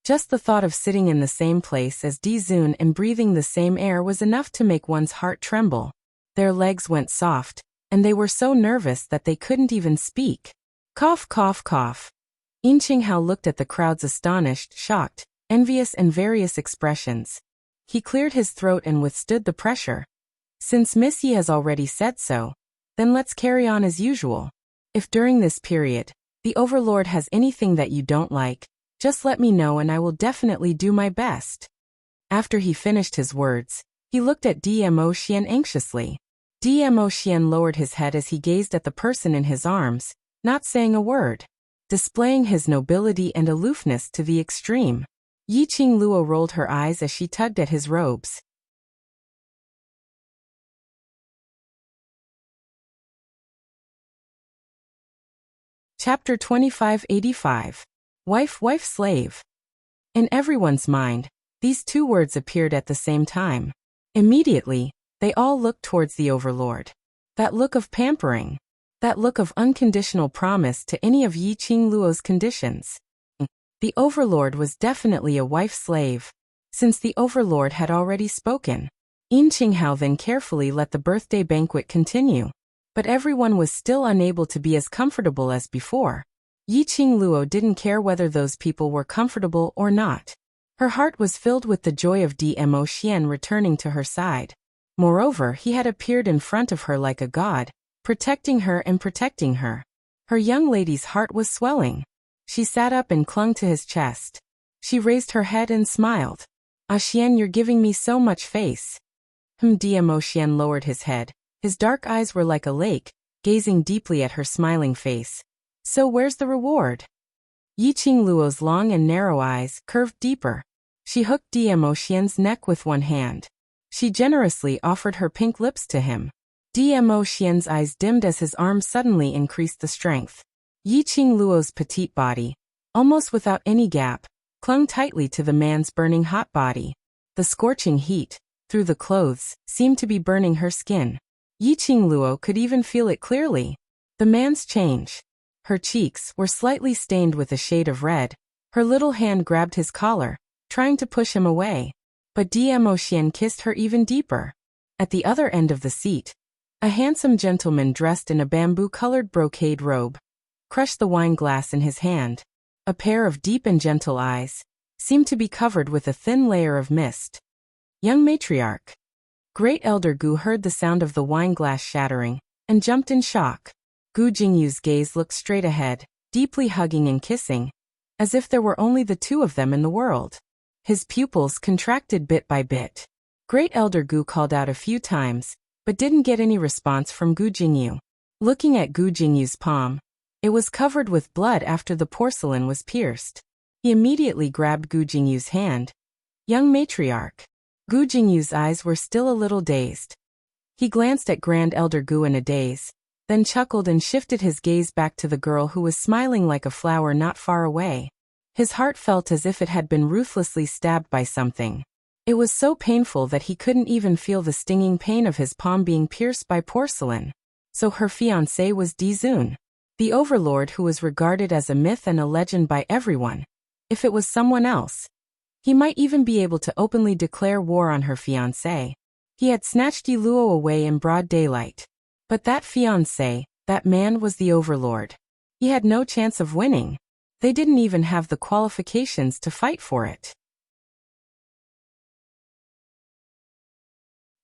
Just the thought of sitting in the same place as Dizun and breathing the same air was enough to make one's heart tremble. Their legs went soft, and they were so nervous that they couldn't even speak. Cough, cough, cough. Yin Qinghao looked at the crowd's astonished, shocked, envious and various expressions. He cleared his throat and withstood the pressure. Since Miss Yi has already said so, then let's carry on as usual. If during this period, the overlord has anything that you don't like, just let me know and I will definitely do my best. After he finished his words, he looked at de-emotion anxiously. De-emotion lowered his head as he gazed at the person in his arms, not saying a word, displaying his nobility and aloofness to the extreme. Yiqing Luo rolled her eyes as she tugged at his robes. Chapter 2585. Wife, wife, slave. In everyone's mind, these two words appeared at the same time. Immediately, they all looked towards the overlord. That look of pampering. That look of unconditional promise to any of Yiqing Luo's conditions. The overlord was definitely a wife-slave. Since the overlord had already spoken, Yin Qinghao then carefully let the birthday banquet continue. But everyone was still unable to be as comfortable as before. Yiqing Luo didn't care whether those people were comfortable or not. Her heart was filled with the joy of de-emotion returning to her side. Moreover, he had appeared in front of her like a god, protecting her and protecting her. Her young lady's heart was swelling. She sat up and clung to his chest. She raised her head and smiled. Ah Xian, you're giving me so much face. De-emotion lowered his head. His dark eyes were like a lake, gazing deeply at her smiling face. So where's the reward? Yiqing Luo's long and narrow eyes curved deeper. She hooked de-emotion's neck with one hand. She generously offered her pink lips to him. De-emotion's eyes dimmed as his arm suddenly increased the strength. Yiqing Luo's petite body, almost without any gap, clung tightly to the man's burning hot body. The scorching heat, through the clothes, seemed to be burning her skin. Yiqing Luo could even feel it clearly. The man's change. Her cheeks were slightly stained with a shade of red. Her little hand grabbed his collar, trying to push him away. But Dmo Xian kissed her even deeper. At the other end of the seat, a handsome gentleman dressed in a bamboo-colored brocade robe crushed the wine glass in his hand. A pair of deep and gentle eyes seemed to be covered with a thin layer of mist. Young matriarch. Great Elder Gu heard the sound of the wine glass shattering and jumped in shock. Gu Jingyu's gaze looked straight ahead, deeply hugging and kissing, as if there were only the two of them in the world. His pupils contracted bit by bit. Great Elder Gu called out a few times, but didn't get any response from Gu Jingyu. Looking at Gu Jingyu's palm, it was covered with blood after the porcelain was pierced. He immediately grabbed Gu Jingyu's hand. Young matriarch. Gu Jingyu's eyes were still a little dazed. He glanced at Grand Elder Gu in a daze, then chuckled and shifted his gaze back to the girl who was smiling like a flower not far away. His heart felt as if it had been ruthlessly stabbed by something. It was so painful that he couldn't even feel the stinging pain of his palm being pierced by porcelain. So her fiancé was Dizun, the overlord who was regarded as a myth and a legend by everyone. If it was someone else, he might even be able to openly declare war on her fiancé. He had snatched Yi Luo away in broad daylight. But that fiancé, that man was the overlord. He had no chance of winning. They didn't even have the qualifications to fight for it.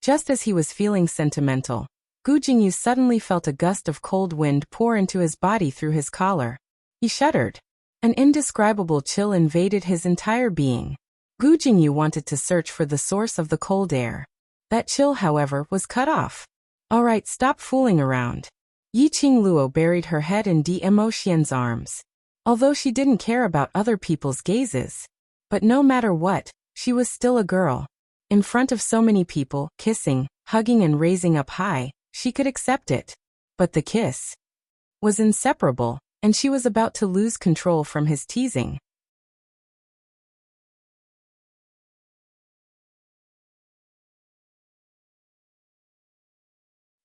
Just as he was feeling sentimental, Gu Jingyu suddenly felt a gust of cold wind pour into his body through his collar. He shuddered. An indescribable chill invaded his entire being. Gu Jingyu wanted to search for the source of the cold air. That chill, however, was cut off. All right, stop fooling around. Yiqing Luo buried her head in Dmo Xian's arms. Although she didn't care about other people's gazes. But no matter what, she was still a girl. In front of so many people, kissing, hugging and raising up high, she could accept it. But the kiss was inseparable, and she was about to lose control from his teasing.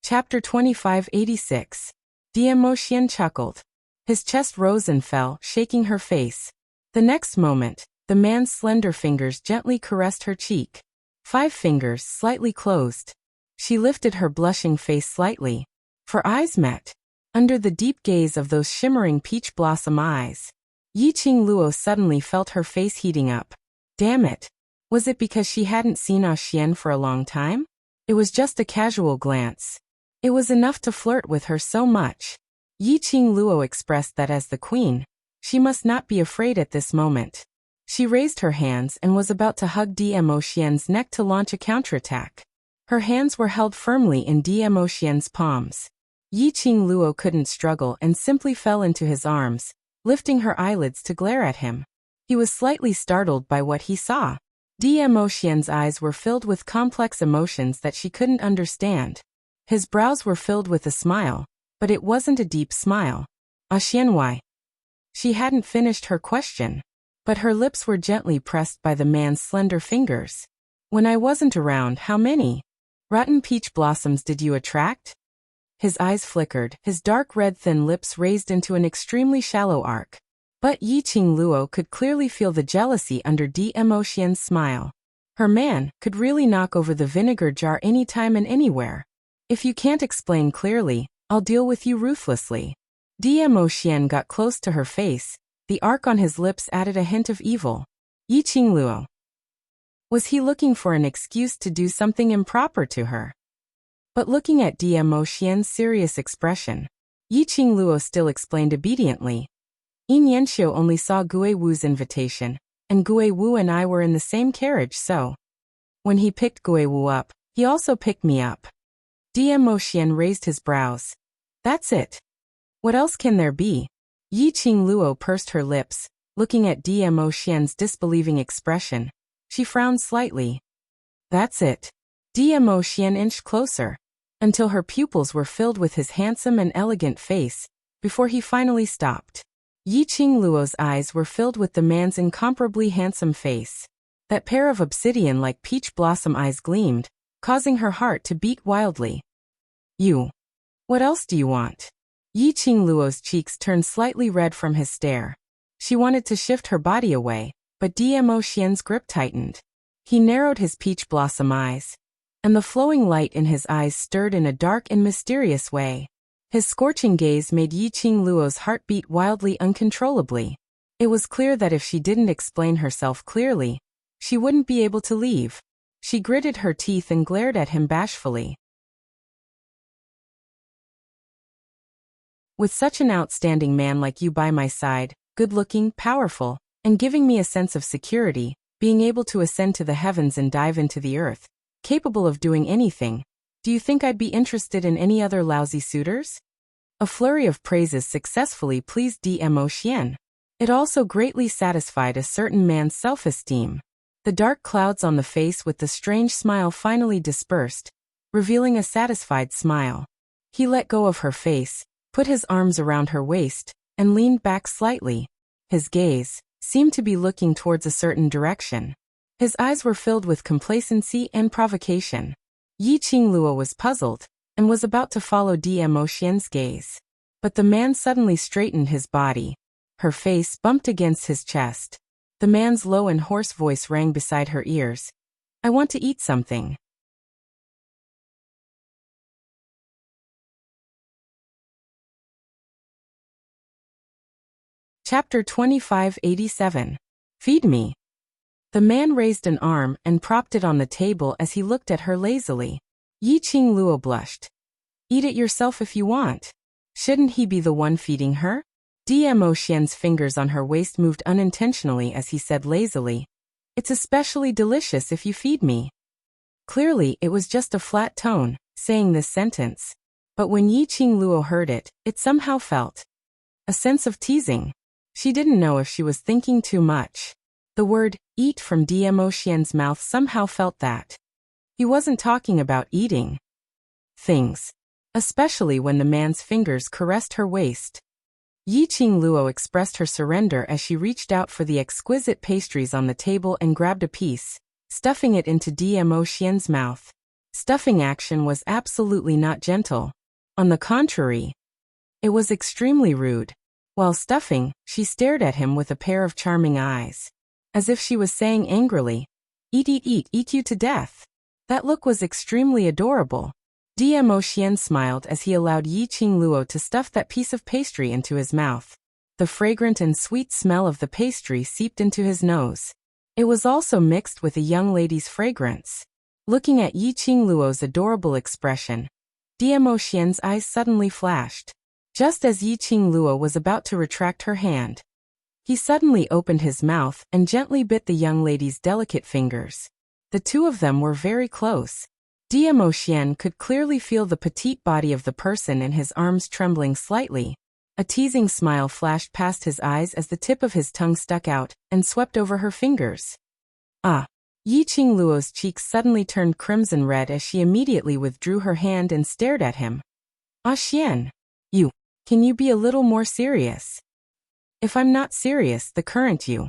Chapter 2586. Dmo Xian chuckled. His chest rose and fell, shaking her face. The next moment, the man's slender fingers gently caressed her cheek. 5 fingers slightly closed. She lifted her blushing face slightly. For eyes met. Under the deep gaze of those shimmering peach blossom eyes, Yiqing Luo suddenly felt her face heating up. Damn it. Was it because she hadn't seen Ah Xian for a long time? It was just a casual glance. It was enough to flirt with her so much. Yiqing Luo expressed that as the queen, she must not be afraid at this moment. She raised her hands and was about to hug Dmo Xian's neck to launch a counterattack. Her hands were held firmly in Dmo Xian's palms. Yiqing Luo couldn't struggle and simply fell into his arms, lifting her eyelids to glare at him. He was slightly startled by what he saw. Dmo Xian's eyes were filled with complex emotions that she couldn't understand. His brows were filled with a smile, but it wasn't a deep smile. Ah Xian, why? She hadn't finished her question, but her lips were gently pressed by the man's slender fingers. When I wasn't around, how many rotten peach blossoms did you attract? His eyes flickered, his dark red thin lips raised into an extremely shallow arc. But Yiqing Luo could clearly feel the jealousy under Dmo Xian's smile. Her man could really knock over the vinegar jar anytime and anywhere. If you can't explain clearly, I'll deal with you ruthlessly. Dmo Xian got close to her face. The arc on his lips added a hint of evil. Yiqing Luo. Was he looking for an excuse to do something improper to her? But looking at Dmo Xian's serious expression, Yiqing Luo still explained obediently. Yin Yanxiu only saw Gui Wu's invitation, and Gui Wu and I were in the same carriage, so when he picked Gui Wu up, he also picked me up. Dmo Xian raised his brows. That's it. What else can there be? Yiqing Luo pursed her lips, looking at Dmo Xian's disbelieving expression. She frowned slightly. That's it. Dmo Xian inched closer, until her pupils were filled with his handsome and elegant face, before he finally stopped. Yiqing Luo's eyes were filled with the man's incomparably handsome face. That pair of obsidian-like peach blossom eyes gleamed, causing her heart to beat wildly. You. What else do you want? Yi Qingluo's cheeks turned slightly red from his stare. She wanted to shift her body away, but Dmo Xian's grip tightened. He narrowed his peach blossom eyes, and the flowing light in his eyes stirred in a dark and mysterious way. His scorching gaze made Yi Qingluo's heart beat wildly uncontrollably. It was clear that if she didn't explain herself clearly, she wouldn't be able to leave. She gritted her teeth and glared at him bashfully. With such an outstanding man like you by my side, good-looking, powerful, and giving me a sense of security, being able to ascend to the heavens and dive into the earth, capable of doing anything, do you think I'd be interested in any other lousy suitors? A flurry of praises successfully pleased Dmo Xian. It also greatly satisfied a certain man's self-esteem. The dark clouds on the face with the strange smile finally dispersed, revealing a satisfied smile. He let go of her face, put his arms around her waist, and leaned back slightly. His gaze seemed to be looking towards a certain direction. His eyes were filled with complacency and provocation. Yi Qingluo was puzzled, and was about to follow Dmo Xian's gaze. But the man suddenly straightened his body. Her face bumped against his chest. The man's low and hoarse voice rang beside her ears. I want to eat something. Chapter 2587. Feed me. The man raised an arm and propped it on the table as he looked at her lazily. Yi Qingluo blushed. Eat it yourself if you want. Shouldn't he be the one feeding her? Dmo Xian's fingers on her waist moved unintentionally as he said lazily, It's especially delicious if you feed me. Clearly, it was just a flat tone, saying this sentence. But when Yi Qingluo heard it, it somehow felt a sense of teasing. She didn't know if she was thinking too much. The word, eat from Dmo Xian's mouth somehow felt that. He wasn't talking about eating things, especially when the man's fingers caressed her waist. Yi Qingluo expressed her surrender as she reached out for the exquisite pastries on the table and grabbed a piece, stuffing it into Dmo Xian's mouth. Stuffing action was absolutely not gentle. On the contrary, it was extremely rude. While stuffing, she stared at him with a pair of charming eyes, as if she was saying angrily, eat, eat, eat, eat you to death. That look was extremely adorable. Dmo Xian smiled as he allowed Yi Qingluo to stuff that piece of pastry into his mouth. The fragrant and sweet smell of the pastry seeped into his nose. It was also mixed with a young lady's fragrance. Looking at Yi Qingluo's adorable expression, Dmo Xian's eyes suddenly flashed. Just as Yi Qingluo was about to retract her hand, he suddenly opened his mouth and gently bit the young lady's delicate fingers. The two of them were very close. Dmo Xian could clearly feel the petite body of the person in his arms trembling slightly. A teasing smile flashed past his eyes as the tip of his tongue stuck out and swept over her fingers. Ah! Yi Qingluo's cheeks suddenly turned crimson red as she immediately withdrew her hand and stared at him. Ah Xian! Can you be a little more serious? If I'm not serious, the current you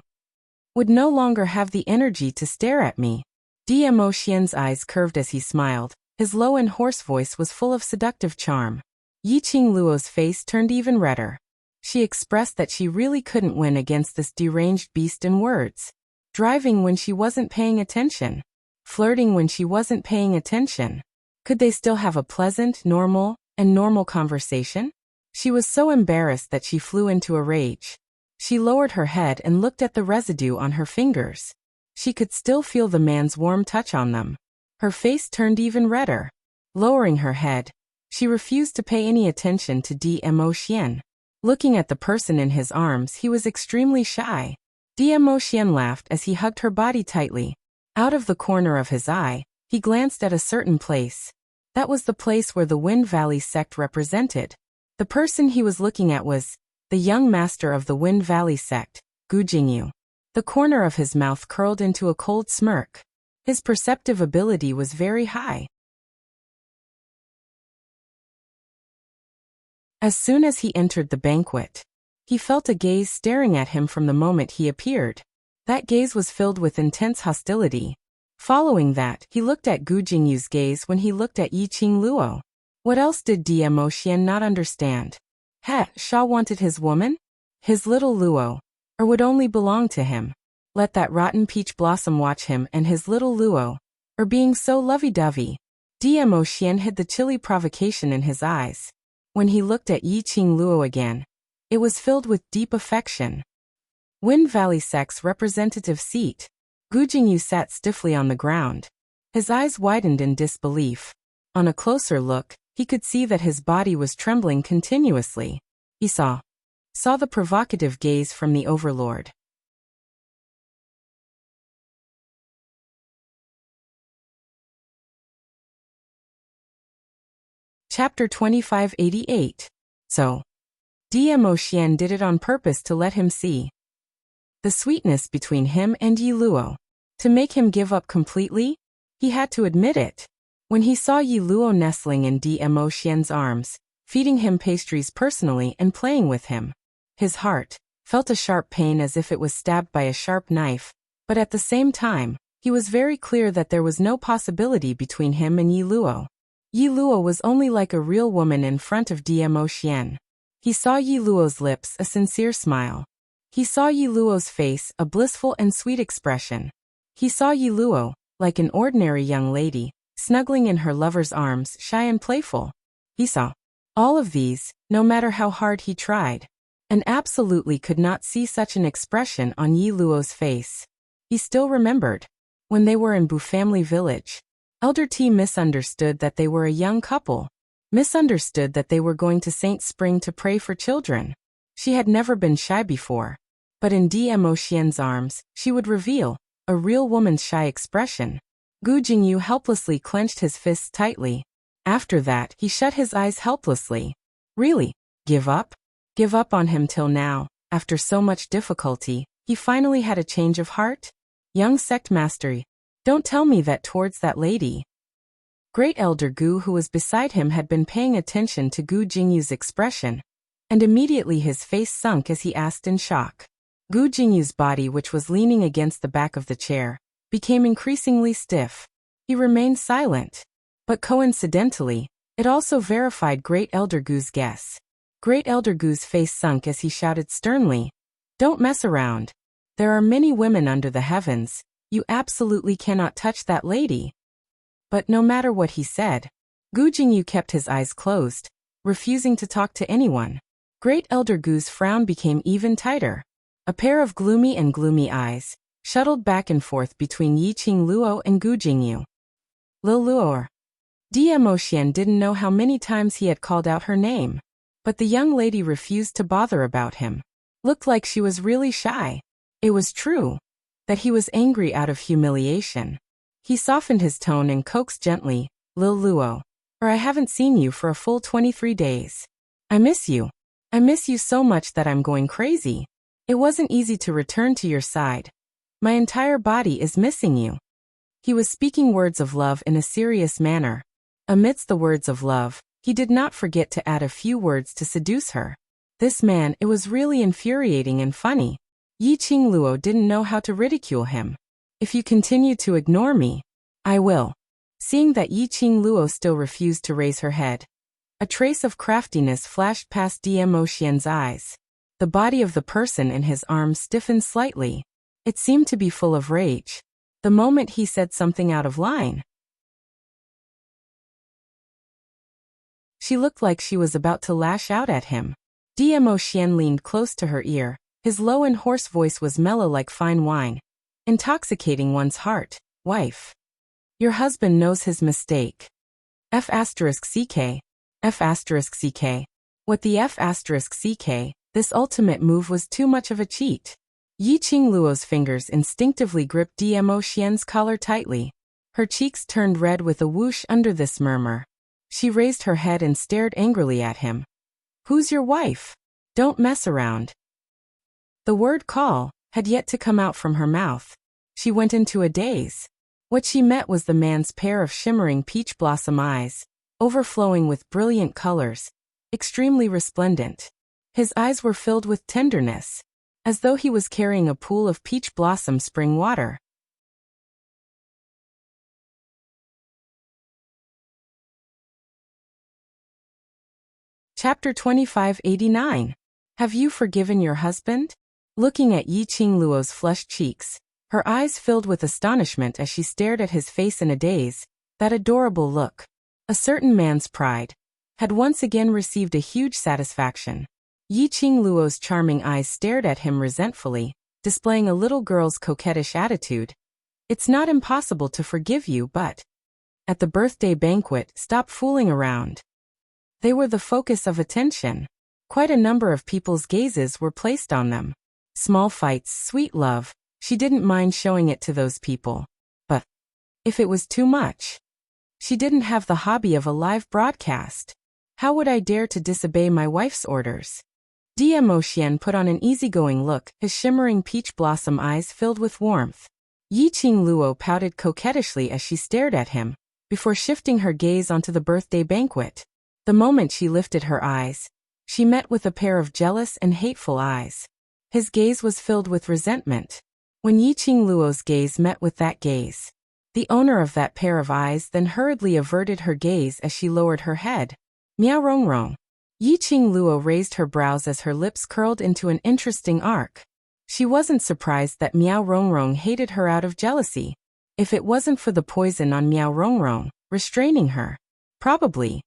would no longer have the energy to stare at me. Dmo Xian's eyes curved as he smiled. His low and hoarse voice was full of seductive charm. Yi Qingluo's face turned even redder. She expressed that she really couldn't win against this deranged beast in words. Driving when she wasn't paying attention. Flirting when she wasn't paying attention. Could they still have a pleasant, normal conversation? She was so embarrassed that she flew into a rage. She lowered her head and looked at the residue on her fingers. She could still feel the man's warm touch on them. Her face turned even redder. Lowering her head, she refused to pay any attention to Dmo Xian. Looking at the person in his arms, he was extremely shy. Dmo Xian laughed as he hugged her body tightly. Out of the corner of his eye, he glanced at a certain place. That was the place where the Wind Valley sect represented. The person he was looking at was the young master of the Wind Valley sect, Gu Jingyu. The corner of his mouth curled into a cold smirk. His perceptive ability was very high. As soon as he entered the banquet, he felt a gaze staring at him from the moment he appeared. That gaze was filled with intense hostility. Following that, he looked at Gu Jingyu's gaze when he looked at Yiqing Luo. What else did Diemo Xian not understand? Sha wanted his woman? His little Luo? Or would only belong to him? Let that rotten peach blossom watch him and his little Luo? Or being so lovey-dovey? Diemo Xian hid the chilly provocation in his eyes. When he looked at Yiqing Luo again, it was filled with deep affection. Wind Valley Sec's representative seat. Gu Jingyu sat stiffly on the ground. His eyes widened in disbelief. On a closer look, he could see that his body was trembling continuously. He saw the provocative gaze from the overlord. Chapter 2588. So, Diemo Xian did it on purpose to let him see the sweetness between him and Yi Luo. To make him give up completely? He had to admit it. When he saw Yi Luo nestling in Diemo Xian's arms, feeding him pastries personally and playing with him, his heart felt a sharp pain as if it was stabbed by a sharp knife, but at the same time, he was very clear that there was no possibility between him and Yi Luo. Yi Luo was only like a real woman in front of Diemo Xian. He saw Yi Luo's lips, a sincere smile. He saw Yi Luo's face, a blissful and sweet expression. He saw Yi Luo, like an ordinary young lady, snuggling in her lover's arms, shy and playful. He saw all of these, no matter how hard he tried, and absolutely could not see such an expression on Yi Luo's face. He still remembered. When they were in Bu Family Village, Elder T misunderstood that they were a young couple, misunderstood that they were going to St. Spring to pray for children. She had never been shy before, but in Diemo Xian's arms, she would reveal a real woman's shy expression. Gu Jingyu helplessly clenched his fists tightly. After that, he shut his eyes helplessly. Really? Give up? Give up on him till now, after so much difficulty, he finally had a change of heart? Young sect master, don't tell me that towards that lady. Great Elder Gu, who was beside him, had been paying attention to Gu Jingyu's expression, and immediately his face sunk as he asked in shock. Gu Jingyu's body, which was leaning against the back of the chair, became increasingly stiff. He remained silent. But coincidentally, it also verified Great Elder Gu's guess. Great Elder Gu's face sunk as he shouted sternly, "Don't mess around. There are many women under the heavens. You absolutely cannot touch that lady." But no matter what he said, Gu Jingyu kept his eyes closed, refusing to talk to anyone. Great Elder Gu's frown became even tighter. A pair of gloomy eyes shuttled back and forth between Yiqing Luo and Gu Jingyu. Lil Luo. Diemo Xian didn't know how many times he had called out her name, but the young lady refused to bother about him. Looked like she was really shy. It was true that he was angry out of humiliation. He softened his tone and coaxed gently, "Lil Luo, or I haven't seen you for a full 23 days. I miss you. I miss you so much that I'm going crazy. It wasn't easy to return to your side. My entire body is missing you." He was speaking words of love in a serious manner. Amidst the words of love, he did not forget to add a few words to seduce her. This man, it was really infuriating and funny. Yiqing Luo didn't know how to ridicule him. "If you continue to ignore me, I will." Seeing that Yiqing Luo still refused to raise her head, a trace of craftiness flashed past Diemo Xian's eyes. The body of the person in his arms stiffened slightly. It seemed to be full of rage. The moment he said something out of line, she looked like she was about to lash out at him. Diemo Xian leaned close to her ear. His low and hoarse voice was mellow like fine wine, intoxicating one's heart. "Wife, your husband knows his mistake. F*CK. F*CK. What the F*CK? This ultimate move was too much of a cheat." Yiqing Luo's fingers instinctively gripped Diemo Xian's collar tightly. Her cheeks turned red with a whoosh under this murmur. She raised her head and stared angrily at him. "Who's your wife? Don't mess around." The word "call" had yet to come out from her mouth. She went into a daze. What she met was the man's pair of shimmering peach blossom eyes, overflowing with brilliant colors, extremely resplendent. His eyes were filled with tenderness. as though he was carrying a pool of peach blossom spring water. Chapter 2589. Have you forgiven your husband? Looking at Yi Qingluo's flushed cheeks, her eyes filled with astonishment as she stared at his face in a daze. That adorable look, a certain man's pride, had once again received a huge satisfaction. Yi Qingluo's charming eyes stared at him resentfully, displaying a little girl's coquettish attitude. It's not impossible to forgive you, but at the birthday banquet, stop fooling around. They were the focus of attention. Quite a number of people's gazes were placed on them. Small fights, sweet love, she didn't mind showing it to those people. But if it was too much, she didn't have the hobby of a live broadcast. How would I dare to disobey my wife's orders? Dmo Xian put on an easygoing look, his shimmering peach blossom eyes filled with warmth. Yi Qingluo pouted coquettishly as she stared at him, before shifting her gaze onto the birthday banquet. The moment she lifted her eyes, she met with a pair of jealous and hateful eyes. His gaze was filled with resentment. When Yi Qingluo's gaze met with that gaze, the owner of that pair of eyes then hurriedly averted her gaze as she lowered her head. Miao Rongrong. Yi Qingluo raised her brows as her lips curled into an interesting arc. She wasn't surprised that Miao Rongrong hated her out of jealousy. If it wasn't for the poison on Miao Rongrong, restraining her, probably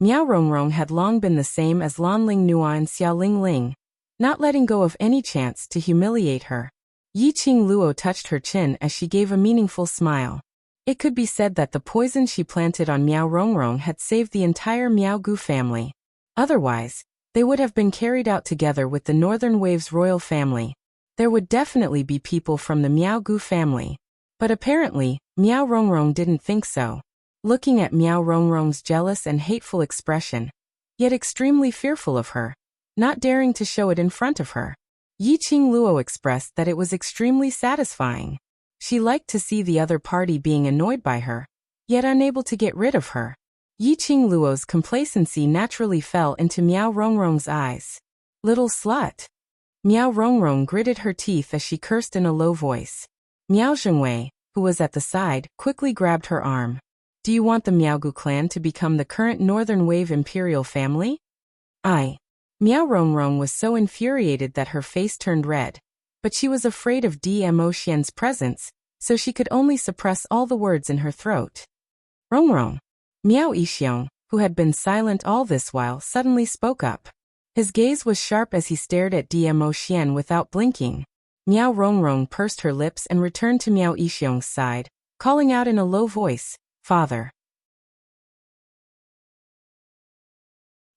Miao Rongrong had long been the same as Lanling Nua and Xiao Ling, not letting go of any chance to humiliate her. Yi Qingluo touched her chin as she gave a meaningful smile. It could be said that the poison she planted on Miao Rongrong had saved the entire Miao Gu family. Otherwise, they would have been carried out together with the Northern Wave's royal family. There would definitely be people from the Miao Gu family. But apparently, Miao Rongrong didn't think so. Looking at Miao Rongrong's jealous and hateful expression, yet extremely fearful of her, not daring to show it in front of her, Yi Qingluo expressed that it was extremely satisfying. She liked to see the other party being annoyed by her, yet unable to get rid of her. Yi Qingluo's complacency naturally fell into Miao Rongrong's eyes. Little slut. Miao Rongrong gritted her teeth as she cursed in a low voice. Miao Zhengwei, who was at the side, quickly grabbed her arm. Do you want the Miaogu clan to become the current Northern Wave imperial family? Miao Rongrong was so infuriated that her face turned red, but she was afraid of Dmo Xian's presence, so she could only suppress all the words in her throat. Rongrong. Miao Yixiong, who had been silent all this while, suddenly spoke up. His gaze was sharp as he stared at Dmo Xian without blinking. Miao Rongrong pursed her lips and returned to Miao Yixiong's side, calling out in a low voice, Father.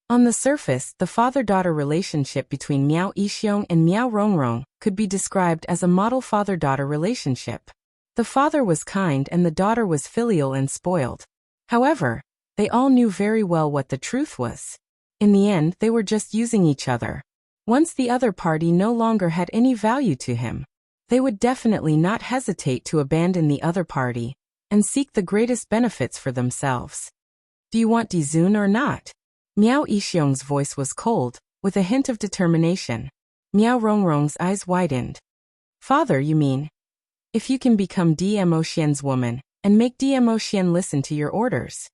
On the surface, the father-daughter relationship between Miao Yixiong and Miao Rongrong could be described as a model father-daughter relationship. The father was kind and the daughter was filial and spoiled. However, they all knew very well what the truth was. In the end, they were just using each other. Once the other party no longer had any value to him, they would definitely not hesitate to abandon the other party and seek the greatest benefits for themselves. Do you want Dizun or not? Miao Yixiong's voice was cold, with a hint of determination. Miao Rongrong's eyes widened. Father, you mean? If you can become Dmo Xian's woman, and make Dmo Xian listen to your orders.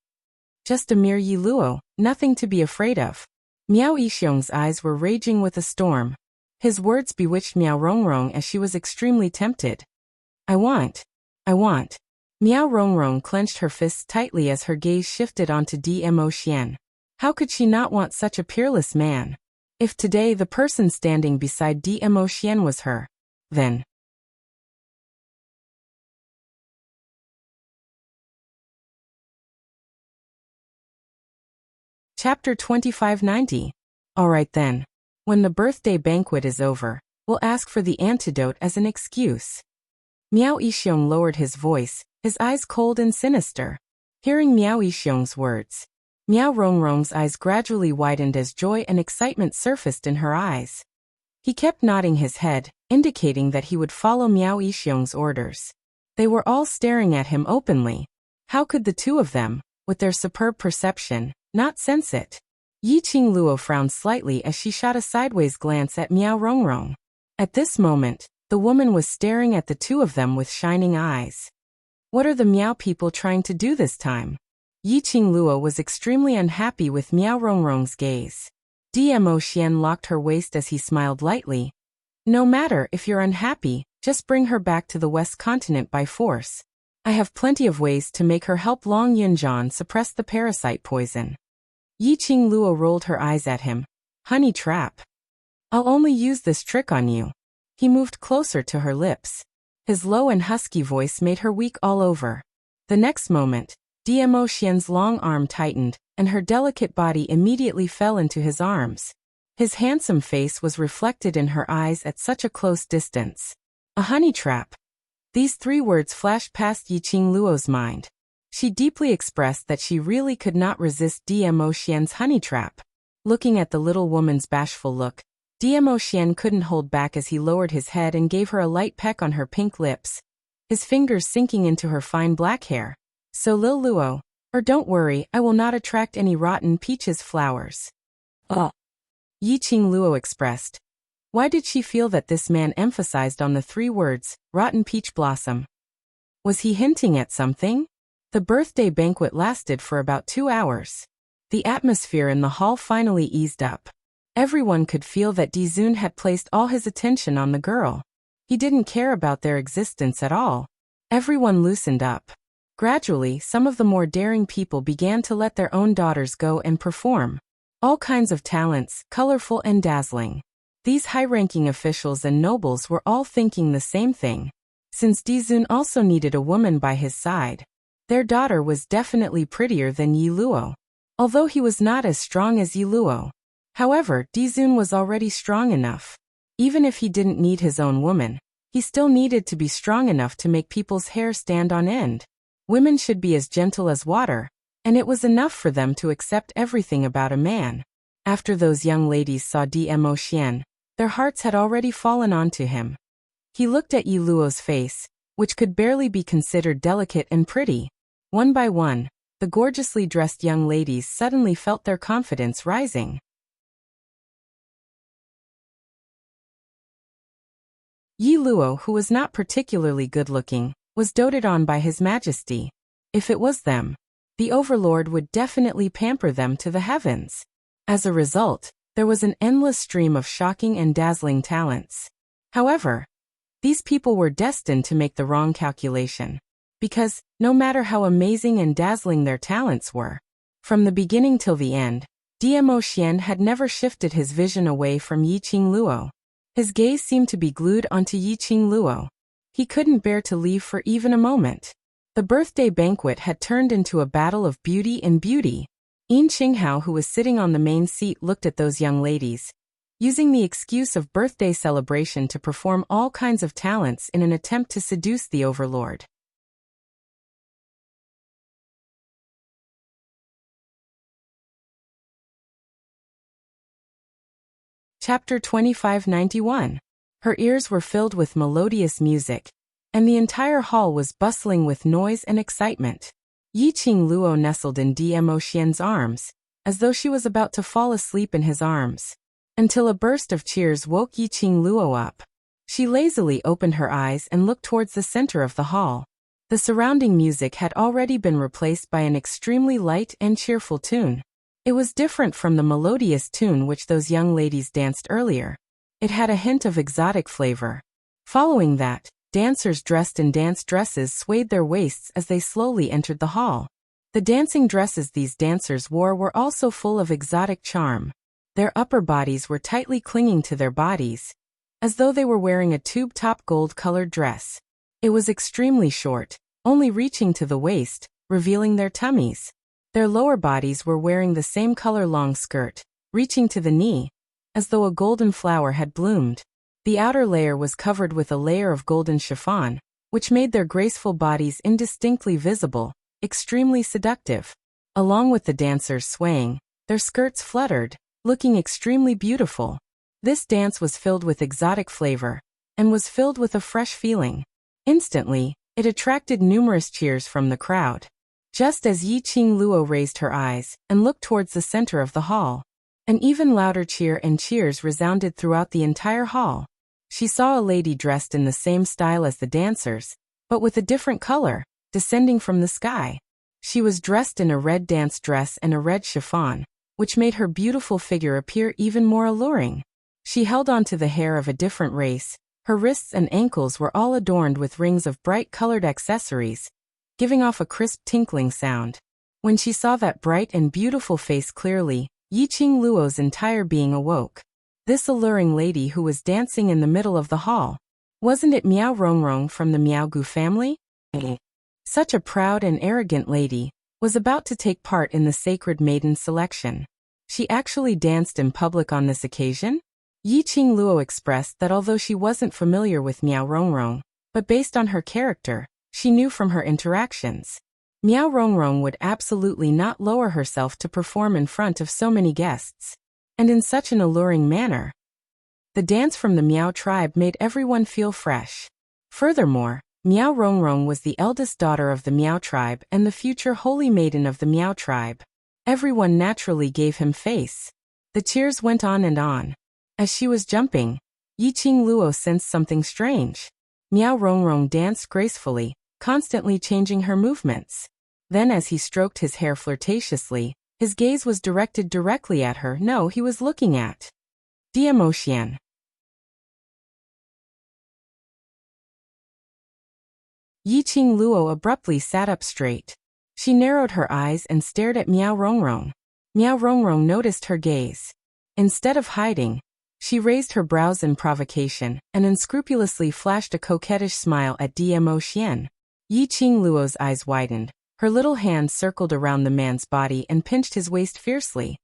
Just a mere Yi Luo, nothing to be afraid of. Miao Yixiong's eyes were raging with a storm. His words bewitched Miao Rongrong as she was extremely tempted. I want. Miao Rongrong clenched her fists tightly as her gaze shifted onto Dmo Xian. How could she not want such a peerless man? If today the person standing beside Dmo Xian was her, then. Chapter 2590. Alright then. When the birthday banquet is over, we'll ask for the antidote as an excuse. Miao Yixiong lowered his voice, his eyes cold and sinister. Hearing Miao Yixiong's words, Miao Rongrong's eyes gradually widened as joy and excitement surfaced in her eyes. He kept nodding his head, indicating that he would follow Miao Yixiong's orders. They were all staring at him openly. How could the two of them, with their superb perception, not sense it? Yi Qingluo frowned slightly as she shot a sideways glance at Miao Rongrong. At this moment, the woman was staring at the two of them with shining eyes. What are the Miao people trying to do this time? Yi Qingluo was extremely unhappy with Miao Rongrong's gaze. Dmo Xian locked her waist as he smiled lightly. No matter if you're unhappy, just bring her back to the West Continent by force. I have plenty of ways to make her help Long Yunjian suppress the parasite poison. Yi Qingluo rolled her eyes at him. Honey trap. I'll only use this trick on you. He moved closer to her lips. His low and husky voice made her weak all over. The next moment, Dmo Xian's long arm tightened, and her delicate body immediately fell into his arms. His handsome face was reflected in her eyes at such a close distance. A honey trap. These three words flashed past Yi Qingluo's mind. She deeply expressed that she really could not resist Dmo Xian's honey trap. Looking at the little woman's bashful look, Dmo Xian couldn't hold back as he lowered his head and gave her a light peck on her pink lips, his fingers sinking into her fine black hair. So Lil Luo, or don't worry, I will not attract any rotten peaches flowers. Yi Qingluo expressed. Why did she feel that this man emphasized on the three words, rotten peach blossom? Was he hinting at something? The birthday banquet lasted for about 2 hours. The atmosphere in the hall finally eased up. Everyone could feel that Dizun had placed all his attention on the girl. He didn't care about their existence at all. Everyone loosened up. Gradually, some of the more daring people began to let their own daughters go and perform. All kinds of talents, colorful and dazzling. These high-ranking officials and nobles were all thinking the same thing. Since Dizun also needed a woman by his side, their daughter was definitely prettier than Yi Luo. Although he was not as strong as Yi Luo. However, Dizun was already strong enough. Even if he didn't need his own woman, he still needed to be strong enough to make people's hair stand on end. Women should be as gentle as water, and it was enough for them to accept everything about a man. After those young ladies saw Dmo Xian, their hearts had already fallen onto him. He looked at Yi Luo's face, which could barely be considered delicate and pretty. One by one, the gorgeously dressed young ladies suddenly felt their confidence rising. Yi Luo, who was not particularly good-looking, was doted on by His Majesty. If it was them, the Overlord would definitely pamper them to the heavens. As a result, there was an endless stream of shocking and dazzling talents. However, these people were destined to make the wrong calculation. Because, no matter how amazing and dazzling their talents were, from the beginning till the end, Dmo Xian had never shifted his vision away from Yi Qingluo. His gaze seemed to be glued onto Yi Qingluo. He couldn't bear to leave for even a moment. The birthday banquet had turned into a battle of beauty in beauty. Yin Qinghao, who was sitting on the main seat, looked at those young ladies, using the excuse of birthday celebration to perform all kinds of talents in an attempt to seduce the Overlord. Chapter 2591. Her ears were filled with melodious music, and the entire hall was bustling with noise and excitement. Yi Qingluo nestled in Dmo Xian's arms, as though she was about to fall asleep in his arms, until a burst of cheers woke Yi Qingluo up. She lazily opened her eyes and looked towards the center of the hall. The surrounding music had already been replaced by an extremely light and cheerful tune. It was different from the melodious tune which those young ladies danced earlier. It had a hint of exotic flavor. Following that, dancers dressed in dance dresses swayed their waists as they slowly entered the hall. The dancing dresses these dancers wore were also full of exotic charm. Their upper bodies were tightly clinging to their bodies, as though they were wearing a tube-top gold-colored dress. It was extremely short, only reaching to the waist, revealing their tummies. Their lower bodies were wearing the same color-long skirt, reaching to the knee, as though a golden flower had bloomed. The outer layer was covered with a layer of golden chiffon, which made their graceful bodies indistinctly visible, extremely seductive. Along with the dancers swaying, their skirts fluttered, looking extremely beautiful. This dance was filled with exotic flavor, and was filled with a fresh feeling. Instantly, it attracted numerous cheers from the crowd. Just as Yi Qingluo raised her eyes and looked towards the center of the hall, an even louder cheer and cheers resounded throughout the entire hall. She saw a lady dressed in the same style as the dancers, but with a different color, descending from the sky. She was dressed in a red dance dress and a red chiffon, which made her beautiful figure appear even more alluring. She held onto the hair of a different race. Her wrists and ankles were all adorned with rings of bright-colored accessories, giving off a crisp tinkling sound. When she saw that bright and beautiful face clearly, Yiqing Luo's entire being awoke. This alluring lady who was dancing in the middle of the hall. Wasn't it Miao Rongrong from the Miaogu family? Such a proud and arrogant lady was about to take part in the sacred maiden selection. She actually danced in public on this occasion? Yiqing Luo expressed that although she wasn't familiar with Miao Rongrong, but based on her character, she knew from her interactions, Miao Rongrong would absolutely not lower herself to perform in front of so many guests, and in such an alluring manner. The dance from the Miao tribe made everyone feel fresh. Furthermore, Miao Rongrong was the eldest daughter of the Miao tribe and the future holy maiden of the Miao tribe. Everyone naturally gave him face. The cheers went on and on. As she was jumping, Yiqing Luo sensed something strange. Miao Rongrong danced gracefully, constantly changing her movements. Then as he stroked his hair flirtatiously, his gaze was directed directly at her. No, he was looking at Diamotian. Yiqing Luo abruptly sat up straight. She narrowed her eyes and stared at Miao Rongrong. Miao Rongrong noticed her gaze. Instead of hiding, she raised her brows in provocation and unscrupulously flashed a coquettish smile at Diamotian. Yiqing Luo's eyes widened. Her little hand circled around the man's body and pinched his waist fiercely.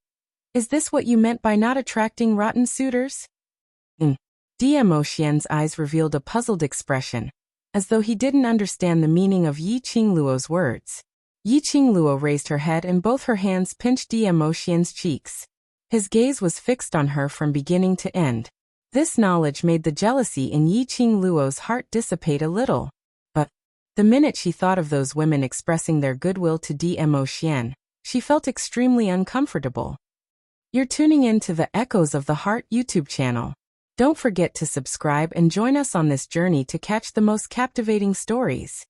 Is this what you meant by not attracting rotten suitors? Diamotian's eyes revealed a puzzled expression, as though he didn't understand the meaning of Yiqing Luo's words. Yiqing Luo raised her head and both her hands pinched Diamotian's cheeks. His gaze was fixed on her from beginning to end. This knowledge made the jealousy in Yiqing Luo's heart dissipate a little. But the minute she thought of those women expressing their goodwill to Diamotian, she felt extremely uncomfortable. You're tuning in to the Echoes of the Heart YouTube channel. Don't forget to subscribe and join us on this journey to catch the most captivating stories.